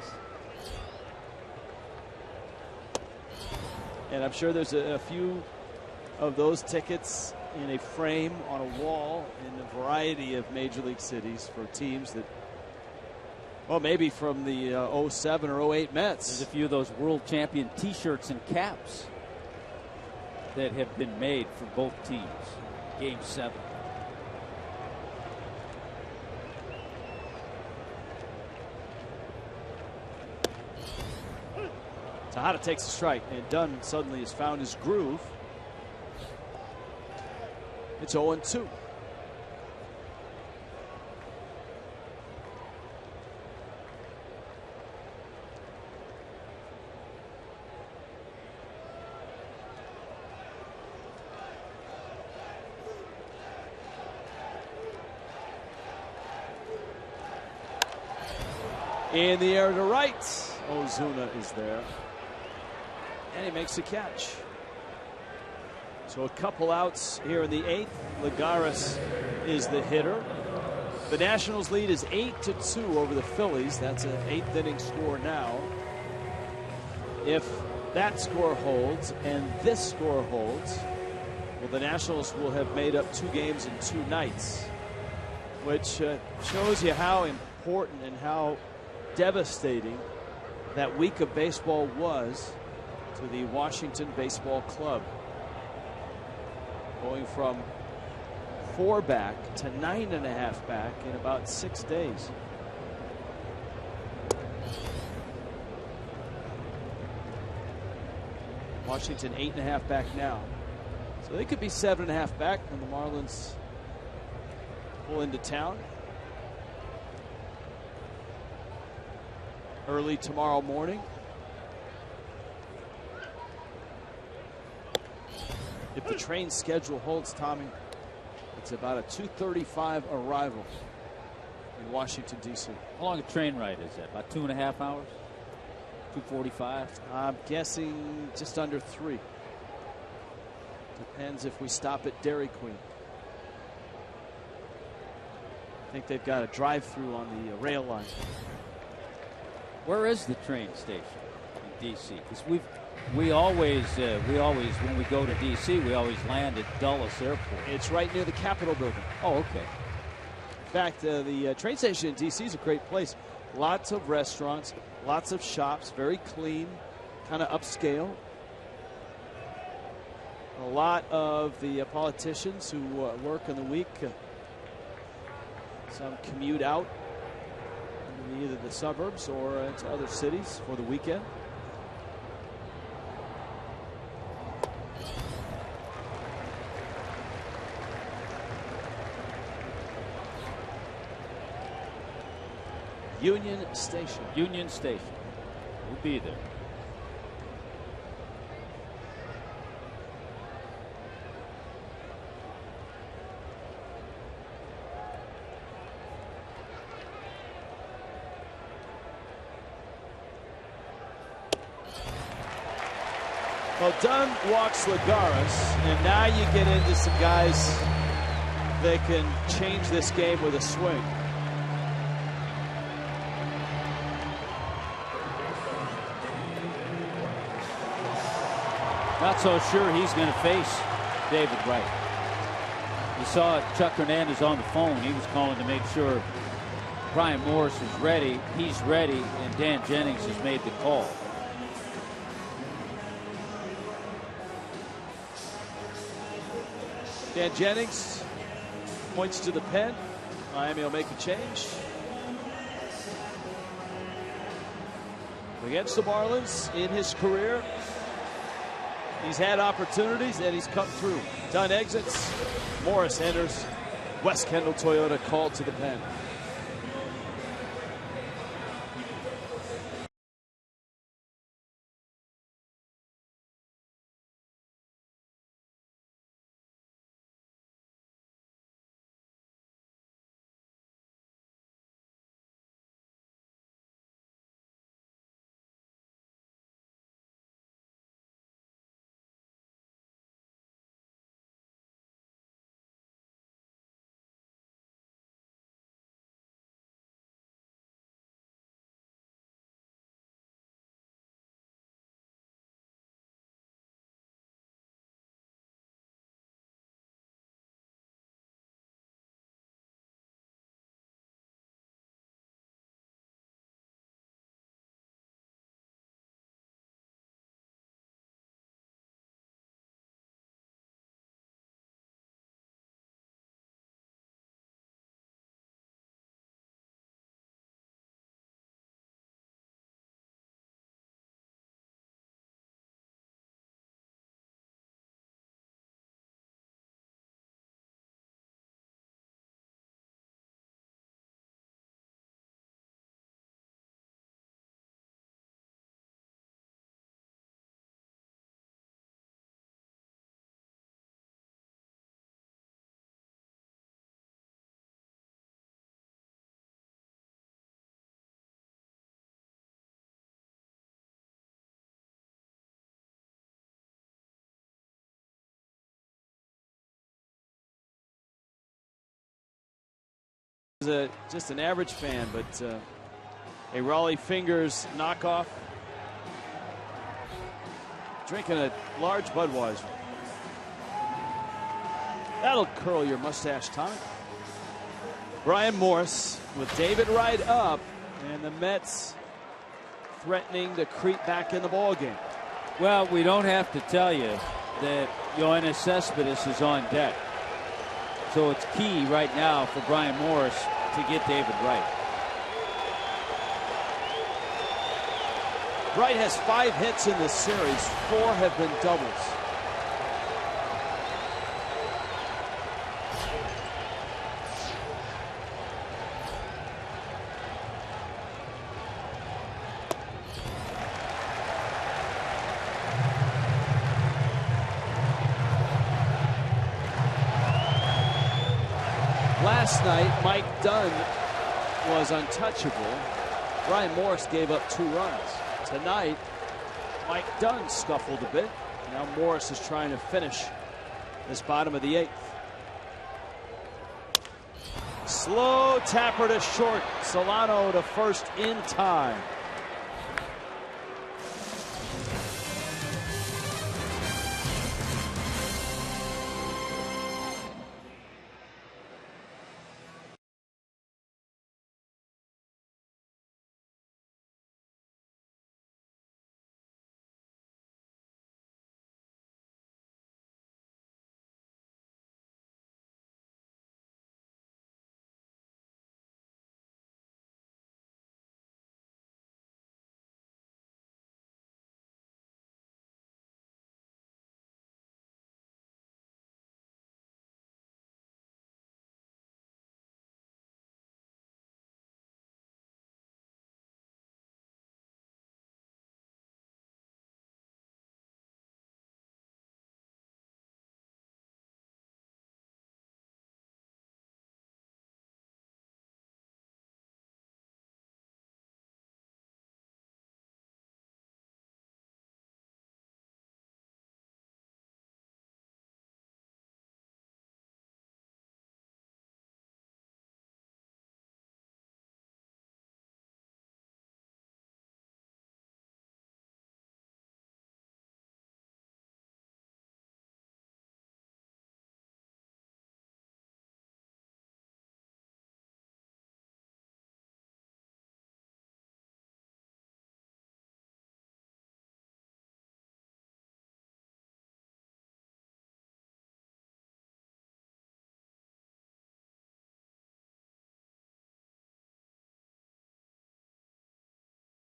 Speaker 8: And I'm sure there's a few of those tickets in a frame on a wall in a variety of major league cities for teams that, well, maybe from the 07 or 08 Mets.
Speaker 3: There's a few of those world champion T-shirts and caps that have been made for both teams. Game 7.
Speaker 8: Tejada takes a strike, and Dunn suddenly has found his groove. It's 0-2. In the air to right, Ozuna is there. And he makes the catch. So a couple outs here in the 8th. Lagares is the hitter. The Nationals lead is 8-2 over the Phillies. That's an 8th inning score now. If that score holds and this score holds, well, the Nationals will have made up 2 games in 2 nights, which shows you how important and how devastating that week of baseball was to the Washington Baseball Club. Going from 4 back to 9.5 back in about 6 days. Washington 8.5 back now. So they could be 7.5 back when the Marlins pull into town early tomorrow morning. If the train schedule holds, Tommy, it's about a 2:35 arrival in Washington, D.C.
Speaker 3: How long a train ride is that? About 2.5 hours? 2:45?
Speaker 8: I'm guessing just under 3. Depends if we stop at Dairy Queen. I think they've got a drive-through on the rail line.
Speaker 3: Where is the train station in D.C.? Because we always when we go to D.C. we always land at Dulles Airport.
Speaker 8: It's right near the Capitol building.
Speaker 3: Oh, okay.
Speaker 8: In fact, the train station in D.C. is a great place. Lots of restaurants, lots of shops, very clean, kind of upscale. A lot of the politicians who work in the week, some commute out in either the suburbs or to other cities for the weekend. Union Station.
Speaker 3: Union Station. We'll be there.
Speaker 8: Well, Dunn walks Lagares, and now you get into some guys that can change this game with a swing.
Speaker 3: Not so sure he's going to face David Wright. You saw Chuck Hernandez on the phone. He was calling to make sure Brian Morris is ready. He's ready, and Dan Jennings has made the call.
Speaker 8: Dan Jennings points to the pen. Miami will make a change. Against the Marlins in his career, he's had opportunities and he's come through. Dunn exits. Morris enters. West Kendall Toyota called to the pen. Just an average fan, but a Raleigh Fingers knockoff. Drinking a large Budweiser. That'll curl your mustache, Tommy. Brian Morse with David Wright up, and the Mets threatening to creep back in the ballgame.
Speaker 3: Well, we don't have to tell you that Yoenis Cespedes is on deck. So it's key right now for Brian Morse to get David Wright.
Speaker 8: Wright has 5 hits in this series. 4 have been doubles. Last night, Mike Dunn was untouchable. Brian Morse gave up 2 runs. Tonight, Mike Dunn scuffled a bit. Now Morse is trying to finish this bottom of the 8th. Slow tapper to short. Solano to first in time.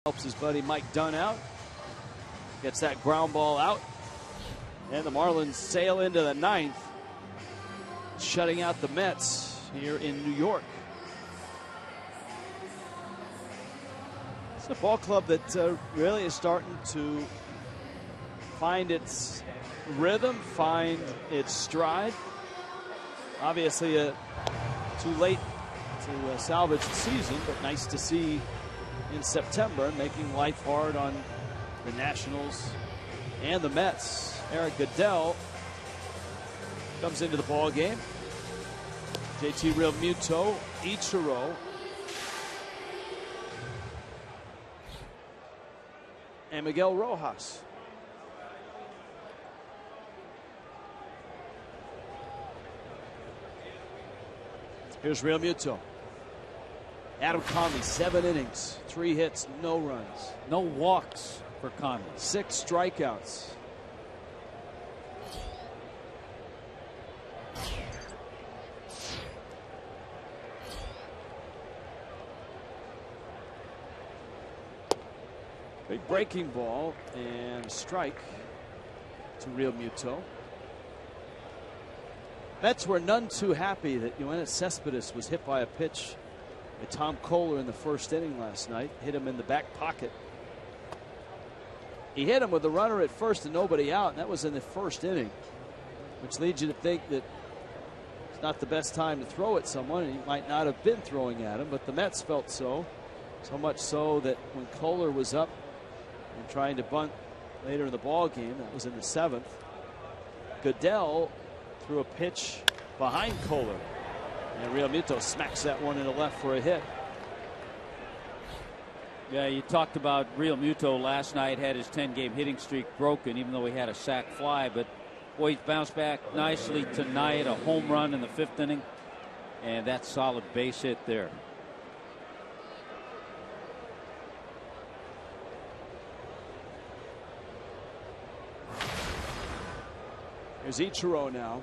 Speaker 8: Helps his buddy Mike Dunn out. Gets that ground ball out. And the Marlins sail into the 9th, shutting out the Mets here in New York. It's a ball club that really is starting to find its rhythm, find its stride. Obviously, too late to salvage the season, but nice to see in September, making life hard on the Nationals and the Mets. Eric Goodell comes into the ball game. JT Realmuto, Ichiro, and Miguel Rojas. Here's Realmuto. Adam Conley, 7 innings, 3 hits, no runs.
Speaker 3: No walks for Conley.
Speaker 8: 6 strikeouts. Big breaking ball and strike to Realmuto. Mets were none too happy that Yoenis Cespedes was hit by a pitch by Tom Kohler in the first inning last night. Hit him in the back pocket. He hit him with the runner at first and nobody out, and that was in the first inning, which leads you to think that it's not the best time to throw at someone, and he might not have been throwing at him, but the Mets felt so much so that when Kohler was up and trying to bunt later in the ball game, that was in the 7th, Goodell threw a pitch behind Kohler. And Real Muto smacks that one in the left for a hit.
Speaker 3: Yeah, you talked about Real Muto last night, had his 10-game hitting streak broken, even though he had a sac fly. But, boy, he's bounced back nicely tonight. A home run in the 5th inning. And that solid base hit there.
Speaker 8: Here's Ichiro now.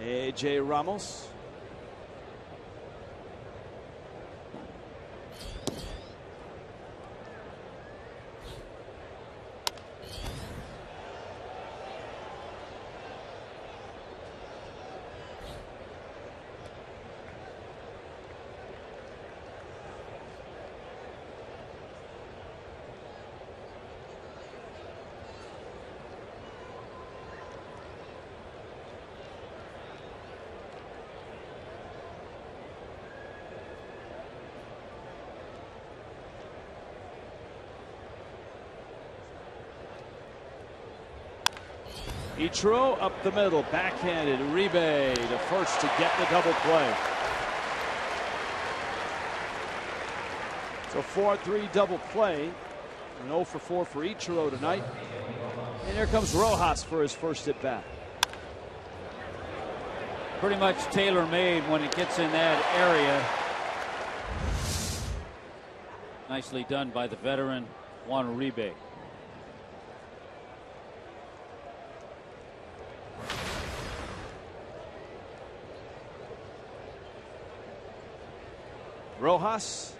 Speaker 8: A.J. Ramos. Ichiro up the middle, backhanded. Uribe to first to get the double play. So 4-3 double play. An 0 for 4 for Ichiro tonight. And here comes Rojas for his first at bat.
Speaker 3: Pretty much tailor-made when it gets in that area. Nicely done by the veteran Juan Uribe.
Speaker 8: Rojas.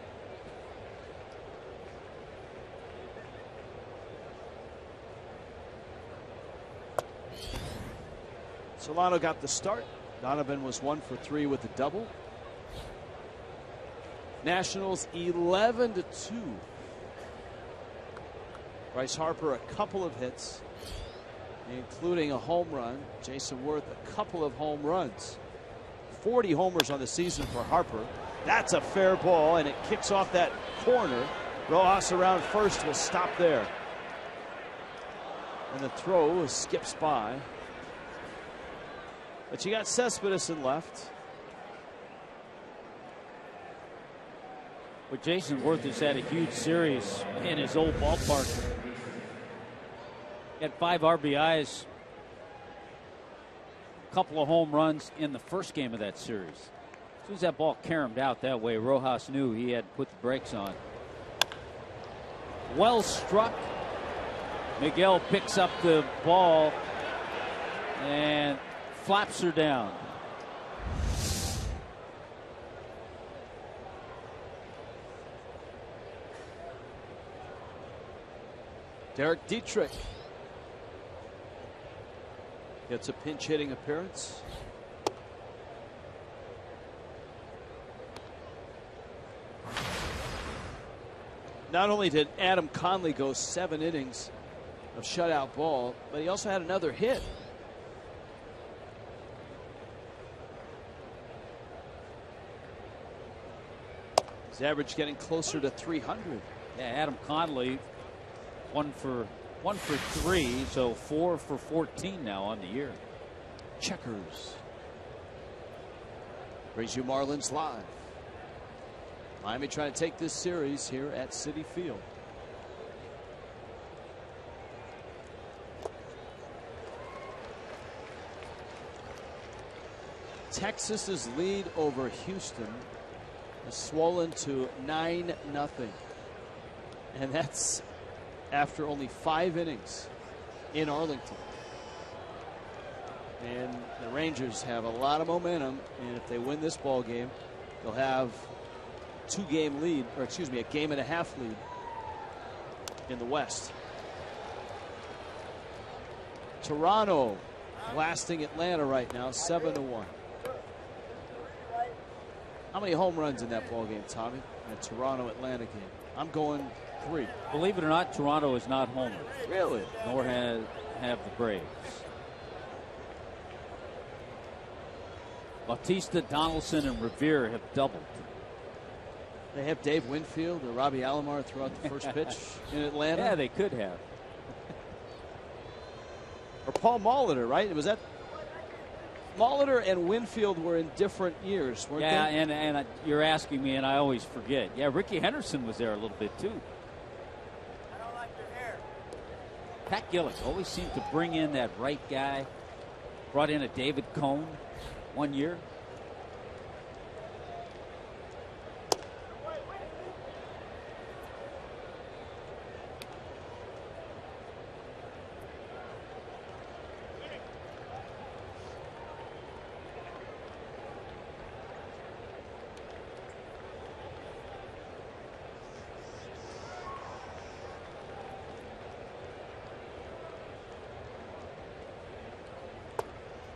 Speaker 8: Solano got the start. Donovan was 1 for 3 with the double. Nationals 11-2. Bryce Harper a couple of hits, including a home run. Jason Worth a couple of home runs. 40 homers on the season for Harper. That's a fair ball, and it kicks off that corner. Rojas around first will stop there. And the throw skips by. But you got Cespedes in left.
Speaker 3: But Jason Worth has had a huge series in his old ballpark. He had 5 RBIs, a couple of home runs in the first game of that series. As soon as that ball caromed out that way, Rojas knew he had to put the brakes on. Well struck. Miguel picks up the ball and flaps her down.
Speaker 8: Derek Dietrich gets a pinch hitting appearance. Not only did Adam Conley go 7 innings of shutout ball, but he also had another hit. His average getting closer to 300.
Speaker 3: Yeah, Adam Conley, 1 for 3, so 4 for 14 now on the year.
Speaker 8: Checkers brings you Marlins live. Miami trying to take this series here at Citi Field. Texas's lead over Houston is swollen to 9-0. And that's after only 5 innings in Arlington. And the Rangers have a lot of momentum, and if they win this ball game, they'll have a 2-game lead, or excuse me, a 1.5-game lead in the West. Toronto blasting Atlanta right now, 7-1. How many home runs in that ball game, Tommy? In a Toronto-Atlanta game? I'm going 3.
Speaker 3: Believe it or not, Toronto is not homered.
Speaker 8: Really?
Speaker 3: Nor have the Braves. Bautista, Donaldson, and Revere have doubled.
Speaker 8: They have Dave Winfield or Robbie Alomar throughout the first pitch in Atlanta.
Speaker 3: Yeah, they could have.
Speaker 8: Or Paul Molitor, right? Was that Molitor and Winfield were in different years, weren't they?
Speaker 3: Yeah, and you're asking me, and I always forget. Yeah, Ricky Henderson was there a little bit, too.
Speaker 9: I don't like your hair.
Speaker 3: Pat Gillick always seemed to bring in that right guy. Brought in a David Cone one year.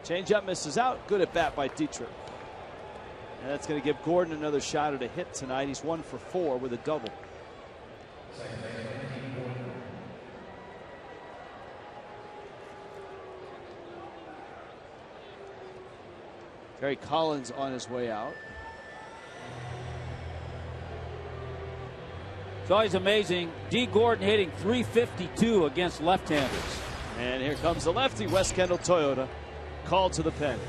Speaker 8: Changeup misses out. Good at bat by Dietrich. And that's going to give Gordon another shot at a hit tonight. He's 1 for 4 with a double. Terry Collins on his way out.
Speaker 3: It's always amazing. D. Gordon hitting .352 against left-handers.
Speaker 8: And here comes the lefty, West Kendall Toyota. Called to the pen.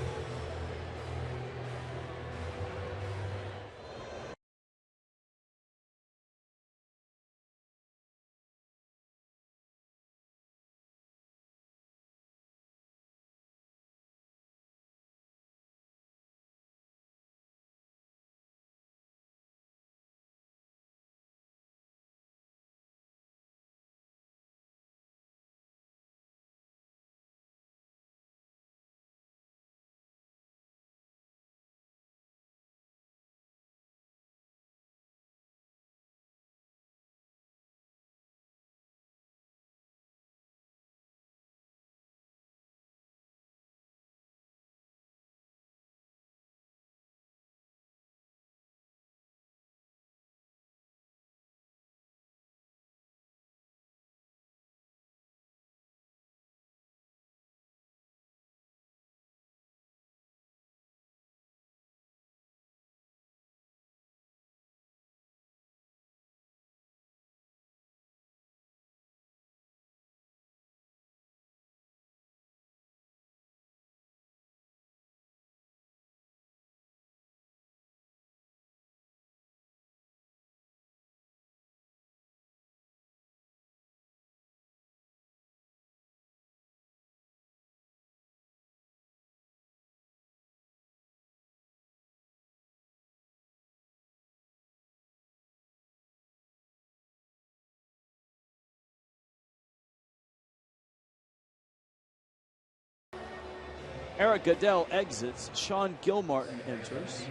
Speaker 8: Eric Goodell exits. Sean Gilmartin enters.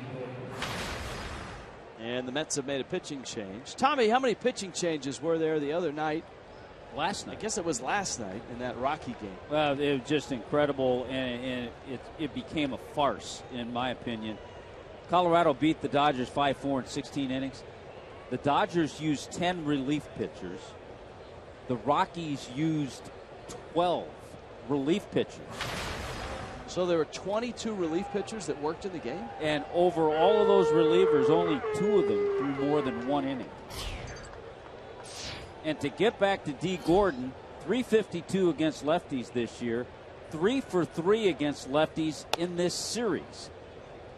Speaker 8: And the Mets have made a pitching change. Tommy, how many pitching changes were there the other night?
Speaker 3: Last night.
Speaker 8: I guess it was last night in that Rocky game.
Speaker 3: Well, it was just incredible, and it became a farce, in my opinion. Colorado beat the Dodgers 5-4 in 16 innings. The Dodgers used 10 relief pitchers. The Rockies used 12 relief pitchers.
Speaker 8: So there were 22 relief pitchers that worked in the game?
Speaker 3: And over all of those relievers, only 2 of them threw more than 1 inning. And to get back to D. Gordon, .352 against lefties this year, 3 for 3 against lefties in this series.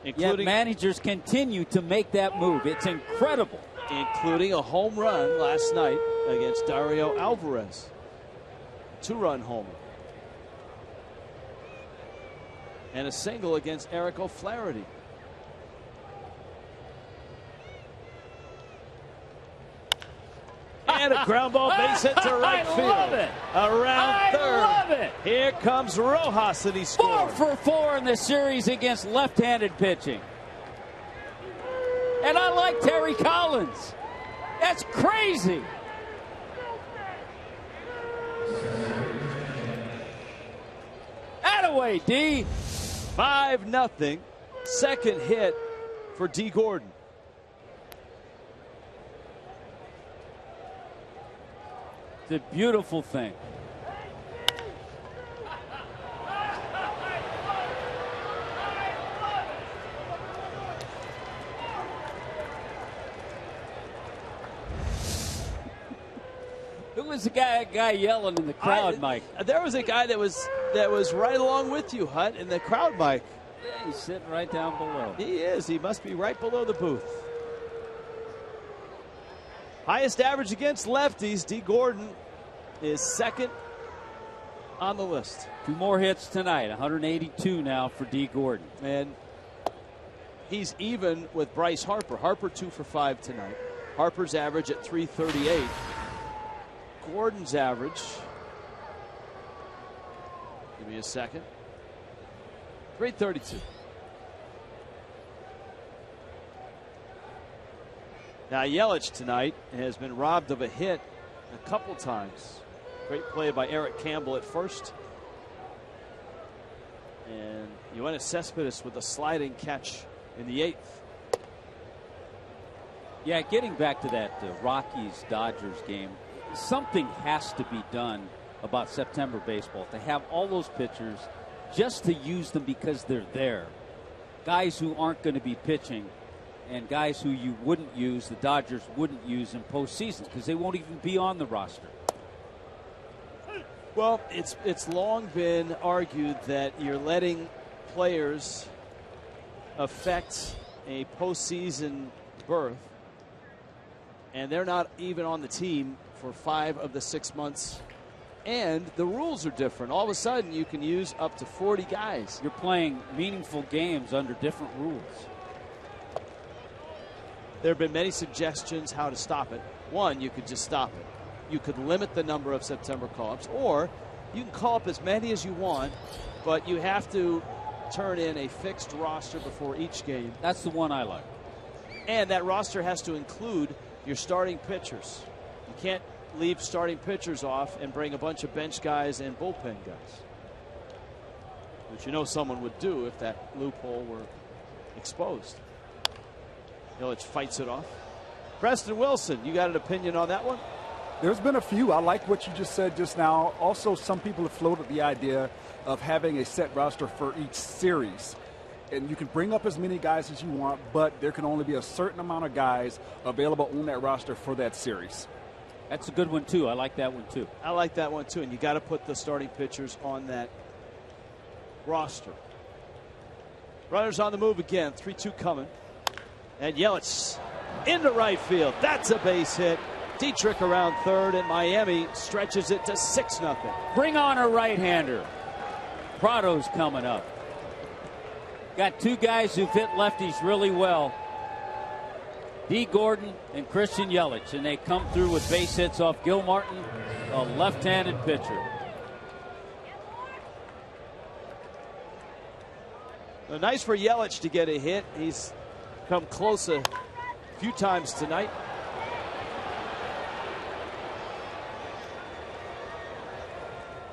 Speaker 3: Yet managers continue to make that move. It's incredible.
Speaker 8: Including a home run last night against Dario Alvarez. 2-run homer. And a single against Eric O'Flaherty. And a ground ball base hit to right field.
Speaker 3: I love it.
Speaker 8: Around third.
Speaker 3: I love it.
Speaker 8: Here comes Rojas, and he scored.
Speaker 3: 4 for 4 in the series against left-handed pitching. And I like Terry Collins. That's crazy. Attaway, D.
Speaker 8: 5-0. Second hit for D. Gordon.
Speaker 3: It's a beautiful thing. was a guy yelling in the crowd, Mike?
Speaker 8: There was a guy that was right along with you, Hut, in the crowd, Mike.
Speaker 3: Yeah, he's sitting right down below.
Speaker 8: He is. He must be right below the booth. Highest average against lefties. D. Gordon is second on the list.
Speaker 3: 2 more hits tonight. 182 now for D. Gordon.
Speaker 8: And he's even with Bryce Harper. Harper 2 for 5 tonight. Harper's average at 338. Gordon's average, give me a second, 332. Now Yelich tonight has been robbed of a hit a couple times. Great play by Eric Campbell at first. And Yoenis Cespedes with a sliding catch in the 8th.
Speaker 3: Yeah, getting back to that Rockies-Dodgers game, something has to be done about September baseball to have all those pitchers just to use them because they're there. Guys who aren't going to be pitching and guys who you wouldn't use, the Dodgers wouldn't use in postseason because they won't even be on the roster.
Speaker 8: Well, it's long been argued that you're letting players affect a postseason berth, and they're not even on the team for 5 of the 6 months. And the rules are different. All of a sudden, you can use up to 40 guys.
Speaker 3: You're playing meaningful games under different rules.
Speaker 8: There have been many suggestions how to stop it. One, you could just stop it. You could limit the number of September call-ups, or you can call up as many as you want, but you have to turn in a fixed roster before each game.
Speaker 3: That's the one I like.
Speaker 8: And that roster has to include your starting pitchers. You can't leave starting pitchers off and bring a bunch of bench guys and bullpen guys, which you know someone would do if that loophole were exposed. Yelich fights it off. Preston Wilson, you got an opinion on that one?
Speaker 4: There's been a few. I like what you just said just now. Also, some people have floated the idea of having a set roster for each series. And you can bring up as many guys as you want, but there can only be a certain amount of guys available on that roster for that series.
Speaker 3: That's a good one, too. I like that one, too.
Speaker 8: I like that one, too. And you got to put the starting pitchers on that roster. Runners on the move again. 3-2 coming. And Yelich into right field. That's a base hit. Dietrich around third, and Miami stretches it to 6-0.
Speaker 3: Bring on a right-hander. Prado's coming up. Got 2 guys who've hit lefties really well. D. Gordon and Christian Yelich, and they come through with base hits off Gil Martin, a left-handed pitcher.
Speaker 8: Well, nice for Yelich to get a hit. He's come close a few times tonight.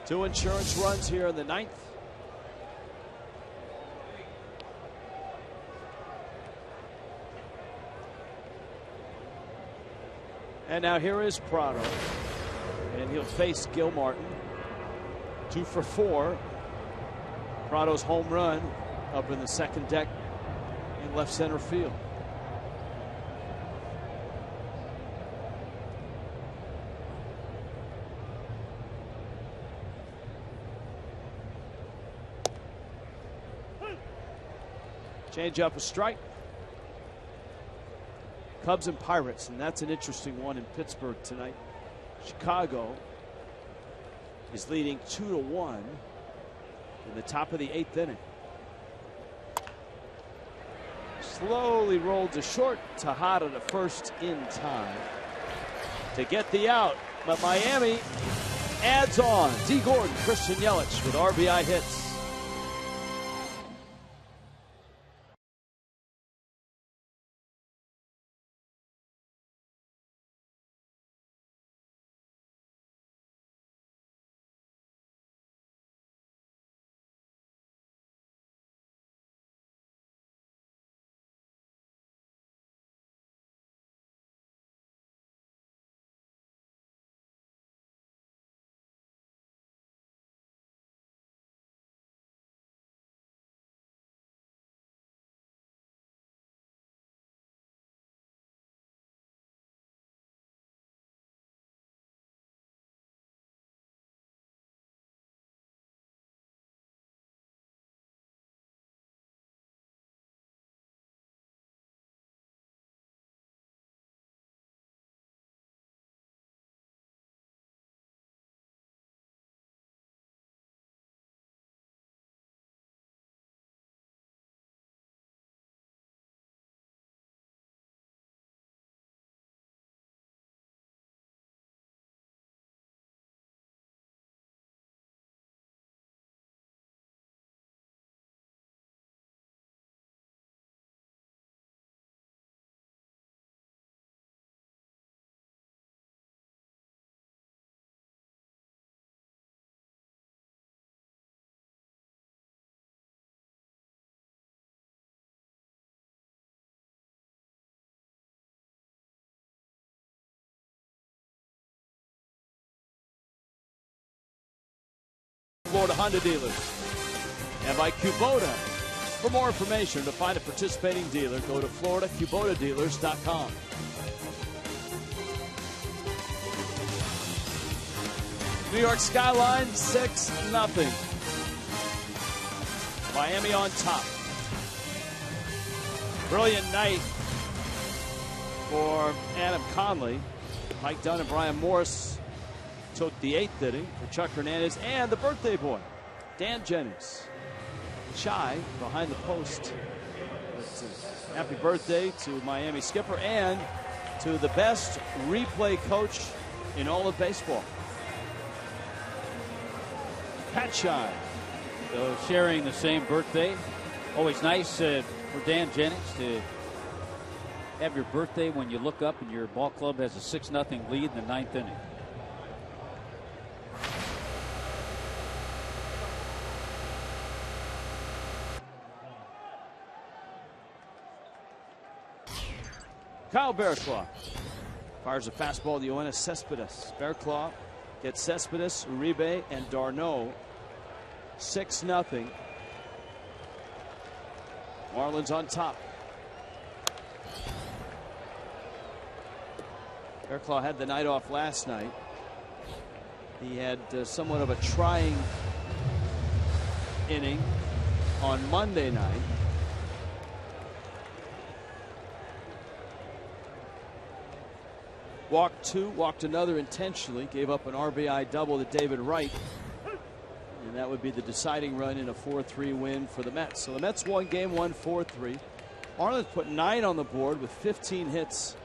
Speaker 8: Two insurance runs here in the 9th. And now here is Prado. And he'll face Gil Martin. 2 for 4. Prado's home run up in the second deck in left center field. Change up a strike. Cubs and Pirates, and that's an interesting one in Pittsburgh tonight. Chicago is leading 2-1 in the top of the 8th inning. Slowly rolled to short. Tejada to first in time to get the out, but Miami adds on. D. Gordon, Christian Yelich with RBI hits. Florida Honda dealers. And by Kubota. For more information, to find a participating dealer, go to FloridaKubotaDealers.com. New York skyline 6-0. Miami on top. Brilliant night for Adam Conley. Mike Dunn and Brian Morse took the 8th inning for Chuck Hernandez and the birthday boy, Dan Jennings. Shy behind the post. Happy birthday to Miami skipper and to the best replay coach in all of baseball, Pat Shy.
Speaker 3: So sharing the same birthday. Always nice for Dan Jennings to have your birthday when you look up and your ball club has a 6-0 lead in the 9th inning.
Speaker 8: Kyle Bearclaw fires a fastball to Yoenis Cespedes. Bearclaw gets Cespedes, Uribe, and d'Arnaud. 6-0. Marlins on top. Bearclaw had the night off last night. He had somewhat of a trying inning on Monday night. Walked 2, walked another intentionally, gave up an RBI double to David Wright. And that would be the deciding run in a 4-3 win for the Mets. So the Mets won game 1, 4-3. Marlins put 9 on the board with 15 hits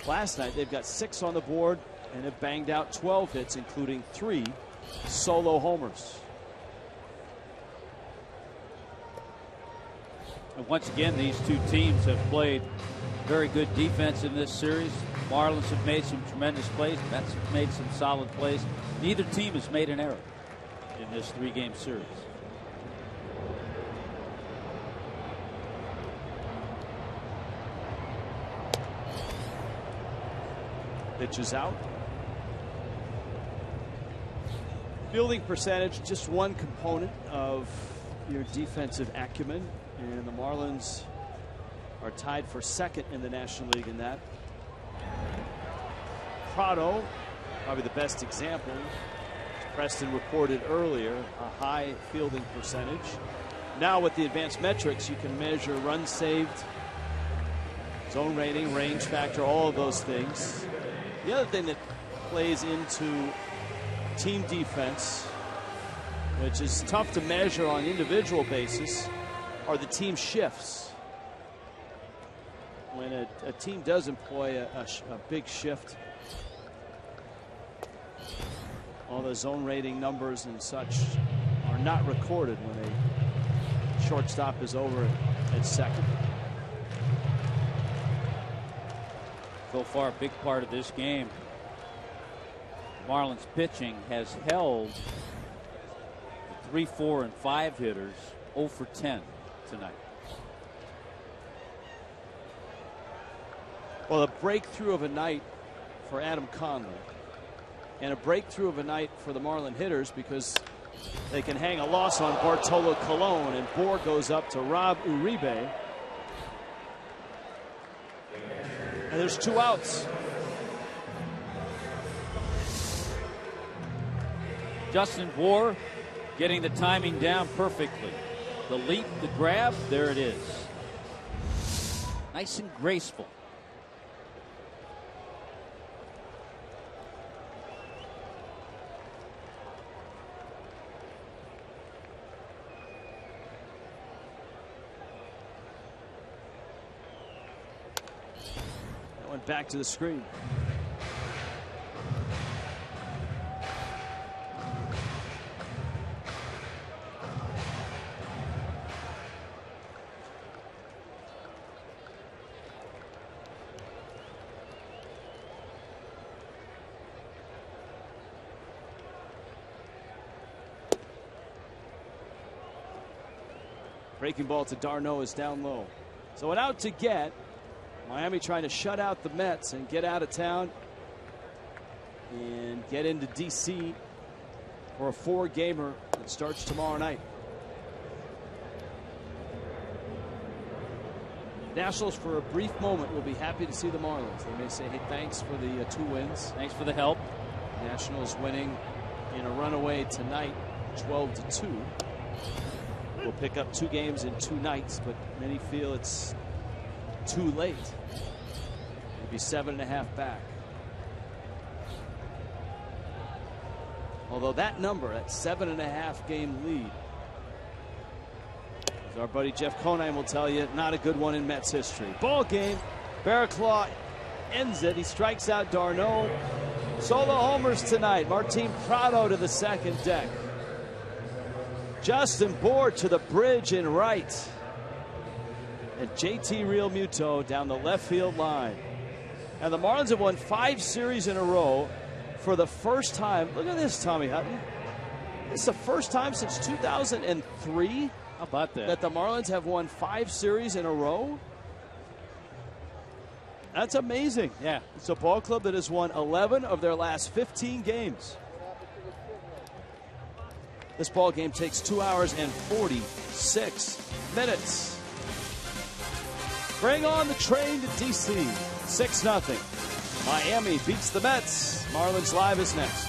Speaker 8: last night. They've got 6 on the board and have banged out 12 hits, including 3 solo homers.
Speaker 3: And once again, these two teams have played very good defense in this series. Marlins have made some tremendous plays. Mets have made some solid plays. Neither team has made an error in this 3-game series.
Speaker 8: Pitch is out. Fielding percentage, just one component of your defensive acumen, and the Marlins are tied for 2nd in the National League in that. Prado, probably the best example. As Preston reported earlier, a high fielding percentage. Now with the advanced metrics, you can measure runs saved, zone rating, range factor, all of those things. The other thing that plays into team defense, which is tough to measure on an individual basis, are the team shifts. When a team does employ a big shift, all the zone rating numbers and such are not recorded when a shortstop is over at 2nd.
Speaker 3: So far, a big part of this game, Marlins pitching has held the 3, 4, and 5 hitters 0 for 10 tonight.
Speaker 8: Well, a breakthrough of a night for Adam Conley, and a breakthrough of a night for the Marlin hitters, because they can hang a loss on Bartolo Colon, and Bohr goes up to Rob Uribe. And there's 2 outs.
Speaker 3: Justin Bohr getting the timing down perfectly. The leap, the grab, there it is. Nice and graceful.
Speaker 8: Went back to the screen. Breaking ball to d'Arnaud is down low. So an out to get. Miami trying to shut out the Mets and get out of town and get into D.C. for a 4-gamer that starts tomorrow night. Nationals, for a brief moment, will be happy to see the Marlins. They may say, hey, thanks for the 2 wins.
Speaker 3: Thanks for the help.
Speaker 8: Nationals winning in a runaway tonight, 12-2. We'll pick up 2 games in 2 nights, but many feel it's too late. It'll be 7.5 back. Although that number, that 7.5 game lead, as our buddy Jeff Conine will tell you, not a good one in Mets history. Ball game. Barraclough ends it. He strikes out d'Arnaud. Solo homers tonight. Martin Prado to the second deck. Justin Bour to the bridge in right. And JT Realmuto down the left field line. And the Marlins have won 5 series in a row for the first time. Look at this, Tommy Hutton. It's the first time since 2003.
Speaker 3: How about that?
Speaker 8: That the Marlins have won 5 series in a row. That's amazing.
Speaker 3: Yeah.
Speaker 8: It's a ball club that has won 11 of their last 15 games. This ball game takes 2 hours and 46 minutes. Bring on the train to D.C. 6-0. Miami beats the Mets. Marlins Live is next.